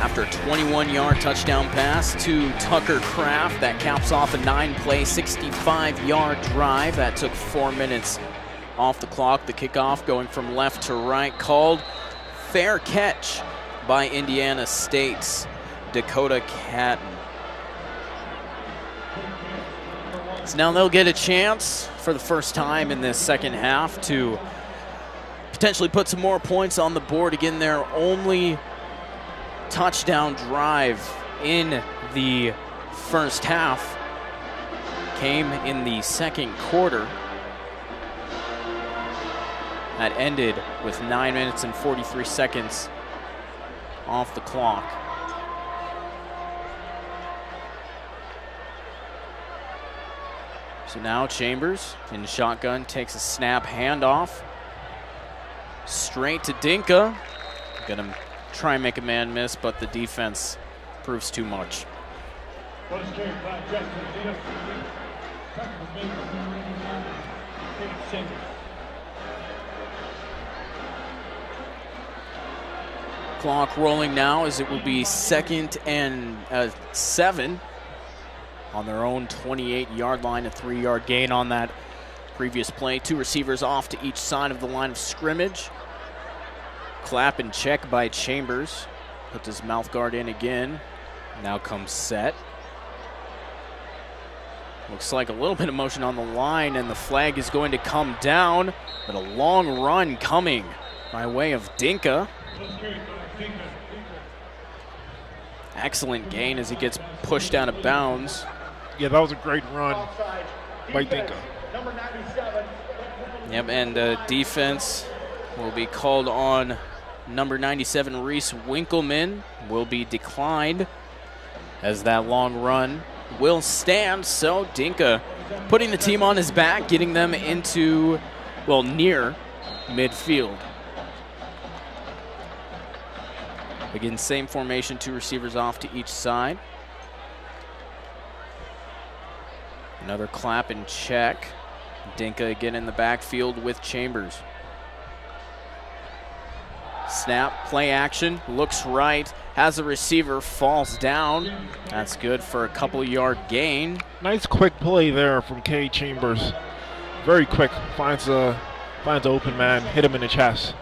after a 21-yard touchdown pass to Tucker Kraft. That caps off a 9-play, 65-yard drive. That took 4 minutes off the clock. The kickoff going from left to right, called fair catch by Indiana State's Dakota Catton. So now they'll get a chance for the first time in this second half to potentially put some more points on the board. Again, their only touchdown drive in the first half came in the second quarter. That ended with 9 minutes and 43 seconds off the clock. So now Chambers in shotgun takes a snap handoff. Straight to Dinka. Gonna try and make a man miss, but the defense proves too much. Clock rolling now as it will be 2nd and 7 on their own 28-yard line, a 3-yard gain on that previous play. 2 receivers off to each side of the line of scrimmage. Clap and check by Chambers. Puts his mouth guard in again. Now comes set. Looks like a little bit of motion on the line, and the flag is going to come down, but a long run coming by way of Dinka. Excellent gain as he gets pushed out of bounds. Yeah, that was a great run by Dinka. Yep, and defense will be called on number 97, Reese Winkleman, will be declined as that long run will stand. So Dinka putting the team on his back, getting them into, well, near midfield. Again, same formation, 2 receivers off to each side. Another clap and check. Dinka again in the backfield with Chambers. Snap, play action, looks right, has a receiver, falls down. That's good for a couple-yard gain. Nice quick play there from K. Chambers. Very quick, finds an open man, hit him in the chest.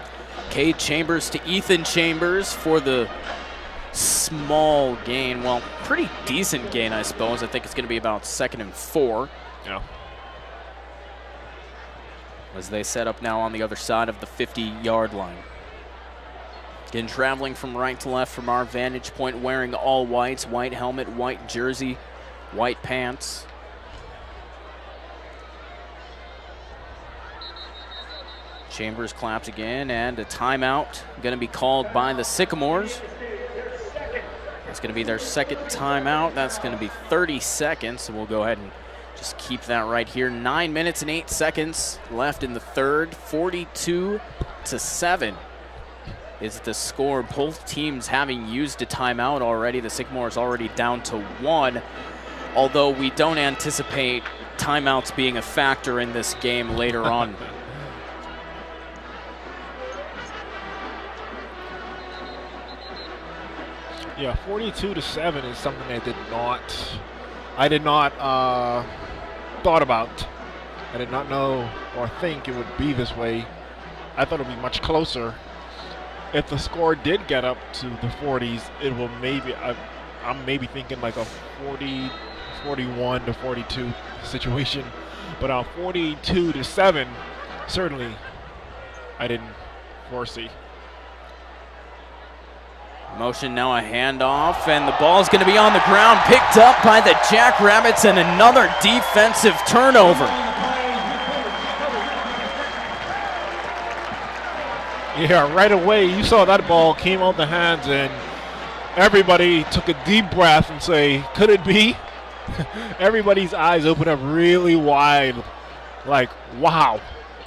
K. Chambers to Ethan Chambers for the small gain. Well, pretty decent gain, I suppose. I think it's going to be about 2nd and 4. Yeah. As they set up now on the other side of the 50-yard line. Again, traveling from right to left from our vantage point, wearing all whites, white helmet, white jersey, white pants. Chambers claps again, and a timeout going to be called by the Sycamores. It's going to be their 2nd timeout. That's going to be 30 seconds, so we'll go ahead and just keep that right here. 9 minutes and 8 seconds left in the 3rd. 42-7 is the score. Both teams having used a timeout already. The Sycamores already down to 1, although we don't anticipate timeouts being a factor in this game later on. Yeah, 42-7 is something I did not thought about. I did not know or think it would be this way. I thought it would be much closer. If the score did get up to the 40s, it will maybe, I'm maybe thinking like a 41 to 42 situation. But 42-7, certainly I didn't foresee. Motion now, a handoff, and the ball's going to be on the ground, picked up by the Jackrabbits, and another defensive turnover. Yeah, right away, you saw that ball came out the hands, and everybody took a deep breath and say, could it be? Everybody's eyes opened up really wide, like, wow,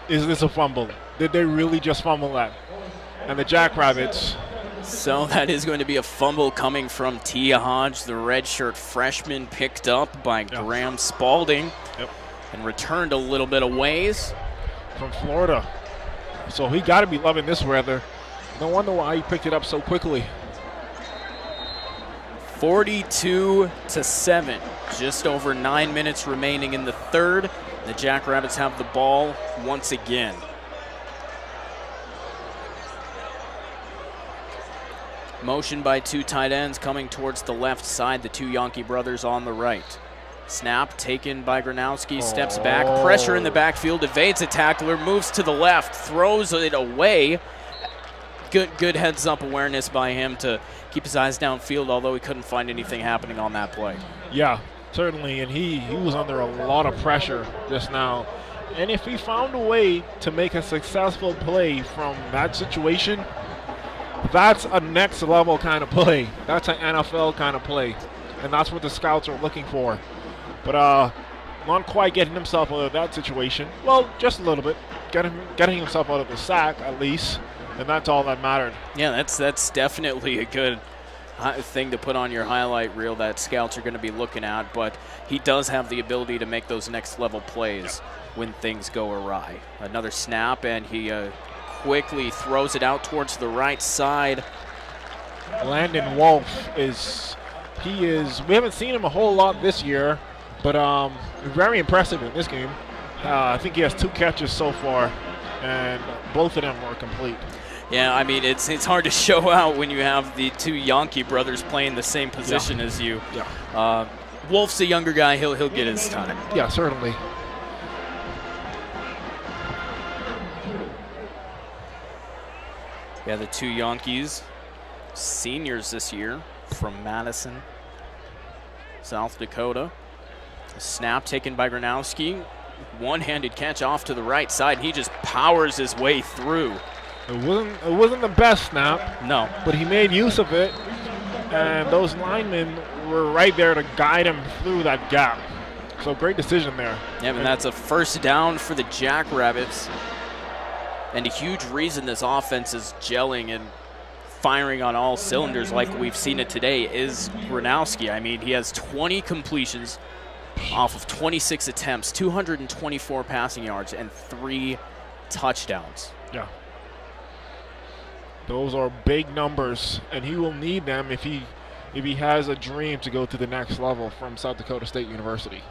is this a fumble? Did they really just fumble that? And the Jackrabbits. So that is going to be a fumble coming from Tia Hodge, the redshirt freshman, picked up by Graham Spalding and returned a little bit of ways. From Florida. So he got to be loving this weather. No wonder why he picked it up so quickly. 42-7. Just over 9 minutes remaining in the 3rd. The Jackrabbits have the ball once again. Motion by 2 tight ends coming towards the left side, the 2 Yankee brothers on the right. Snap taken by Gronowski, steps back, pressure in the backfield, evades a tackler, moves to the left, throws it away. Good heads-up awareness by him to keep his eyes downfield, although he couldn't find anything happening on that play. Yeah, certainly, and he was under a lot of pressure just now. And if he found a way to make a successful play from that situation, that's a next level kind of play. That's an NFL kind of play. And that's what the scouts are looking for. But not quite getting himself out of that situation. Well, just a little bit. getting himself out of the sack at least, and that's all that mattered. Yeah, that's definitely a good thing to put on your highlight reel that scouts are going to be looking at, but he does have the ability to make those next level plays when things go awry. Another snap, and he quickly throws it out towards the right side. Landon Wolf we haven't seen him a whole lot this year, but very impressive in this game. I think he has 2 catches so far, and both of them were complete. Yeah, I mean, it's hard to show out when you have the 2 Yankee brothers playing the same position as you. Yeah. Wolf's a younger guy. He'll get his time. Yeah, certainly. Yeah, the 2 Yankees, seniors this year from Madison, South Dakota. A snap taken by Gronowski. One-handed catch off to the right side. He just powers his way through. It wasn't the best snap. No. But he made use of it, and those linemen were right there to guide him through that gap. So great decision there. Yeah, and that's a first down for the Jackrabbits. And a huge reason this offense is gelling and firing on all cylinders like we've seen it today is Gronowski. I mean, he has 20 completions off of 26 attempts, 224 passing yards, and 3 touchdowns. Yeah. Those are big numbers, and he will need them if he has a dream to go to the next level from South Dakota State University.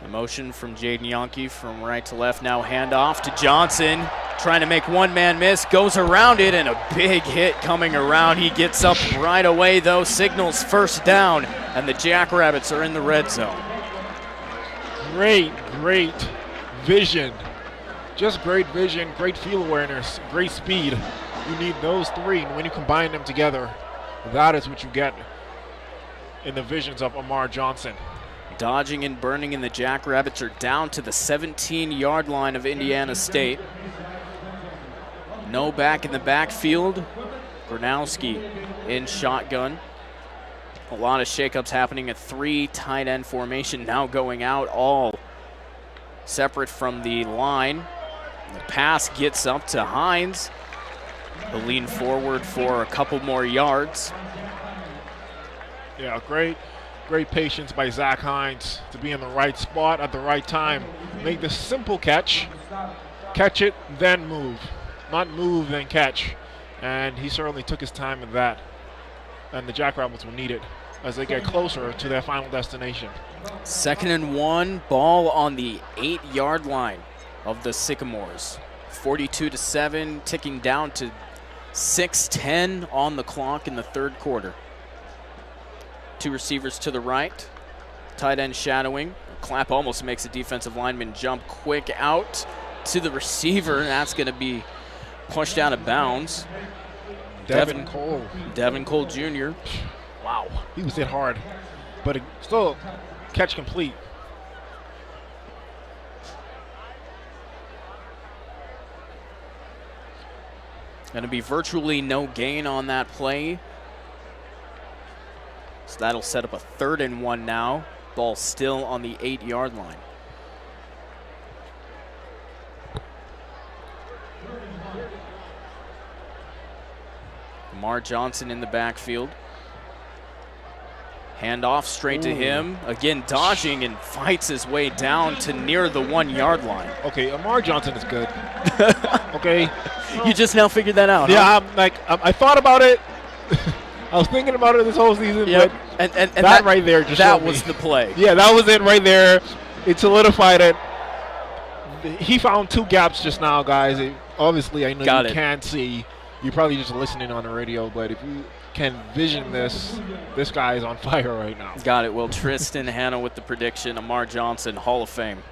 A motion from Jaden Yankee from right to left. Now handoff to Johnson, trying to make one man miss, goes around it, and a big hit coming around. He gets up right away, though, signals first down, and the Jackrabbits are in the red zone. Great vision. Just great vision, great field awareness, great speed. You need those 3, and when you combine them together, that is what you get in the visions of Amar Johnson. Dodging and burning, and the Jackrabbits are down to the 17-yard line of Indiana State. No back in the backfield. Gronowski in shotgun. A lot of shakeups happening. A 3 tight end formation now going out, all separate from the line. The pass gets up to Hines. He'll lean forward for a couple more yards. Yeah, great patience by Zach Hines to be in the right spot at the right time. Make the simple catch it, then move. Not move, then catch. And he certainly took his time with that. And the Jackrabbits will need it as they get closer to their final destination. 2nd and 1, ball on the 8-yard line of the Sycamores. 42-7, ticking down to 6:10 on the clock in the 3rd quarter. 2 receivers to the right, tight end shadowing. Clapp almost makes a defensive lineman jump quick out to the receiver, and that's going to be pushed out of bounds. Devin Cole. Devin Cole Jr. Wow, he was hit hard, but still catch complete. Going to be virtually no gain on that play. So that'll set up a 3rd and 1 now. Ball still on the 8-yard line. Amar Johnson in the backfield. Handoff straight to him. Again, dodging and fights his way down to near the 1-yard line. Okay, Amar Johnson is good. Okay. You just now figured that out, Yeah, huh? I thought about it. I was thinking about it this whole season, yep. but and that right there just that showed was me. the play. Yeah, that was it right there. It solidified it. He found 2 gaps just now, guys. Obviously, I know you can't see. You're probably just listening on the radio, but if you can vision this guy is on fire right now. Got it. Well, Tristan Hanna with the prediction. Amar Johnson, Hall of Fame.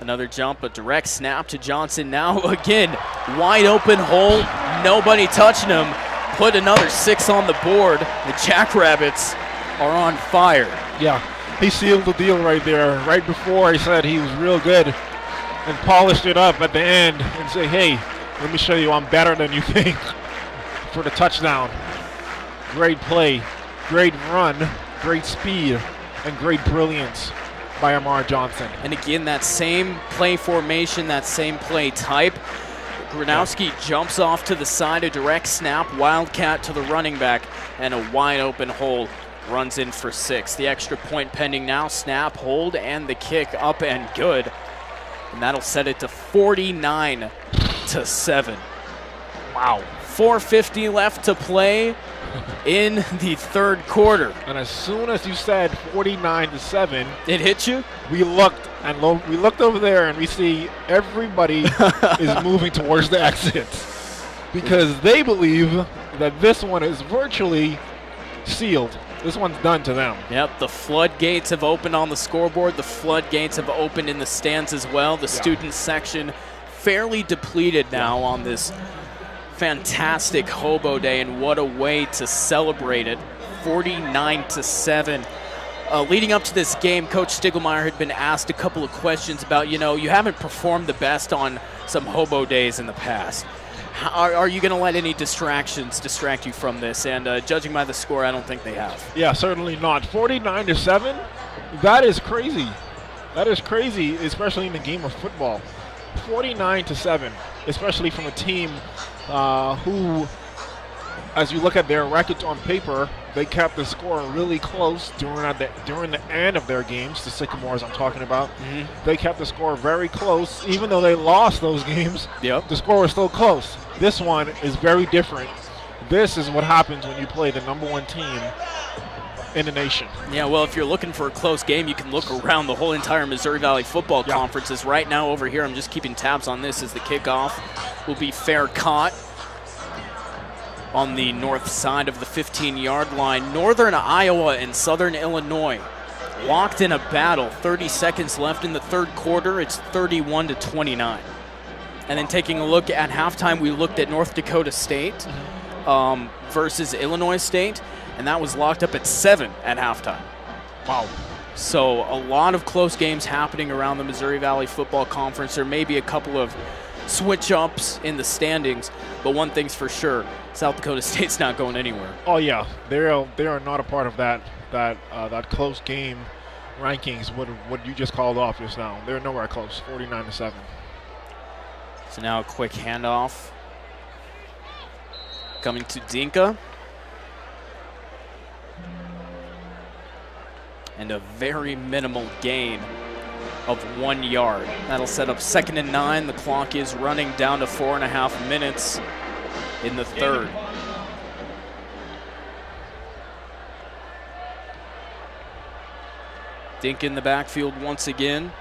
Another jump, a direct snap to Johnson now. Again, wide open hole. Nobody touching him. Put another 6 on the board. The Jackrabbits are on fire. Yeah, he sealed the deal right there. Right before I said he was real good and polished it up at the end and say, hey, let me show you I'm better than you think for the touchdown. Great play, great run, great speed. and great brilliance by Amar Johnson. And again, that same play formation, that same play type. Gronowski jumps off to the side, a direct snap, wildcat to the running back, and a wide open hole. Runs in for 6. The extra point pending now. Snap, hold, and the kick up and good. And that'll set it to 49-7. Wow. 4:50 left to play in the third quarter. And as soon as you said 49-7, it hit you? We looked over there and we see everybody is moving towards the exits because they believe that this one is virtually sealed. This one's done to them. Yep, the floodgates have opened on the scoreboard. The floodgates have opened in the stands as well. The student section fairly depleted now on this fantastic Hobo Day, and what a way to celebrate it. 49-7. Leading up to this game, Coach Stiegelmeier had been asked a couple of questions about, you haven't performed the best on some Hobo Days in the past. Are you going to let any distractions distract you from this? And judging by the score, I don't think they have. Yeah, certainly not. 49-7, that is crazy. That is crazy, especially in the game of football. 49-7, especially from a team who, as you look at their records on paper, they kept the score really close during the end of their games, the Sycamores I'm talking about. Mm-hmm. They kept the score very close. Even though they lost those games, yep, the score was still close. This one is very different. This is what happens when you play the #1 team in the nation. Yeah, well, if you're looking for a close game, you can look around the whole entire Missouri Valley Football Conference. As right now over here, I'm just keeping tabs on this as the kickoff will be fair caught on the north side of the 15-yard line. Northern Iowa and Southern Illinois locked in a battle. 30 seconds left in the third quarter. It's 31-29. And then taking a look at halftime, we looked at North Dakota State versus Illinois State, and that was locked up at 7 at halftime. Wow. So a lot of close games happening around the Missouri Valley Football Conference. There may be a couple of switch-ups in the standings, but one thing's for sure, South Dakota State's not going anywhere. Oh yeah, they are not a part of that close game rankings. What you just called off just now, they're nowhere close. 49-7. So now a quick handoff coming to Dinka. And a very minimal gain of 1 yard. That'll set up 2nd and 9. The clock is running down to 4.5 minutes in the third. Dink in the backfield once again.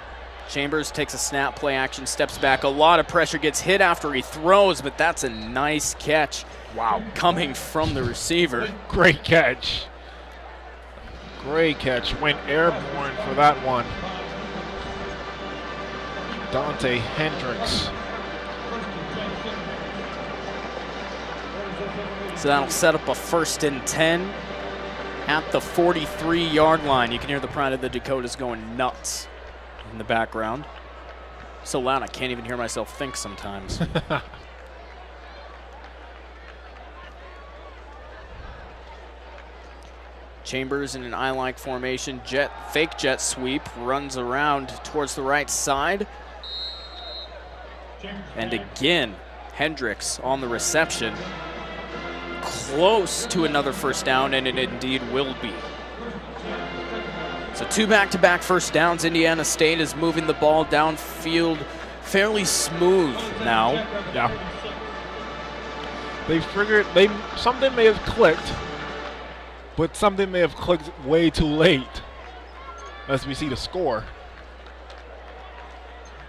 Chambers takes a snap, play action, steps back. A lot of pressure, gets hit after he throws, but that's a nice catch. Wow. Coming from the receiver. Great catch. Great catch. Went airborne for that one. Dante Hendricks. So that'll set up a 1st and 10 at the 43-yard line. You can hear the Pride of the Dakotas going nuts in the background. So loud I can't even hear myself think sometimes. Chambers in an I-like formation, fake jet sweep, runs around towards the right side. And again, Hendricks on the reception. Close to another first down, and it indeed will be. So 2 back-to-back first downs. Indiana State is moving the ball downfield fairly smooth now. Yeah. They figured something may have clicked, but something may have clicked way too late. As we see the score.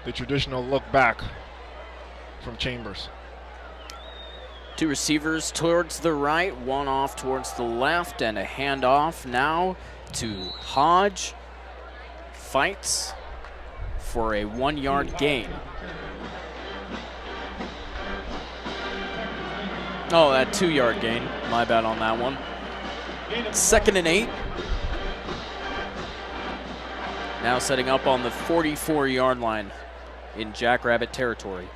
The traditional look back from Chambers. 2 receivers towards the right, 1 off towards the left, and a handoff now to Hodge. Fights for a 1-yard gain. Oh, that 2-yard gain. My bad on that one. 2nd and 8. Now setting up on the 44-yard line in Jackrabbit territory.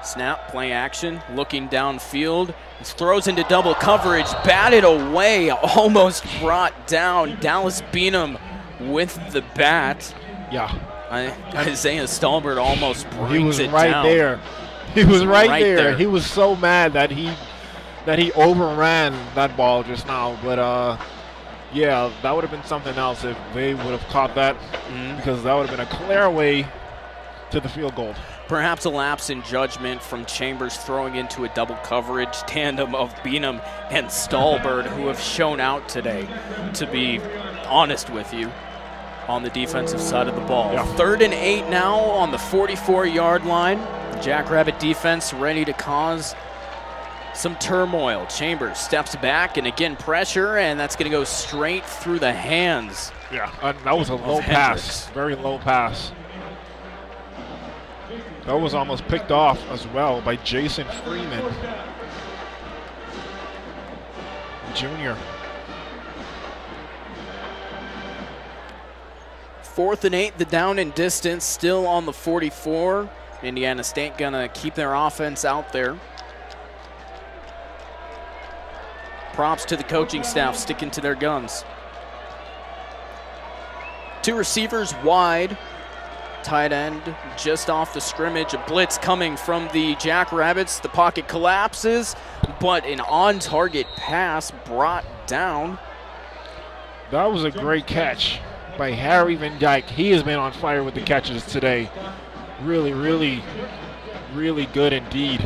Snap, play action, looking downfield. He throws into double coverage, batted away, almost brought down. Dallas Beanham with the bat. Yeah. Isaiah Stallbird almost brings it right down. There. He was right there. there. He was so mad that he overran that ball just now. But yeah, that would have been something else if they would have caught that, because that would have been a clear way to the field goal. Perhaps a lapse in judgment from Chambers throwing into a double coverage tandem of Beanham and Stallbird, who have shown out today, to be honest with you, on the defensive side of the ball. Yeah. 3rd and 8 now on the 44-yard line. The Jackrabbit defense ready to cause some turmoil. Chambers steps back, and again pressure, and that's going to go straight through the hands. Yeah, that was a low pass, very low pass. That was almost picked off as well by Jason Freeman, Jr. 4th and 8, the down and distance, still on the 44. Indiana State gonna keep their offense out there. Props to the coaching staff sticking to their guns. 2 receivers wide. Tight end just off the scrimmage. A blitz coming from the Jackrabbits. The pocket collapses, but an on-target pass brought down. That was a great catch by Harry Van Dyke. He has been on fire with the catches today. Really, really, really good indeed.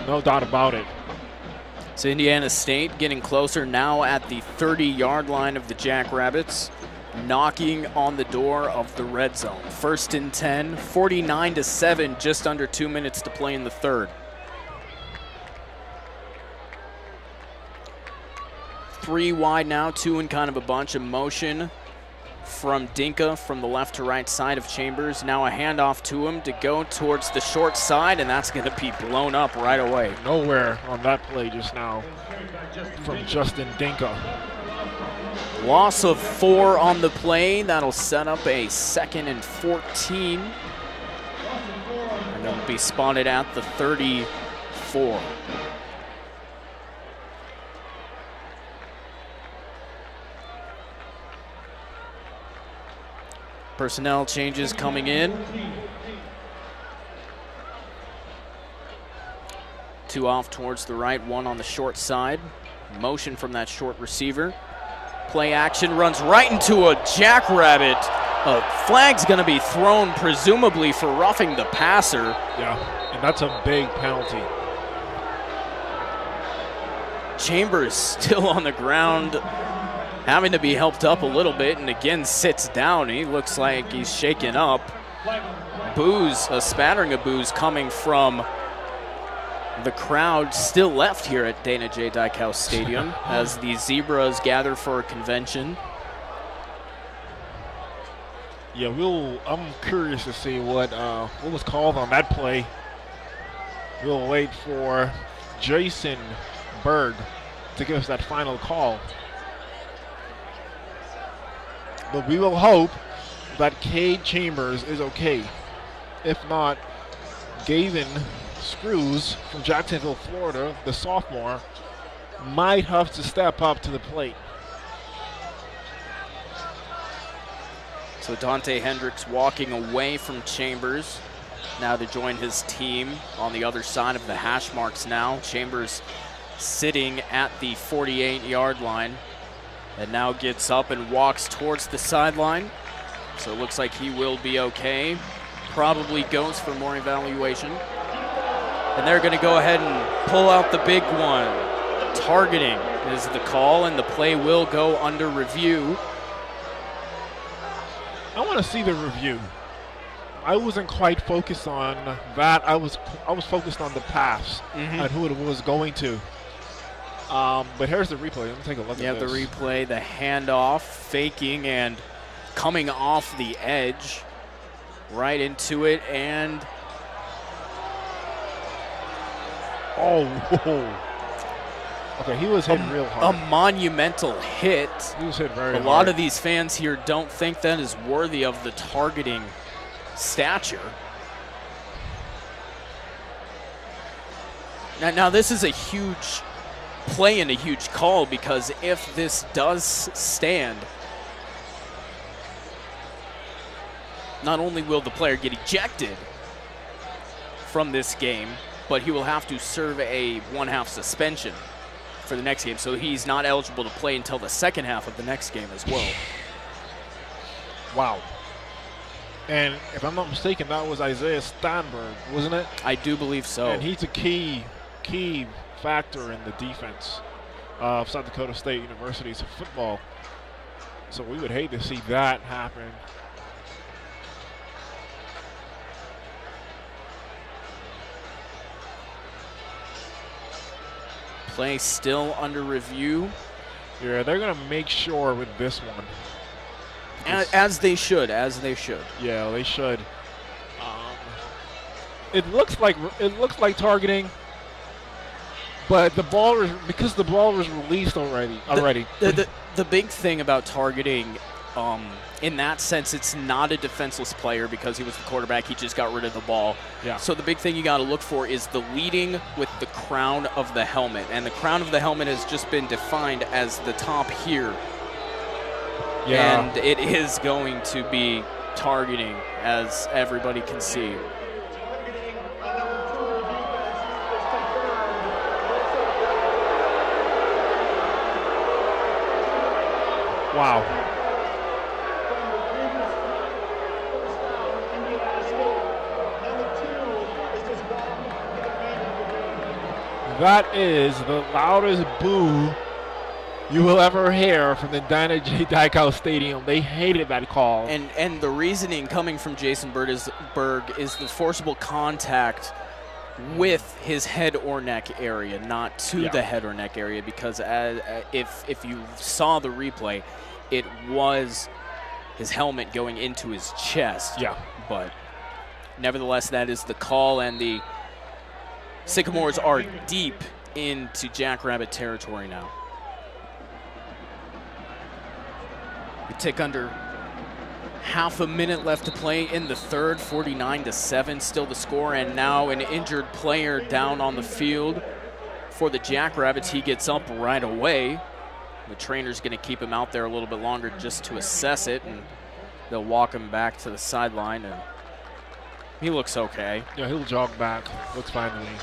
No doubt about it. So Indiana State getting closer now at the 30-yard line of the Jackrabbits, knocking on the door of the red zone. 1st and 10, 49-7, just under 2 minutes to play in the 3rd. 3 wide now, 2 in kind of a bunch of motion from Dinka from the left to right side of Chambers. Now a handoff to him to go towards the short side, and that's going to be blown up right away. Nowhere on that play just now from Justin Dinka. Loss of 4 on the play. That'll set up a 2nd and 14. And it'll be spotted at the 34. Personnel changes coming in. 2 off towards the right, 1 on the short side. Motion from that short receiver. Play action, runs right into a Jackrabbit. A flag's going to be thrown, presumably for roughing the passer. Yeah, and that's a big penalty. Chambers still on the ground, having to be helped up a little bit, and again sits down. He looks like he's shaken up. Boos, a spattering of boos coming from the crowd still left here at Dana J. Dykehouse Stadium as the Zebras gather for a convention. Yeah, I'm curious to see what was called on that play. We'll wait for Jason Berg to give us that final call. But we will hope that Cade Chambers is okay. If not, Gavin Screws from Jacksonville, Florida, the sophomore, might have to step up to the plate. So Dante Hendricks walking away from Chambers now to join his team on the other side of the hash marks now. Chambers sitting at the 48-yard line and now gets up and walks towards the sideline. So it looks like he will be okay. Probably goes for more evaluation. And they're going to go ahead and pull out the big one. Targeting is the call, and the play will go under review. I want to see the review. I wasn't quite focused on that. I was focused on the pass and who it was going to. But here's the replay. Let me take a look at this. Yeah, the replay, the handoff, faking and coming off the edge, right into it, and okay, he was hit real hard. A monumental hit. He was hit very hard. A lot of these fans here don't think that is worthy of the targeting stature. Now this is a huge play and a huge call, because if this does stand, not only will the player get ejected from this game, but he will have to serve a 1/2 suspension for the next game. So he's not eligible to play until the second half of the next game as well. Wow. And if I'm not mistaken, that was Isaiah Stanberg, wasn't it? I do believe so. And he's a key factor in the defense of South Dakota State University's football. So we would hate to see that happen. Play still under review. Yeah, they're going to make sure with this one. As they should. Yeah, they should. It looks like targeting, but because the ball was released already. The big thing about targeting, in that sense, it's not a defenseless player because he was the quarterback. He just got rid of the ball. Yeah. So the big thing you got to look for is the leading with the crown of the helmet, and the crown of the helmet has just been defined as the top here. Yeah. And it is going to be targeting, as everybody can see. Wow. That is the loudest boo you will ever hear from the Dinah J. Dykow Stadium. They hated that call. And the reasoning coming from Jason Berg is the forcible contact with his head or neck area, not to the head or neck area, because if you saw the replay, it was his helmet going into his chest. Yeah. But nevertheless, that is the call, and the Sycamores are deep into Jackrabbit territory now. We tick under half a minute left to play in the third, 49-7 still the score, and now an injured player down on the field for the Jackrabbits. He gets up right away. The trainer's going to keep him out there a little bit longer just to assess it, and they'll walk him back to the sideline, and he looks okay. Yeah, he'll jog back. Looks fine to me.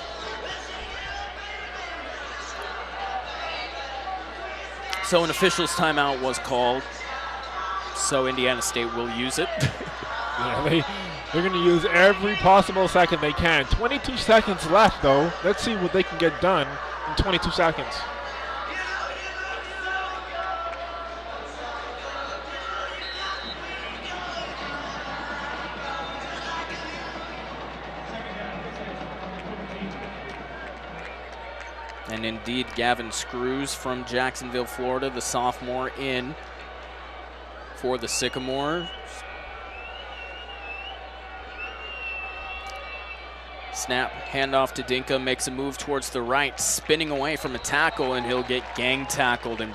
So an official's timeout was called, so Indiana State will use it. Yeah, they're going to use every possible second they can. 22 seconds left, though. Let's see what they can get done in 22 seconds. And indeed, Gavin Screws from Jacksonville, Florida, the sophomore, in for the Sycamore. Snap, handoff to Dinka, makes a move towards the right, spinning away from a tackle, and he'll get gang tackled, and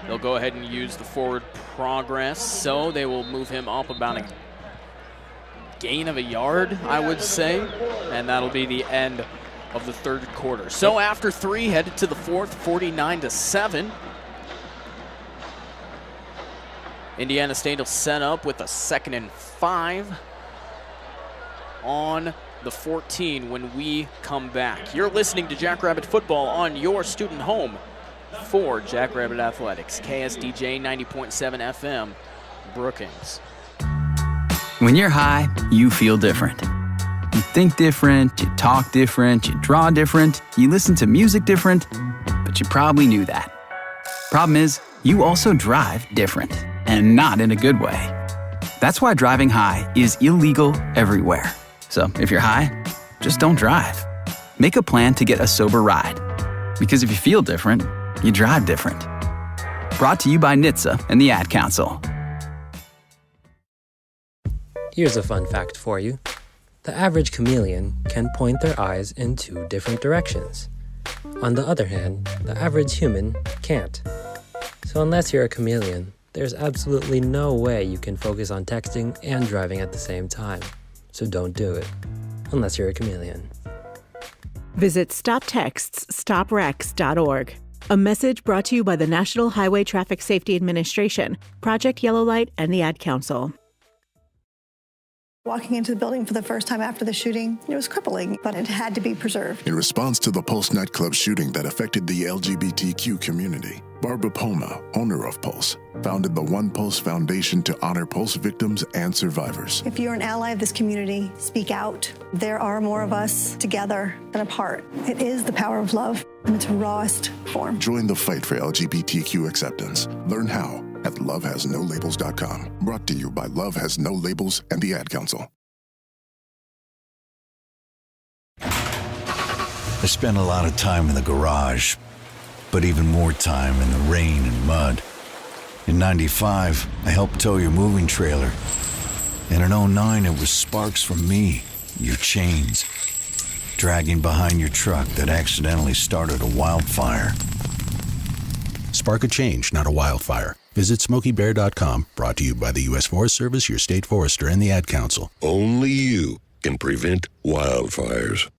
they'll go ahead and use the forward progress, so they will move him up about a gain of a yard, I would say, and that'll be the end of the third quarter. So after three, headed to the fourth, 49-7. Indiana State will set up with a 2nd and 5 on the 14 when we come back. You're listening to Jackrabbit Football on your student home for Jackrabbit Athletics, KSDJ 90.7 FM, Brookings. When you're high, you feel different. You think different, you talk different, you draw different, you listen to music different, but you probably knew that. Problem is, you also drive different, and not in a good way. That's why driving high is illegal everywhere. So if you're high, just don't drive. Make a plan to get a sober ride. Because if you feel different, you drive different. Brought to you by NHTSA and the Ad Council. Here's a fun fact for you. The average chameleon can point their eyes in 2 different directions. On the other hand, the average human can't. So unless you're a chameleon, there's absolutely no way you can focus on texting and driving at the same time. So don't do it, unless you're a chameleon. Visit StopTextsStopWrecks.org. A message brought to you by the National Highway Traffic Safety Administration, Project Yellow Light, and the Ad Council. Walking into the building for the first time after the shooting, it was crippling, but it had to be preserved. In response to the Pulse nightclub shooting that affected the LGBTQ community, Barbara Poma, owner of Pulse, founded the One Pulse Foundation to honor Pulse victims and survivors. If you're an ally of this community, speak out. There are more of us together than apart. It is the power of love in its rawest form. Join the fight for LGBTQ acceptance. Learn how at lovehasnolabels.com. Brought to you by Love Has No Labels and the Ad Council. I spent a lot of time in the garage, but even more time in the rain and mud. In '95, I helped tow your moving trailer. And in '09, it was sparks from me, your chains, dragging behind your truck that accidentally started a wildfire. Spark a change, not a wildfire. Visit SmokeyBear.com, brought to you by the U.S. Forest Service, your state forester, and the Ad Council. Only you can prevent wildfires.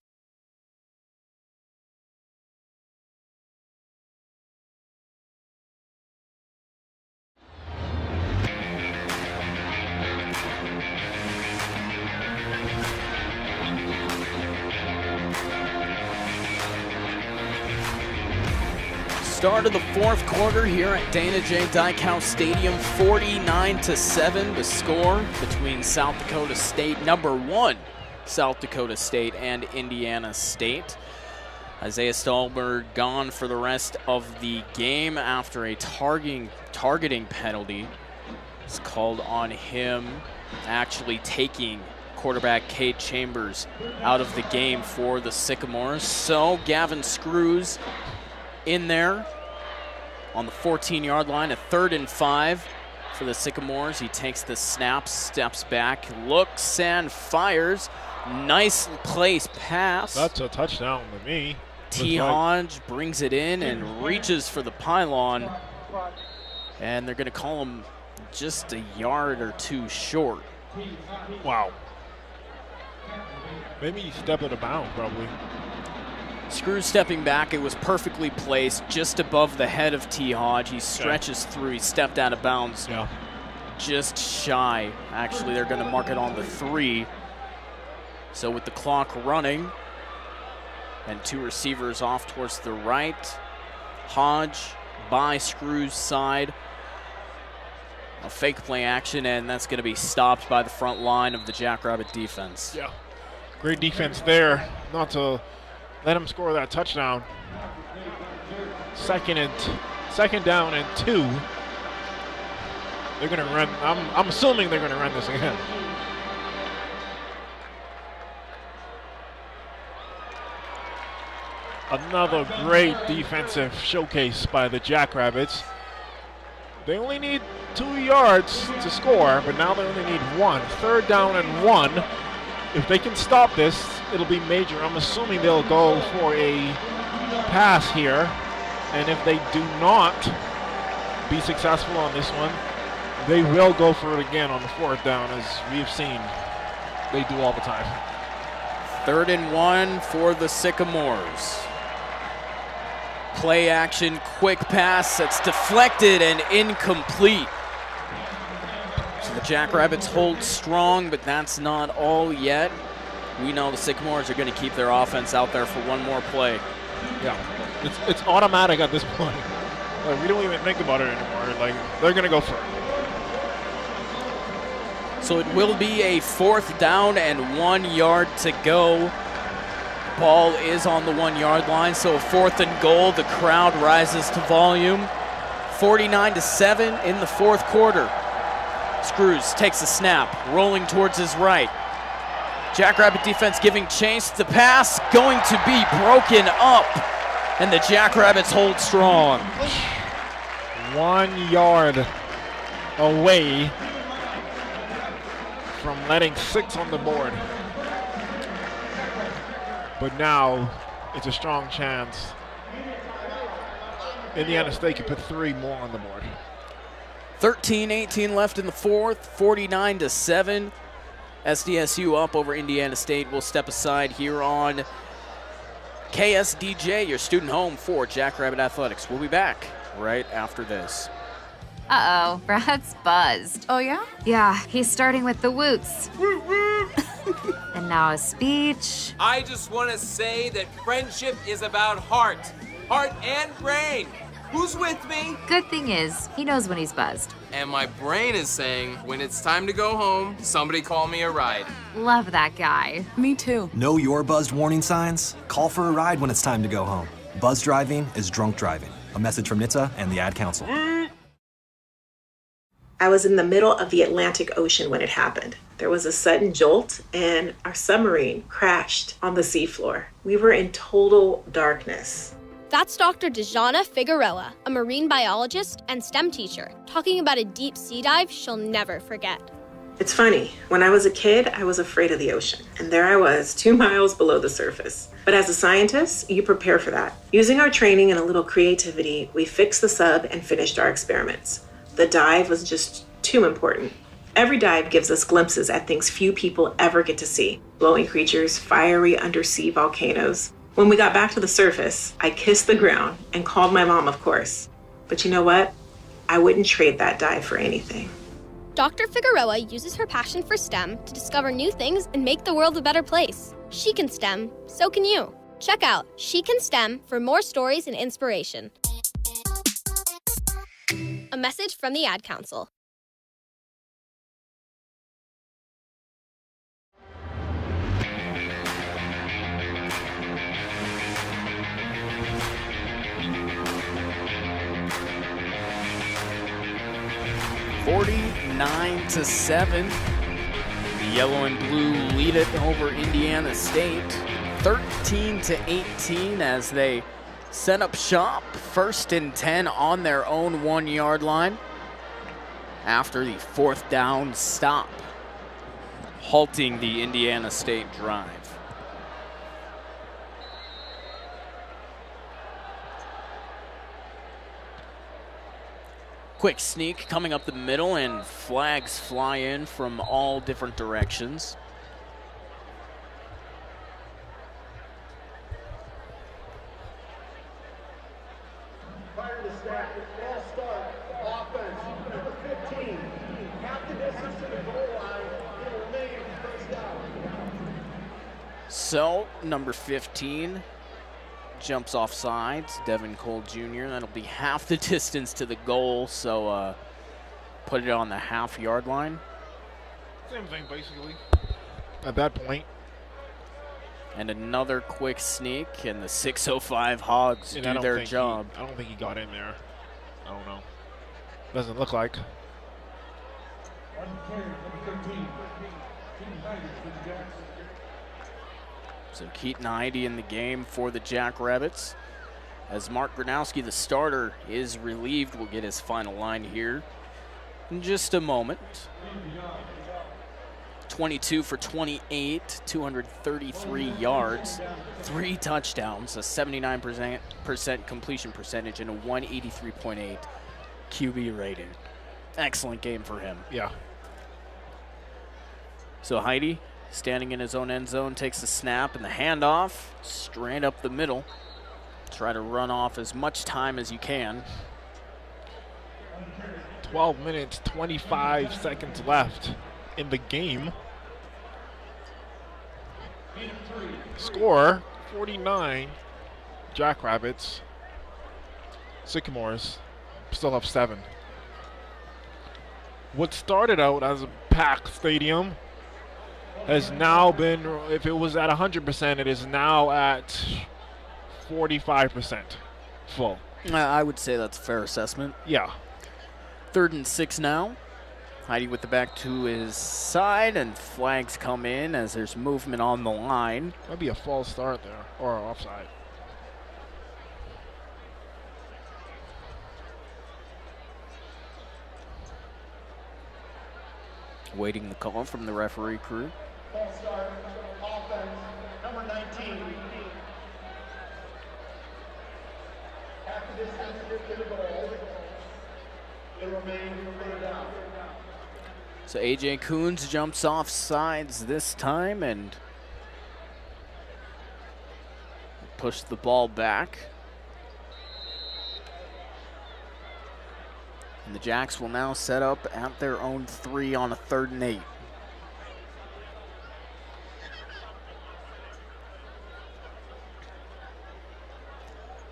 Start of the fourth quarter here at Dana J. Dykhouse Stadium, 49-7 the score between South Dakota State, number 1 South Dakota State, and Indiana State. Isaiah Stallberg gone for the rest of the game after a targeting penalty is called on him, actually taking quarterback Cade Chambers out of the game for the Sycamores. So Gavin Screws in there on the 14-yard line, a 3rd and 5 for the Sycamores. He takes the snap, steps back, looks and fires. Nice place pass. That's a touchdown to me. T. Hodge brings it in and reaches for the pylon, and they're going to call him just a yard or two short. Wow. Maybe he stepped out of bounds, probably. Screws stepping back. It was perfectly placed just above the head of T. Hodge. He stretches through. He stepped out of bounds. Yeah. Just shy. Actually, they're going to mark it on the 3. So with the clock running and 2 receivers off towards the right, Hodge by Screws' side. A fake play action, and that's going to be stopped by the front line of the Jackrabbit defense. Yeah. Great defense there. Not to let him score that touchdown. Second down and 2. They're going to run. I'm assuming they're going to run this again. Another great defensive showcase by the Jackrabbits. They only need 2 yards to score, but now they only need 1. 3rd down and 1. If they can stop this, it'll be major. I'm assuming they'll go for a pass here. And if they do not be successful on this one, they will go for it again on the 4th down, as we've seen they do all the time. 3rd and 1 for the Sycamores. Play action, quick pass that's deflected and incomplete. So the Jackrabbits hold strong, but that's not all yet. We know the Sycamores are going to keep their offense out there for one more play. Yeah, it's automatic at this point. Like, we don't even think about it anymore. Like, they're going to go for it. So it will be a 4th down and 1 yard to go. Ball is on the 1 yard line, so a 4th and goal. The crowd rises to volume. 49-7 in the 4th quarter. Screws takes a snap, rolling towards his right. Jackrabbit defense giving chase. The pass going to be broken up, and the Jackrabbits hold strong. 1 yard away from letting 6 on the board. But now it's a strong chance. Indiana State can put 3 more on the board. 13-18 left in the 4th, 49-7. SDSU up over Indiana State. We'll step aside here on KSDJ, your student home for Jackrabbit Athletics. We'll be back right after this. Uh-oh, Brad's buzzed. Oh, yeah? Yeah, he's starting with the woots. And now a speech. I just want to say that friendship is about heart and brain. Who's with me? Good thing is, he knows when he's buzzed. And my brain is saying, when it's time to go home, somebody call me a ride. Love that guy. Me too. Know your buzzed warning signs? Call for a ride when it's time to go home. Buzz driving is drunk driving. A message from NHTSA and the Ad Council. I was in the middle of the Atlantic Ocean when it happened. There was a sudden jolt, and our submarine crashed on the seafloor. We were in total darkness. That's Dr. Dejana Figueroa, a marine biologist and STEM teacher, talking about a deep sea dive she'll never forget. It's funny, when I was a kid, I was afraid of the ocean, and there I was, 2 miles below the surface. But as a scientist, you prepare for that. Using our training and a little creativity, we fixed the sub and finished our experiments. The dive was just too important. Every dive gives us glimpses at things few people ever get to see. Glowing creatures, fiery undersea volcanoes. When we got back to the surface, I kissed the ground and called my mom, of course. But you know what? I wouldn't trade that dive for anything. Dr. Figueroa uses her passion for STEM to discover new things and make the world a better place. She can STEM, so can you. Check out She Can STEM for more stories and inspiration. A message from the Ad Council. (49-7). The yellow and blue lead it over Indiana State. 13-18 as they set up shop. 1st and 10 on their own 1-yard line after the 4th down stop, halting the Indiana State drive. Quick sneak coming up the middle, and flags fly in from all different directions. Prior to the snap, false start, offense, number 15, half the distance to the goal line, it'll remain first down. So, number 15 jumps off sides, Devin Cole Jr. That'll be half the distance to the goal, so put it on the half-yard line. Same thing, basically, at that point. And another quick sneak, and the 605 Hogs do their job. I don't think he got in there. I don't know. Doesn't look like. So Keaton Heide in the game for the Jackrabbits. As Mark Gronowski, the starter, is relieved. We'll get his final line here in just a moment. 22 for 28, 233 yards, 3 touchdowns, a 79% completion percentage, and a 183.8 QB rating. Excellent game for him. Yeah. So Heide, standing in his own end zone, takes the snap and the handoff straight up the middle. Try to run off as much time as you can. 12 minutes, 25 seconds left in the game. Score 49. Jackrabbits. Sycamores still have 7. What started out as a packed stadium has now been, if it was at 100%, it is now at 45% full. I would say that's a fair assessment. Yeah. 3rd and 6 now. Heide with the back to his side, and flags come in as there's movement on the line. Might be a false start there, or offside. Waiting the call from the referee crew. False start, offense, number 19. Half the distance to the goal. It'll remain first down. So A.J. Coons jumps off sides this time, and push the ball back. And the Jacks will now set up at their own 3 on a 3rd and 8.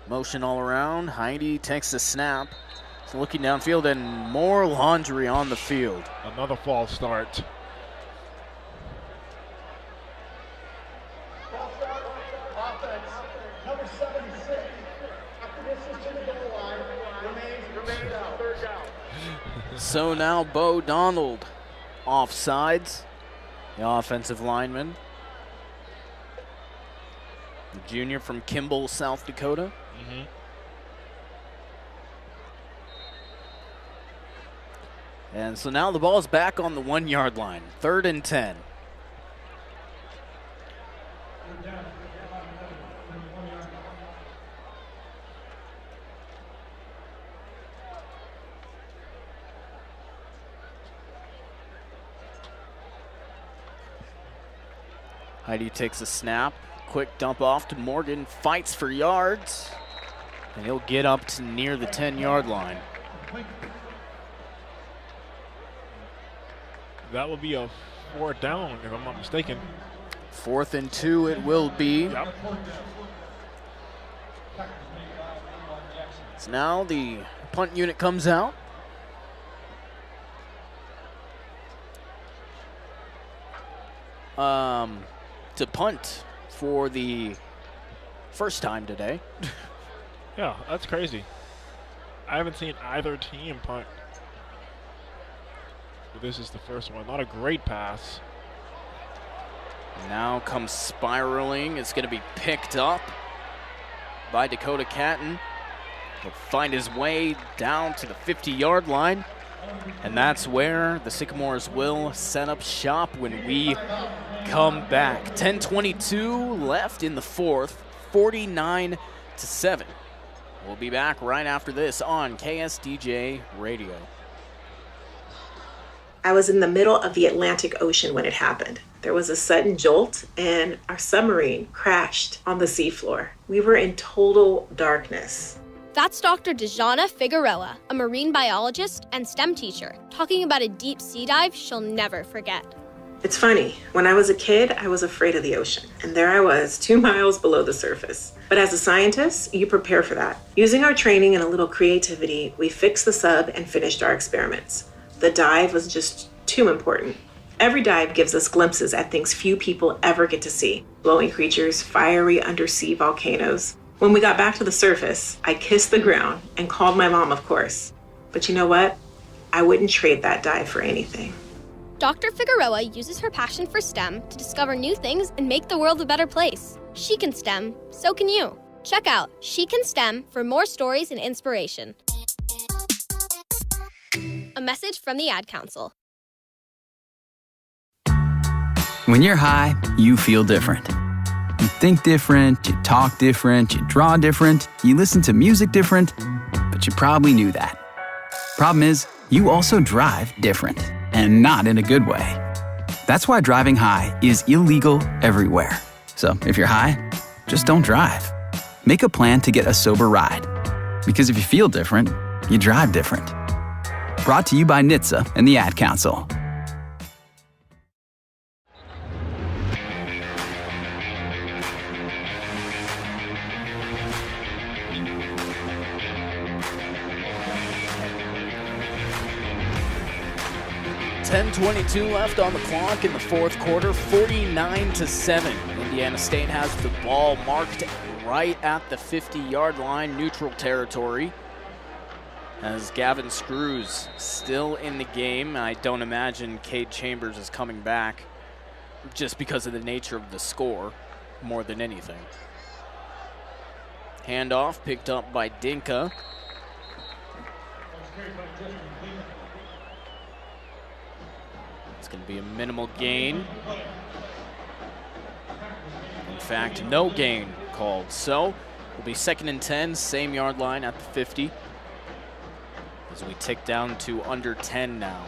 Motion all around. Heidi takes the snap. So looking downfield, and more laundry on the field. Another false start. Number 76. After this is to the goal line. Remains out. 3rd down. So now Bo Donald offsides, the offensive lineman. The junior from Kimball, South Dakota. And so now the ball is back on the 1-yard line, 3rd and 10. Heidi takes a snap, quick dump off to Morgan, fights for yards, and he'll get up to near the 10-yard line. That will be a 4th down, if I'm not mistaken. 4th and 2 it will be. Yep. So now the punt unit comes out. To punt for the first time today. Yeah, that's crazy. I haven't seen either team punt. But this is the first one. Not a great pass. Now comes spiraling. It's going to be picked up by Dakota Catton. He'll find his way down to the 50-yard line. And that's where the Sycamores will set up shop when we come back. 10:22 left in the 4th, 49-7. We'll be back right after this on KSDJ Radio. I was in the middle of the Atlantic Ocean when it happened. There was a sudden jolt and our submarine crashed on the seafloor. We were in total darkness. That's Dr. Dejana Figueroa, a marine biologist and STEM teacher, talking about a deep sea dive she'll never forget. It's funny, when I was a kid, I was afraid of the ocean, and there I was, 2 miles below the surface. But as a scientist, you prepare for that. Using our training and a little creativity, we fixed the sub and finished our experiments. The dive was just too important. Every dive gives us glimpses at things few people ever get to see. Glowing creatures, fiery undersea volcanoes. When we got back to the surface, I kissed the ground and called my mom, of course. But you know what? I wouldn't trade that dive for anything. Dr. Figueroa uses her passion for STEM to discover new things and make the world a better place. She can STEM, so can you. Check out She Can STEM for more stories and inspiration. A message from the Ad Council. When you're high, you feel different. You think different, you talk different, you draw different, you listen to music different, but you probably knew that. Problem is, you also drive different, and not in a good way. That's why driving high is illegal everywhere. So if you're high, just don't drive. Make a plan to get a sober ride. Because if you feel different, you drive different. Brought to you by NHTSA and the Ad Council. .22 left on the clock in the 4th quarter, 49-7. Indiana State has the ball marked right at the 50-yard line, neutral territory. As Gavin Screws still in the game. I don't imagine Cade Chambers is coming back just because of the nature of the score more than anything. Handoff picked up by Dinka. It's going to be a minimal gain. In fact, no gain called. So it'll be 2nd and 10, same yard line at the 50. As we tick down to under 10 now.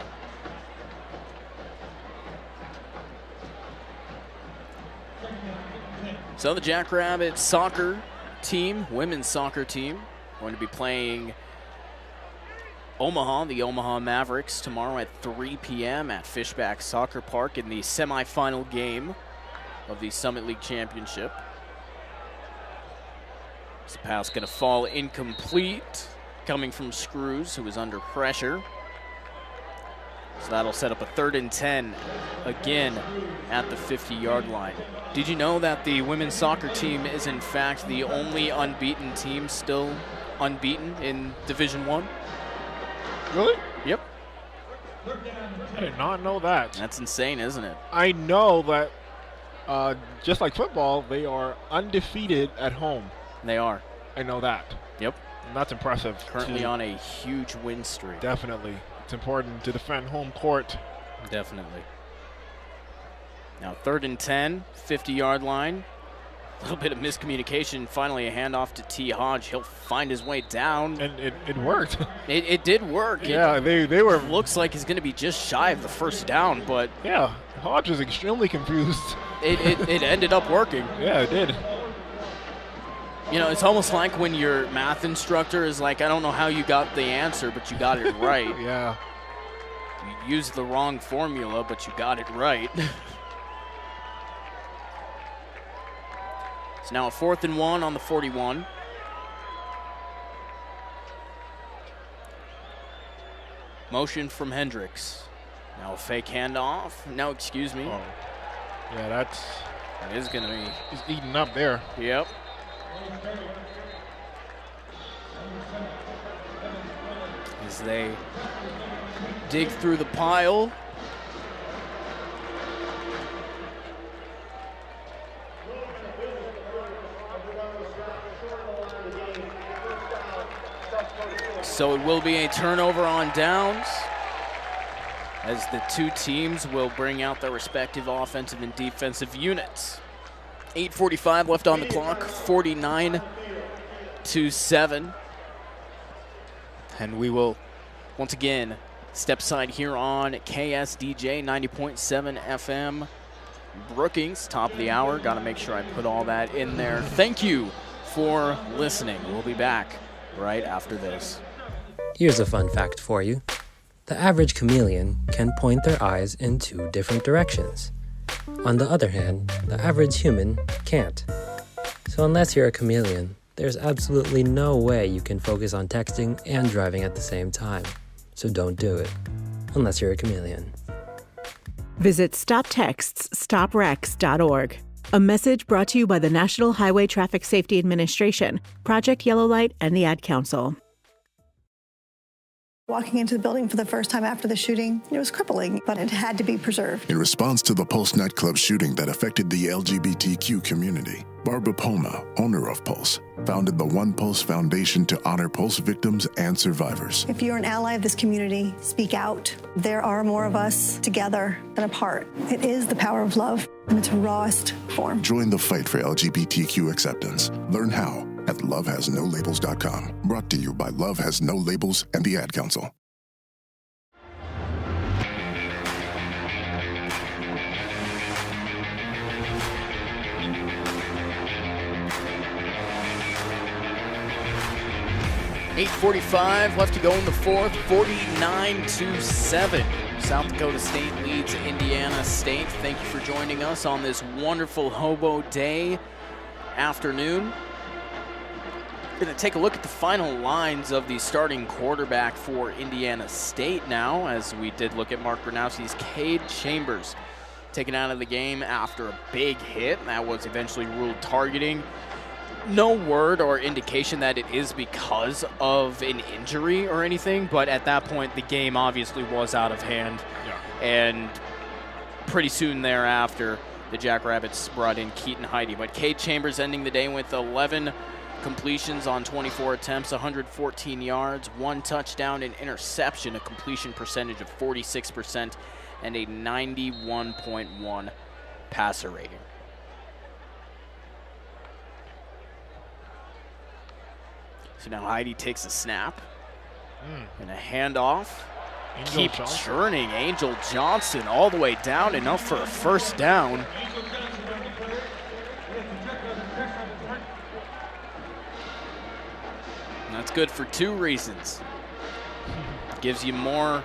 So the Jackrabbit soccer team, women's soccer team, going to be playing Omaha, the Omaha Mavericks, tomorrow at 3 p.m. at Fishback Soccer Park in the semifinal game of the Summit League Championship. This pass going to fall incomplete, coming from Screws, who was under pressure. So that'll set up a 3rd and 10 again at the 50-yard line. Did you know that the women's soccer team is in fact the only unbeaten team still unbeaten in Division I? Really? Yep. I did not know that. That's insane, isn't it? I know that just like football, they are undefeated at home. They are. I know that. Yep. And that's impressive. Currently on a huge win streak. Definitely. It's important to defend home court. Definitely. Now 3rd and 10, 50-yard line. A little bit of miscommunication. Finally a handoff to T. Hodge. He'll find his way down. And it worked. It did work. Yeah, they were. Looks like he's going to be just shy of the 1st down, but. Yeah, Hodge was extremely confused. It ended up working. Yeah, it did. You know, it's almost like when your math instructor is like, I don't know how you got the answer, but you got it right. Yeah. You used the wrong formula, but you got it right. It's now a 4th and 1 on the 41. Motion from Hendricks. Now a fake handoff. No, excuse me. Oh. Yeah, that is going to be. He's eating up there. Yep. As they dig through the pile. So it will be a turnover on downs, as the two teams will bring out their respective offensive and defensive units. 8:45 left on the clock, 49-7. And we will once again step aside here on KSDJ 90.7 FM. Brookings, top of the hour. Got to make sure I put all that in there. Thank you for listening. We'll be back right after this. Here's a fun fact for you. The average chameleon can point their eyes in 2 different directions. On the other hand, the average human can't. So unless you're a chameleon, there's absolutely no way you can focus on texting and driving at the same time. So don't do it, unless you're a chameleon. Visit StopTextsStopWrecks.org. A message brought to you by the National Highway Traffic Safety Administration, Project Yellow Light, and the Ad Council. Walking into the building for the first time after the shooting, it was crippling, but it had to be preserved. In response to the Pulse nightclub shooting that affected the LGBTQ community, Barbara Poma, owner of Pulse, founded the One Pulse Foundation to honor Pulse victims and survivors. If you're an ally of this community, speak out. There are more of us together than apart. It is the power of love in its rawest form. Join the fight for LGBTQ acceptance. Learn how at lovehasnolabels.com. Brought to you by Love Has No Labels and the Ad Council. .845 left to go in the 4th, 49-7. South Dakota State leads Indiana State. Thank you for joining us on this wonderful Hobo Day afternoon. We're going to take a look at the final lines of the starting quarterback for Indiana State now, as we did look at Mark Gronowski's Cade Chambers taken out of the game after a big hit. That was eventually ruled targeting. No word or indication that it is because of an injury or anything, but at that point the game obviously was out of hand. Yeah. And pretty soon thereafter, the Jackrabbits brought in Keaton Heide. But Cade Chambers ending the day with 11 completions on 24 attempts, 114 yards, 1 touchdown, an interception, a completion percentage of 46%, and a 91.1 passer rating. So now Heide takes a snap and a handoff. Keep churning. Angel Johnson all the way down, enough for a first down. And that's good for two reasons. Gives you more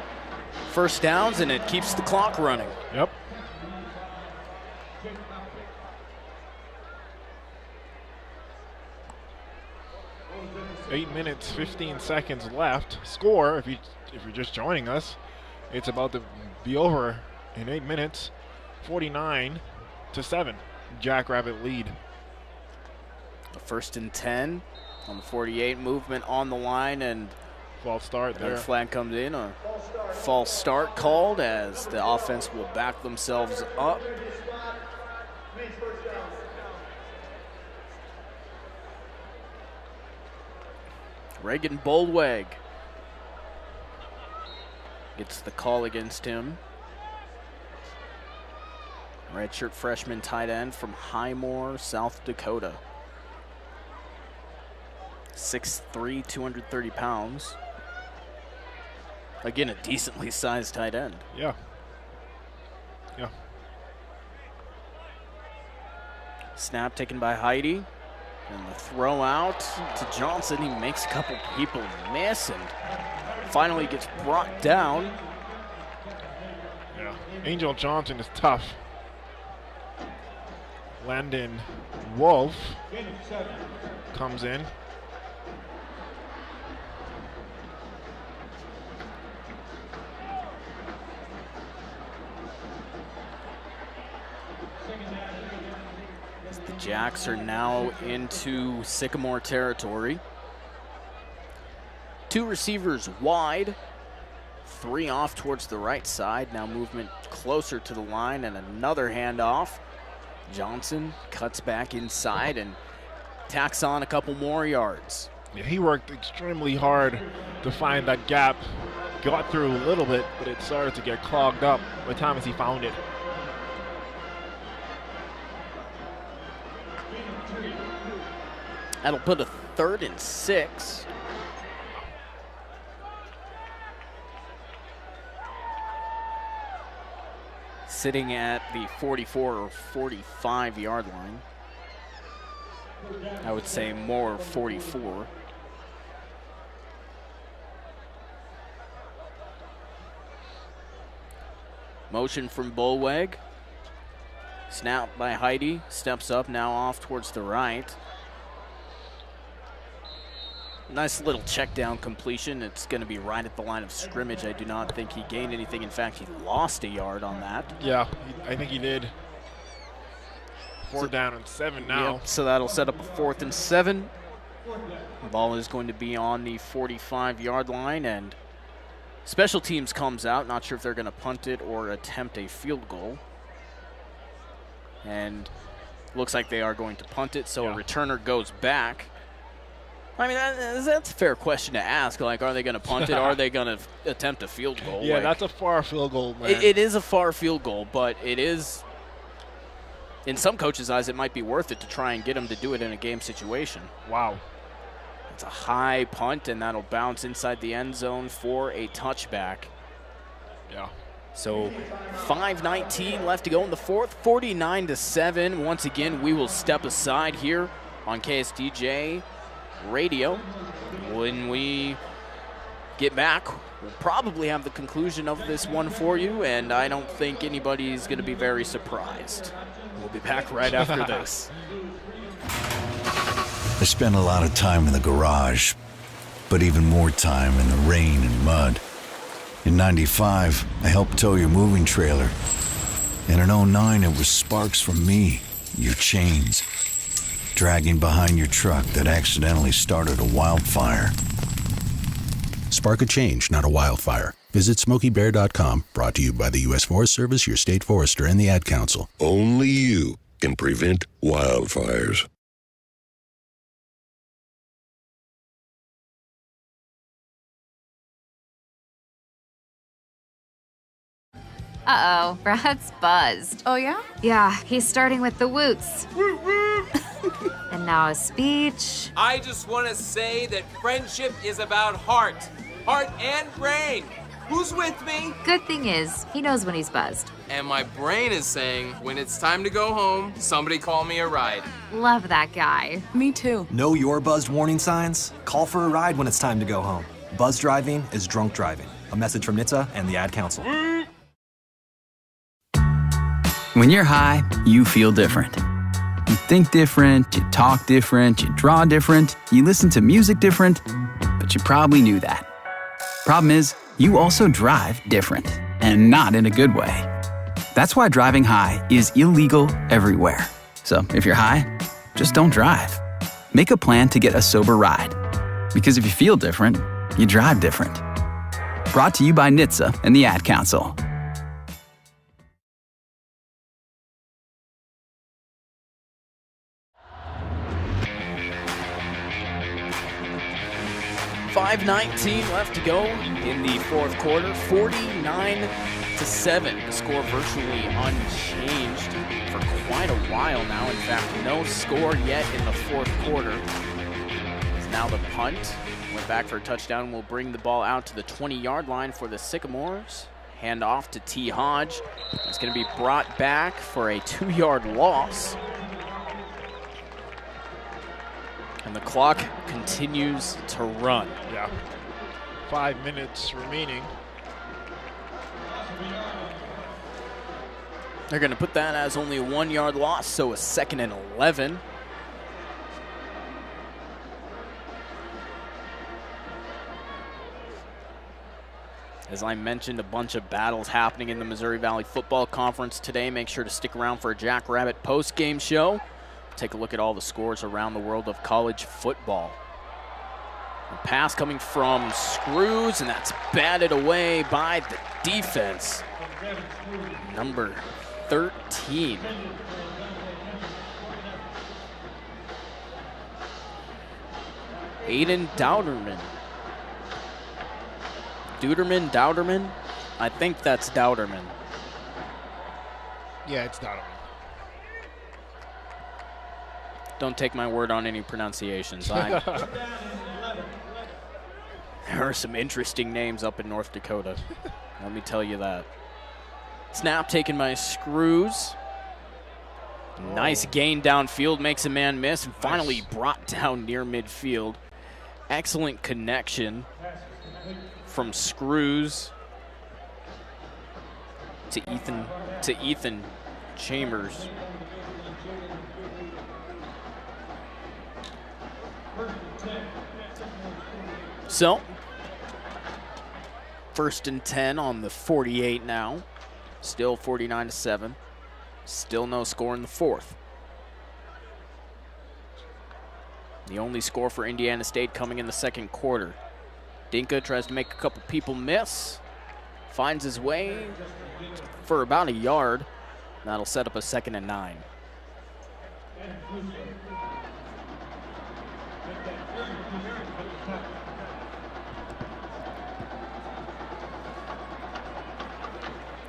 first downs, and it keeps the clock running. Yep. Eight minutes, 15 seconds left. Score, if you're just joining us, it's about to be over in 8 minutes. 49-7. Jackrabbit lead. A 1st and 10 on the 48. Movement on the line, and false start there. Flag comes in. A false start called as the offense will back themselves up. Reagan Boldweg gets the call against him. Redshirt freshman tight end from Highmore, South Dakota. 6'3", 230 pounds. Again, a decently sized tight end. Yeah. Yeah. Snap taken by Heidi. And the throw out to Johnson. He makes a couple people miss and finally gets brought down. Yeah. Angel Johnson is tough. Landon Wolf comes in. The Jacks are now into Sycamore territory. 2 receivers wide, 3 off towards the right side. Now movement closer to the line and another handoff. Johnson cuts back inside and tacks on a couple more yards. Yeah, he worked extremely hard to find that gap. Got through a little bit, but it started to get clogged up by the time as he found it. That'll put a 3rd and 6. Sitting at the 44 or 45 yard line. I would say more 44. Motion from Boldweg. Snap by Heidi. Steps up, now off towards the right. Nice little check down completion. It's going to be right at the line of scrimmage. I do not think he gained anything. In fact, he lost a yard on that. Yeah, I think he did. 4 down and 7 now. Yep, so that'll set up a 4th and 7. The ball is going to be on the 45 yard line, and special teams comes out. Not sure if they're going to punt it or attempt a field goal. And looks like they are going to punt it, so a returner goes back. I mean, that's a fair question to ask. Like, are they going to punt it? Or are they going to attempt a field goal? Yeah, like, that's a far field goal, man. It is a far field goal, but it is, in some coaches' eyes, it might be worth it to try and get them to do it in a game situation. Wow. It's a high punt, and that'll bounce inside the end zone for a touchback. Yeah. So 5:19 left to go in the 4th, 49-7. Once again, we will step aside here on KSDJ Radio. When we get back, we'll probably have the conclusion of this one for you, and I don't think anybody's going to be very surprised. We'll be back right after this. I spent a lot of time in the garage, but even more time in the rain and mud. In '95, I helped tow your moving trailer. And in '09, it was sparks from me, your chains, dragging behind your truck that accidentally started a wildfire. Spark a change, not a wildfire. Visit SmokeyBear.com, brought to you by the U.S. Forest Service, your state forester, and the Ad Council. Only you can prevent wildfires. Uh-oh, Brad's buzzed. Oh, yeah? Yeah, he's starting with the woots. And now a speech. I just want to say that friendship is about heart and brain. Who's with me? Good thing is, he knows when he's buzzed. And my brain is saying, when it's time to go home, somebody call me a ride. Love that guy. Me too. Know your buzzed warning signs? Call for a ride when it's time to go home. Buzz driving is drunk driving. A message from NHTSA and the Ad Council. When you're high, you feel different. You think different, you talk different, you draw different, you listen to music different, but you probably knew that. Problem is, you also drive different, and not in a good way. That's why driving high is illegal everywhere. So if you're high, just don't drive. Make a plan to get a sober ride. Because if you feel different, you drive different. Brought to you by NHTSA and the Ad Council. .5:19 left to go in the fourth quarter. 49-7. The score virtually unchanged for quite a while now. In fact, no score yet in the fourth quarter. It's now the punt. Went back for a touchdown. Will bring the ball out to the 20-yard line for the Sycamores. Hand off to T. Hodge. It's going to be brought back for a 2-yard loss. And the clock continues to run. Yeah. 5 minutes remaining. They're going to put that as only a 1-yard loss, so a 2nd and 11. As I mentioned, a bunch of battles happening in the Missouri Valley Football Conference today. Make sure to stick around for a Jackrabbit post-game show. Take a look at all the scores around the world of college football. A pass coming from Screws, and that's batted away by the defense. Number 13. Aiden Dowderman. Dowderman? I think that's Dowderman. Yeah, it's Dowderman. Don't take my word on any pronunciations. There are some interesting names up in North Dakota. Let me tell you that. Snap taken by Screws. Nice gain downfield, makes a man miss, and finally brought down near midfield. Excellent connection from Screws to Ethan Chambers. So, 1st and 10 on the 48 now. Still 49-7. Still no score in the fourth. The only score for Indiana State coming in the second quarter. Dinka tries to make a couple people miss. Finds his way for about a yard. That'll set up a 2nd and 9.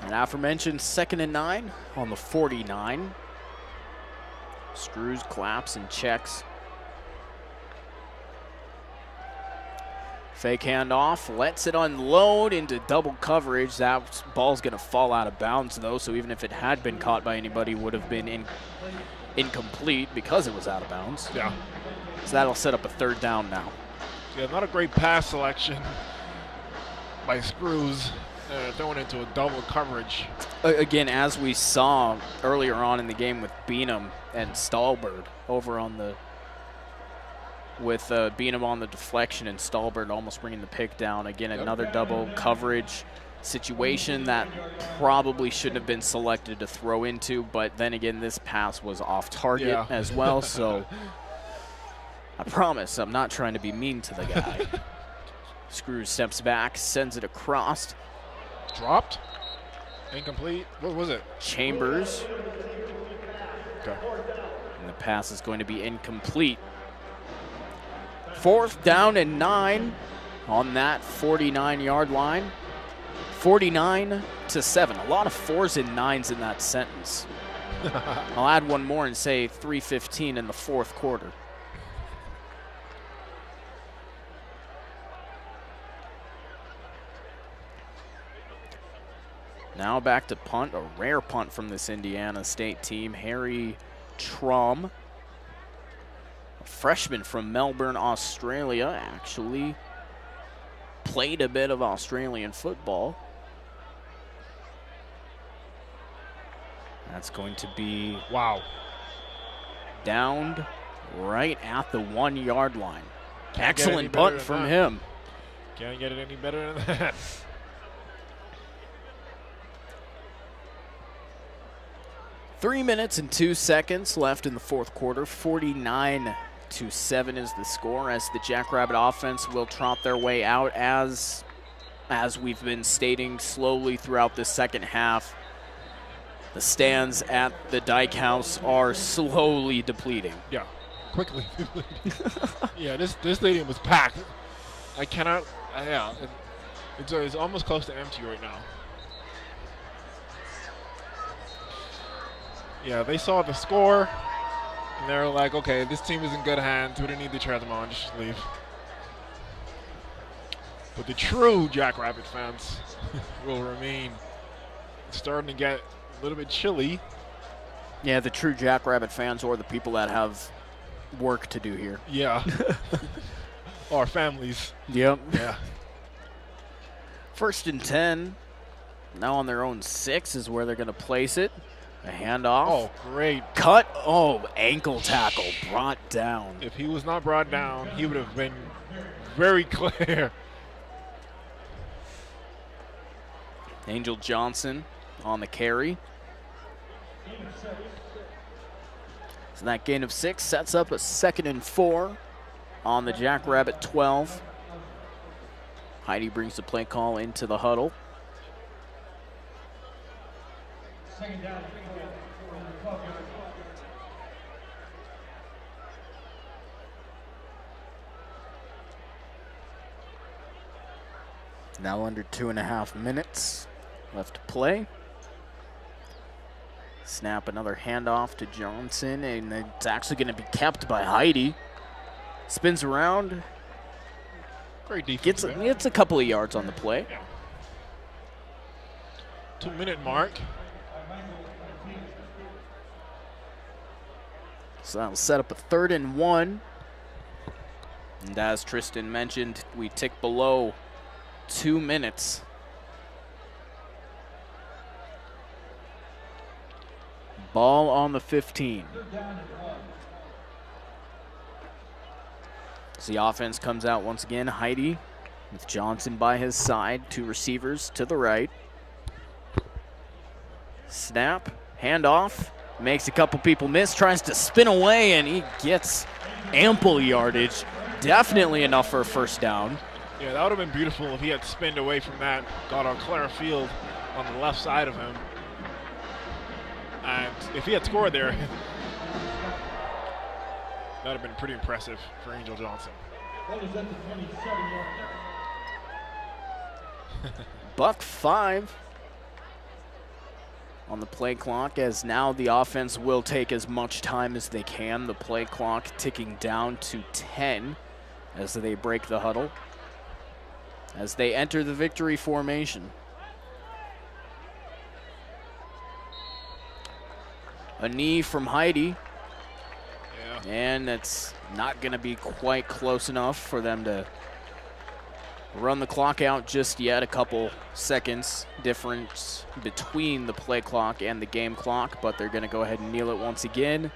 An aforementioned 2nd and 9 on the 49. Screws, claps, and checks. Fake handoff, lets it unload into double coverage. That ball's going to fall out of bounds, though, so even if it had been caught by anybody, it would have been incomplete because it was out of bounds. Yeah. So that'll set up a 3rd down now. Yeah, not a great pass selection by Screws. Throwing into a double coverage. Again, as we saw earlier on in the game with Beanham and Stahlberg over on the, with Beanham on the deflection and Stahlberg almost bringing the pick down. Again, another double coverage situation that probably shouldn't have been selected to throw into, but then again, this pass was off target as well, so I promise I'm not trying to be mean to the guy. Screws steps back, sends it across. Dropped. Incomplete. What was it? Chambers. Okay. And the pass is going to be incomplete. 4th down and 9 on that 49-yard line. 49-7. A lot of 4s and 9s in that sentence. I'll add one more and say 3:15 in the fourth quarter. Now back to punt, a rare punt from this Indiana State team. Harry Traum, a freshman from Melbourne, Australia, actually played a bit of Australian football. That's going to be, wow, downed right at the 1 yard line. Can't Excellent punt from him. Can't get it any better than that. Three minutes and 2 seconds left in the fourth quarter. 49-7 is the score as the Jackrabbit offense will trot their way out as we've been stating slowly throughout the second half. The stands at the Dyke House are slowly depleting. Yeah, quickly depleting. Yeah, this stadium was packed. I cannot, yeah, it's almost close to empty right now. Yeah, they saw the score, and they were like, okay, this team is in good hands. We don't need to cheer them on, just leave. But the true Jackrabbit fans will remain. It's starting to get a little bit chilly. Yeah, the true Jackrabbit fans or the people that have work to do here. Yeah. Our families. Yep. Yeah. 1st and 10. Now on their own 6 is where they're going to place it. A handoff. Oh, great. Cut. Oh, ankle tackle brought down. If he was not brought down, he would have been very clear. Angel Johnson on the carry. So that gain of 6 sets up a 2nd and 4 on the Jackrabbit 12. Heidi brings the play call into the huddle. Now under 2.5 minutes left to play. Snap, another handoff to Johnson, and it's actually going to be kept by Heidi. Spins around. Great defense. Gets a couple of yards on the play. Yeah. 2-minute mark. So that'll set up a 3rd and 1. And as Tristan mentioned, we tick below 2 minutes. Ball on the 15. So the offense comes out once again. Heidi with Johnson by his side. 2 receivers to the right. Snap, handoff. Makes a couple people miss. Tries to spin away, and he gets ample yardage. Definitely enough for a 1st down. Yeah, that would have been beautiful if he had spinned away from that. Got on clear field on the left side of him. And if he had scored there, that would have been pretty impressive for Angel Johnson. Buck 5 on the play clock, as now the offense will take as much time as they can. The play clock ticking down to 10 as they break the huddle, as they enter the victory formation. A knee from Heidi. Yeah. And it's not going to be quite close enough for them to run the clock out just yet. A couple seconds difference between the play clock and the game clock, but they're going to go ahead and kneel it once again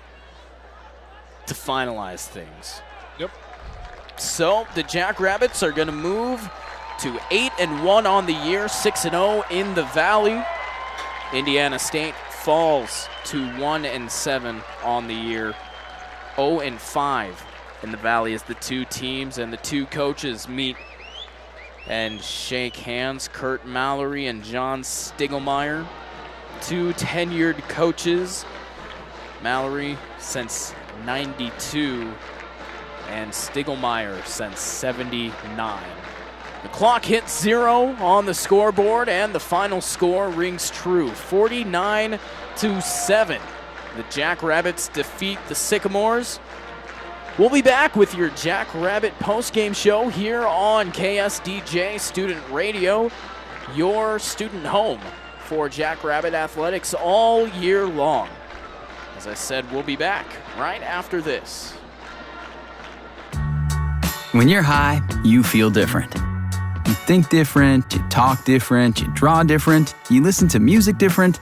to finalize things. Yep. So the Jackrabbits are going to move to 8-1 on the year, 6-0 in the Valley. Indiana State falls to 1-7 on the year, 0-5 in the Valley as the 2 teams and the 2 coaches meet and shake hands. Kurt Mallory and John Stiglmeyer, 2 tenured coaches. Mallory since 92 and Stiglmeyer since 79. The clock hits 0 on the scoreboard, and the final score rings true, 49-7. The Jackrabbits defeat the Sycamores. We'll be back with your Jackrabbit postgame show here on KSDJ Student Radio, your student home for Jackrabbit Athletics all year long. As I said, we'll be back right after this. When you're high, you feel different. You think different, you talk different, you draw different, you listen to music different,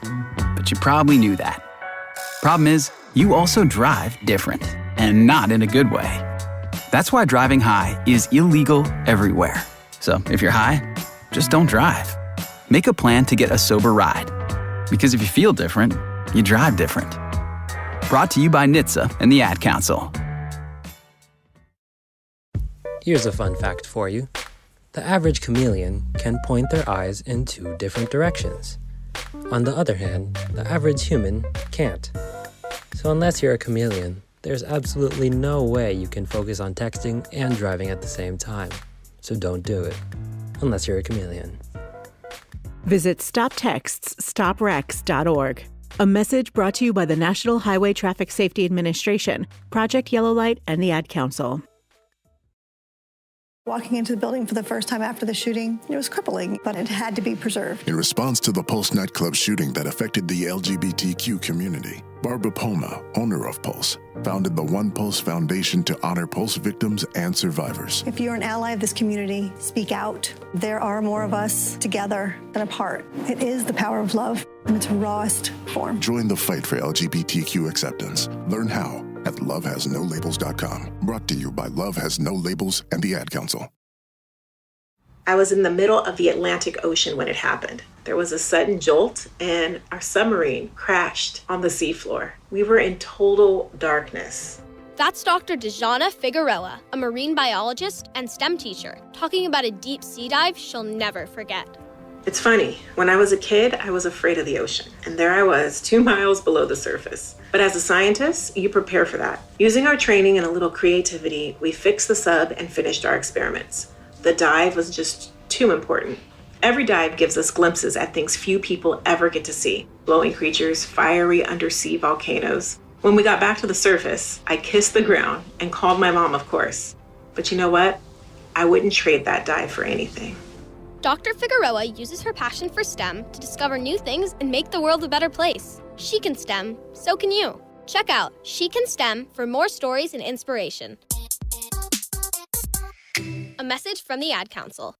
but you probably knew that. Problem is, you also drive different, and not in a good way. That's why driving high is illegal everywhere. So if you're high, just don't drive. Make a plan to get a sober ride. Because if you feel different, you drive different. Brought to you by NHTSA and the Ad Council. Here's a fun fact for you. The average chameleon can point their eyes in 2 different directions. On the other hand, the average human can't. So unless you're a chameleon, there's absolutely no way you can focus on texting and driving at the same time. So don't do it, unless you're a chameleon. Visit StopTextsStopWrecks.org. A message brought to you by the National Highway Traffic Safety Administration, Project Yellow Light, and the Ad Council. Walking into the building for the first time after the shooting, it was crippling, but it had to be preserved. In response to the Pulse nightclub shooting that affected the LGBTQ community, Barbara Poma, owner of Pulse, founded the One Pulse Foundation to honor Pulse victims and survivors. If you're an ally of this community, speak out. There are more of us together than apart. It is the power of love in its rawest form. Join the fight for LGBTQ acceptance. Learn how at lovehasnolabels.com. Brought to you by Love Has No Labels and the Ad Council. I was in the middle of the Atlantic Ocean when it happened. There was a sudden jolt and our submarine crashed on the seafloor. We were in total darkness. That's Dr. Dejana Figueroa, a marine biologist and STEM teacher, talking about a deep sea dive she'll never forget. It's funny, when I was a kid, I was afraid of the ocean, and there I was, 2 miles below the surface. But as a scientist, you prepare for that. Using our training and a little creativity, we fixed the sub and finished our experiments. The dive was just too important. Every dive gives us glimpses at things few people ever get to see. Glowing creatures, fiery undersea volcanoes. When we got back to the surface, I kissed the ground and called my mom, of course. But you know what? I wouldn't trade that dive for anything. Dr. Figueroa uses her passion for STEM to discover new things and make the world a better place. She can STEM, so can you. Check out She Can STEM for more stories and inspiration. A message from the Ad Council.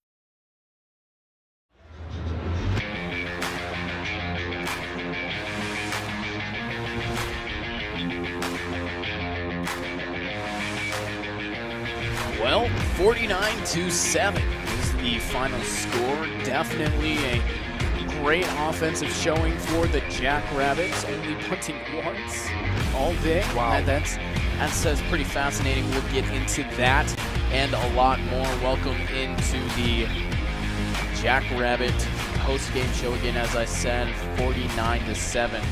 Well, 49-7 is the final score. Definitely a great offensive showing for the Jackrabbits, only punting once all day. Wow. That's pretty fascinating. We'll get into that and a lot more. Welcome into the Jackrabbit post-game show again. As I said, 49-7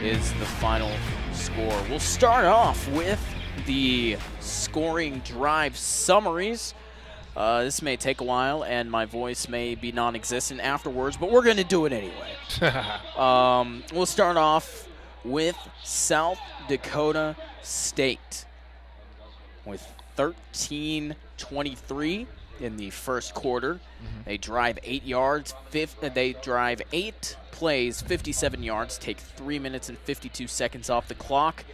is the final score. We'll start off with the scoring drive summaries. This may take a while, and my voice may be non-existent afterwards, but we're going to do it anyway. We'll start off with South Dakota State with 13-23 in the first quarter. They drive 8 yards. They drive 8 plays, 57 yards, take 3 minutes and 52 seconds off the clock.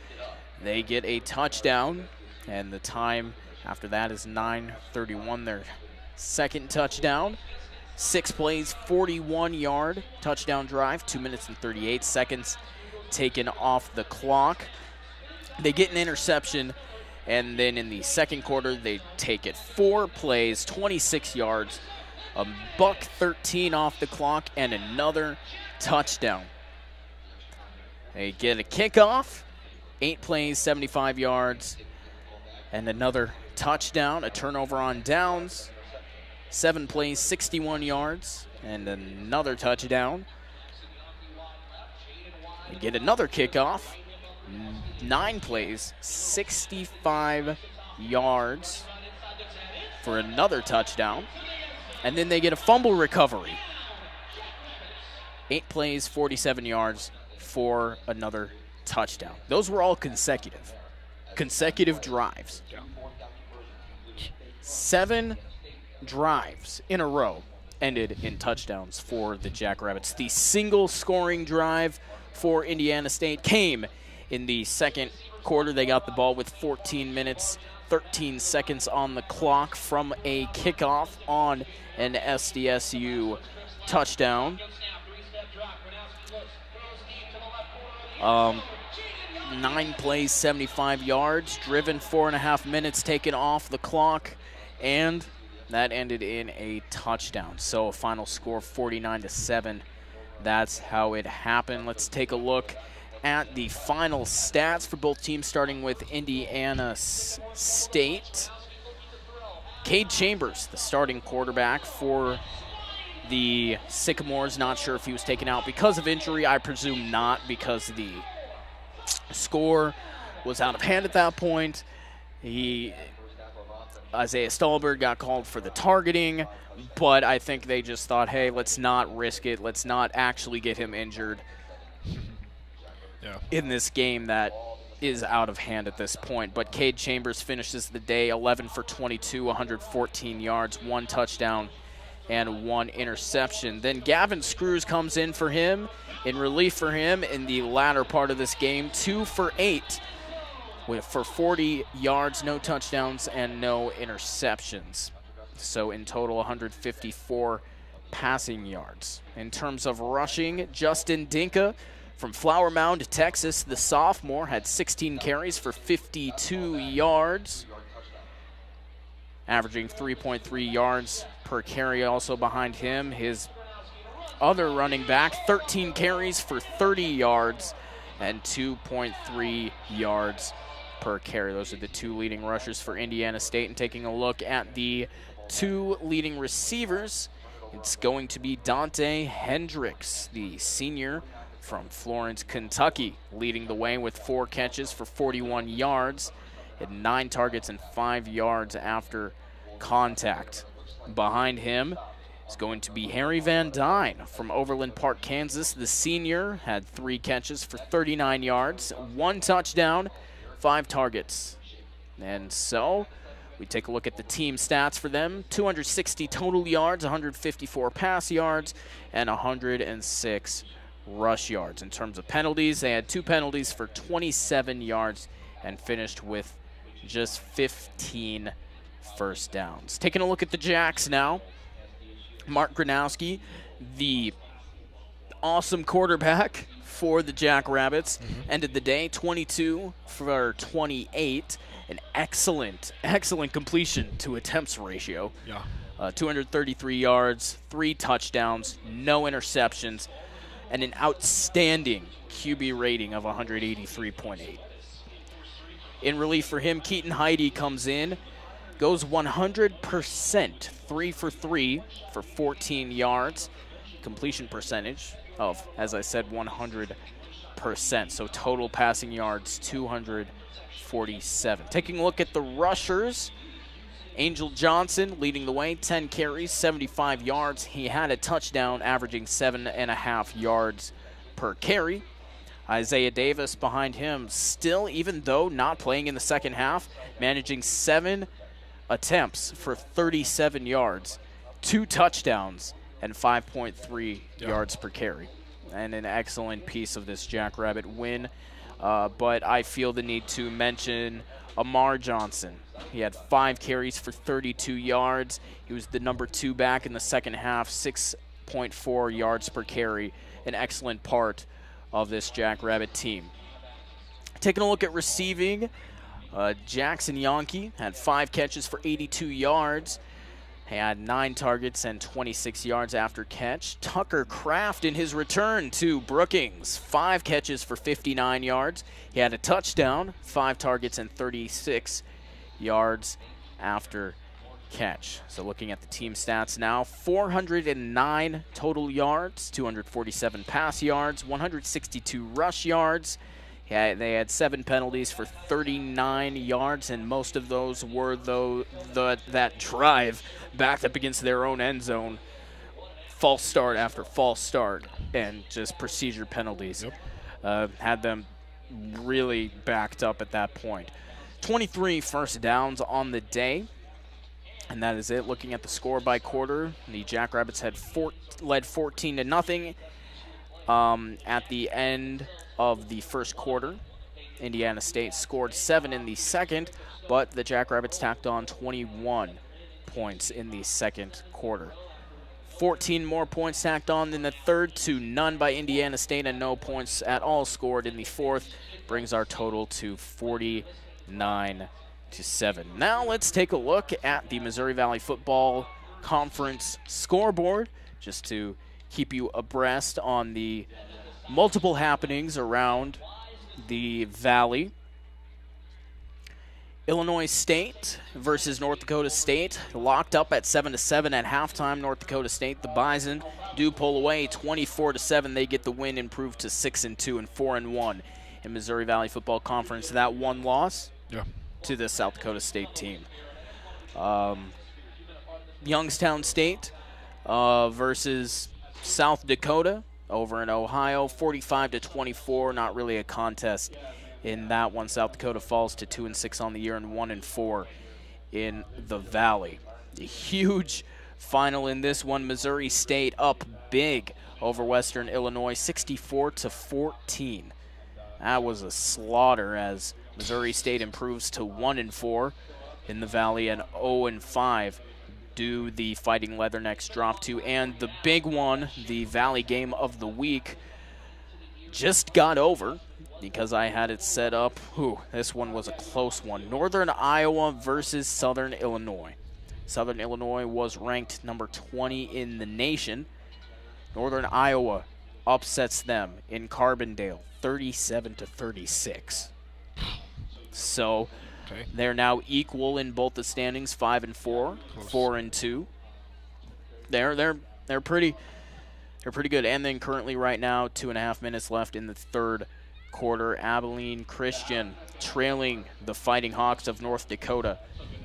They get a touchdown, and the time after that is 9:31, their second touchdown. 6 plays, 41-yard touchdown drive, 2 minutes and 38 seconds taken off the clock. They get an interception, and then in the second quarter, they take it 4 plays, 26 yards, a $113 off the clock, and another touchdown. They get a kickoff, 8 plays, 75 yards, and another touchdown, a turnover on downs, 7 plays, 61 yards, and another touchdown. They get another kickoff, 9 plays, 65 yards for another touchdown, and then they get a fumble recovery. 8 plays, 47 yards for another touchdown. Those were all consecutive drives. 7 drives in a row, ended in touchdowns for the Jackrabbits. The single scoring drive for Indiana State came in the second quarter. They got the ball with 14 minutes, 13 seconds on the clock from a kickoff on an SDSU touchdown. 9 plays, 75 yards, driven 4.5 minutes, taken off the clock, and that ended in a touchdown. So a final score 49-7. That's how it happened. Let's take a look at the final stats for both teams, starting with Indiana State. Cade Chambers, the starting quarterback for the Sycamores. Not sure if he was taken out because of injury. I presume not, because the score was out of hand at that point. Isaiah Stolberg got called for the targeting, but I think they just thought, hey, let's not risk it. Let's not actually get him injured in this game that is out of hand at this point. But Cade Chambers finishes the day 11 for 22, 114 yards, 1 touchdown, and 1 interception. Then Gavin Screws comes in for him, in relief for him in the latter part of this game, 2 for 8 for 40 yards, no touchdowns, and no interceptions. So in total, 154 passing yards. In terms of rushing, Justin Dinka from Flower Mound, Texas, the sophomore, had 16 carries for 52 yards, averaging 3.3 yards per carry. Also behind him, his other running back, 13 carries for 30 yards and 2.3 yards per carry. Those are the 2 leading rushers for Indiana State. And taking a look at the 2 leading receivers, it's going to be Dante Hendricks, the senior from Florence, Kentucky, leading the way with 4 catches for 41 yards and 9 targets and 5 yards after contact. Behind him is going to be Harry Van Dyne from Overland Park, Kansas. The senior had 3 catches for 39 yards, 1 touchdown, 5 targets. And so we take a look at the team stats for them. 260 total yards, 154 pass yards, and 106 rush yards. In terms of penalties, they had 2 penalties for 27 yards and finished with just 15 first downs. Taking a look at the Jacks now. Mark Gronowski, the awesome quarterback for the Jackrabbits, ended the day 22 for 28. An excellent completion to attempts ratio. 233 yards, 3 touchdowns, no interceptions, and an outstanding QB rating of 183.8. In relief for him, Keaton Heide comes in, goes 100%, 3 for 3 for 14 yards. Completion percentage of, as I said, 100%. So total passing yards, 247. Taking a look at the rushers, Angel Johnson leading the way, 10 carries, 75 yards. He had a touchdown, averaging 7.5 yards per carry. Isaiah Davis behind him, still, even though not playing in the second half, managing 7 attempts for 37 yards, 2 touchdowns, and 5.3 yards per carry. And an excellent piece of this Jackrabbit win. But I feel the need to mention Amar Johnson. He had 5 carries for 32 yards. He was the number 2 back in the second half, 6.4 yards per carry. An excellent part of this Jackrabbit team. Taking a look at receiving, Jackson Yonke had 5 catches for 82 yards. He had 9 targets and 26 yards after catch. Tucker Kraft in his return to Brookings, 5 catches for 59 yards. He had a touchdown, 5 targets and 36 yards after catch. So looking at the team stats now, 409 total yards, 247 pass yards, 162 rush yards. They had 7 penalties for 39 yards, and most of those were that drive backed up against their own end zone. False start after false start, and just procedure penalties. Had them really backed up at that point. 23 first downs on the day. And that is it. Looking at the score by quarter, the Jackrabbits had led 14-0 at the end of the first quarter. Indiana State scored 7 in the second, but the Jackrabbits tacked on 21 points in the second quarter. 14 more points tacked on in the third to none by Indiana State, and no points at all scored in the fourth. Brings our total to 49-7. Now let's take a look at the Missouri Valley Football Conference scoreboard, just to keep you abreast on the multiple happenings around the Valley. Illinois State versus North Dakota State, locked up at 7-7 at halftime. North Dakota State, the Bison, do pull away 24-7. They get the win, improved to 6-2 and 4-1 in Missouri Valley Football Conference. That one loss to the South Dakota State team. Youngstown State versus South Dakota over in Ohio, 45-24. Not really a contest in that one. South Dakota falls to 2-6 on the year and 1-4 in the Valley. A huge final in this one. Missouri State up big over Western Illinois, 64-14. That was a slaughter as Missouri State improves to 1-4 in the Valley and 0-5 do the Fighting Leathernecks drop to. And the big one, the Valley game of the week, just got over because I had it set up. This one was a close one. Northern Iowa versus Southern Illinois. Southern Illinois was ranked number 20 in the nation. Northern Iowa upsets them in Carbondale, 37-36. So they're now equal in both the standings, 5-4, 4-2. They're pretty good. And then currently right now, 2.5 minutes left in the third quarter. Abilene Christian trailing the Fighting Hawks of North Dakota,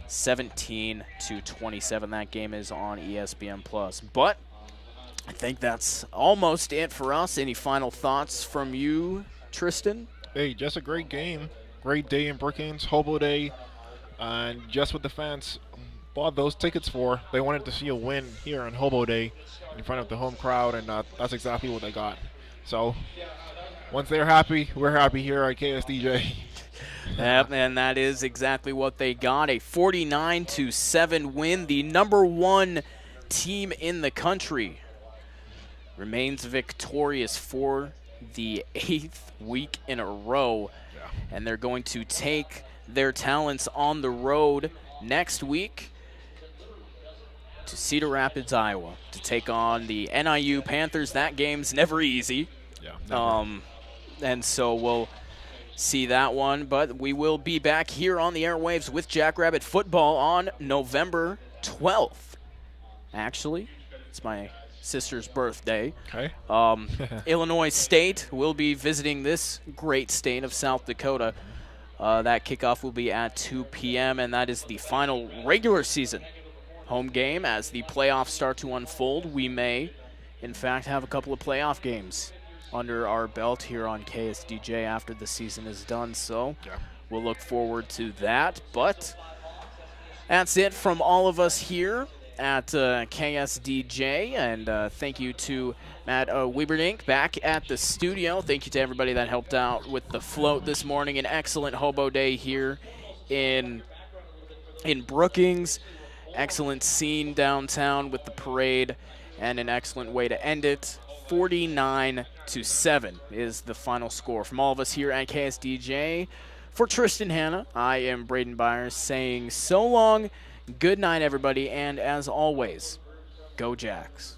17-27. That game is on ESPN+. But I think that's almost it for us. Any final thoughts from you, Tristan? Hey, just a great game. Great day in Brookings, Hobo Day, and just what the fans bought those tickets for. They wanted to see a win here on Hobo Day in front of the home crowd, and that's exactly what they got. So once they're happy, we're happy here at KSDJ. Yep, and that is exactly what they got. A 49-7 win. The number one team in the country remains victorious for the 8th week in a row. And they're going to take their talents on the road next week to Cedar Rapids, Iowa, to take on the NIU Panthers. That game's never easy. And so we'll see that one. But we will be back here on the airwaves with Jackrabbit football on November 12th. Actually, it's my sister's birthday. Illinois State will be visiting this great state of South Dakota. That kickoff will be at 2 p.m., and that is the final regular season home game. As the playoffs start to unfold, we may, in fact, have a couple of playoff games under our belt here on KSDJ after the season is done. So we'll look forward to that. But that's it from all of us here at KSDJ, and thank you to Matt Wieberdink back at the studio. Thank you to everybody that helped out with the float this morning. An excellent Hobo Day here in Brookings. Excellent scene downtown with the parade, and an excellent way to end it. 49-7 is the final score. From all of us here at KSDJ, for Tristan Hanna, I am Braden Byers saying so long. Good night, everybody, and as always, go Jacks.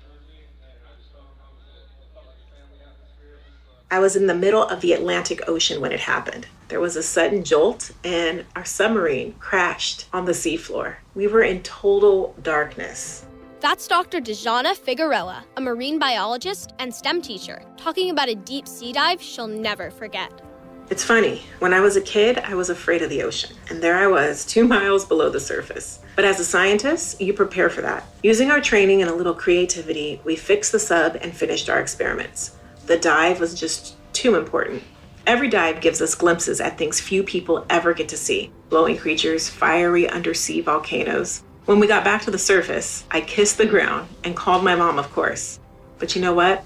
I was in the middle of the Atlantic Ocean when it happened. There was a sudden jolt, and our submarine crashed on the seafloor. We were in total darkness. That's Dr. Dejana Figueroa, a marine biologist and STEM teacher, talking about a deep sea dive she'll never forget. It's funny, when I was a kid, I was afraid of the ocean, and there I was, 2 miles below the surface. But as a scientist, you prepare for that. Using our training and a little creativity, we fixed the sub and finished our experiments. The dive was just too important. Every dive gives us glimpses at things few people ever get to see. Glowing creatures, fiery undersea volcanoes. When we got back to the surface, I kissed the ground and called my mom, of course. But you know what?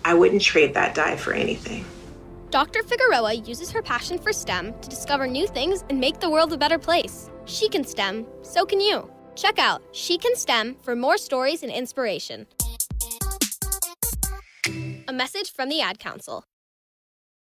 I wouldn't trade that dive for anything. Dr. Figueroa uses her passion for STEM to discover new things and make the world a better place. She can STEM, so can you. Check out She Can STEM for more stories and inspiration. A message from the Ad Council.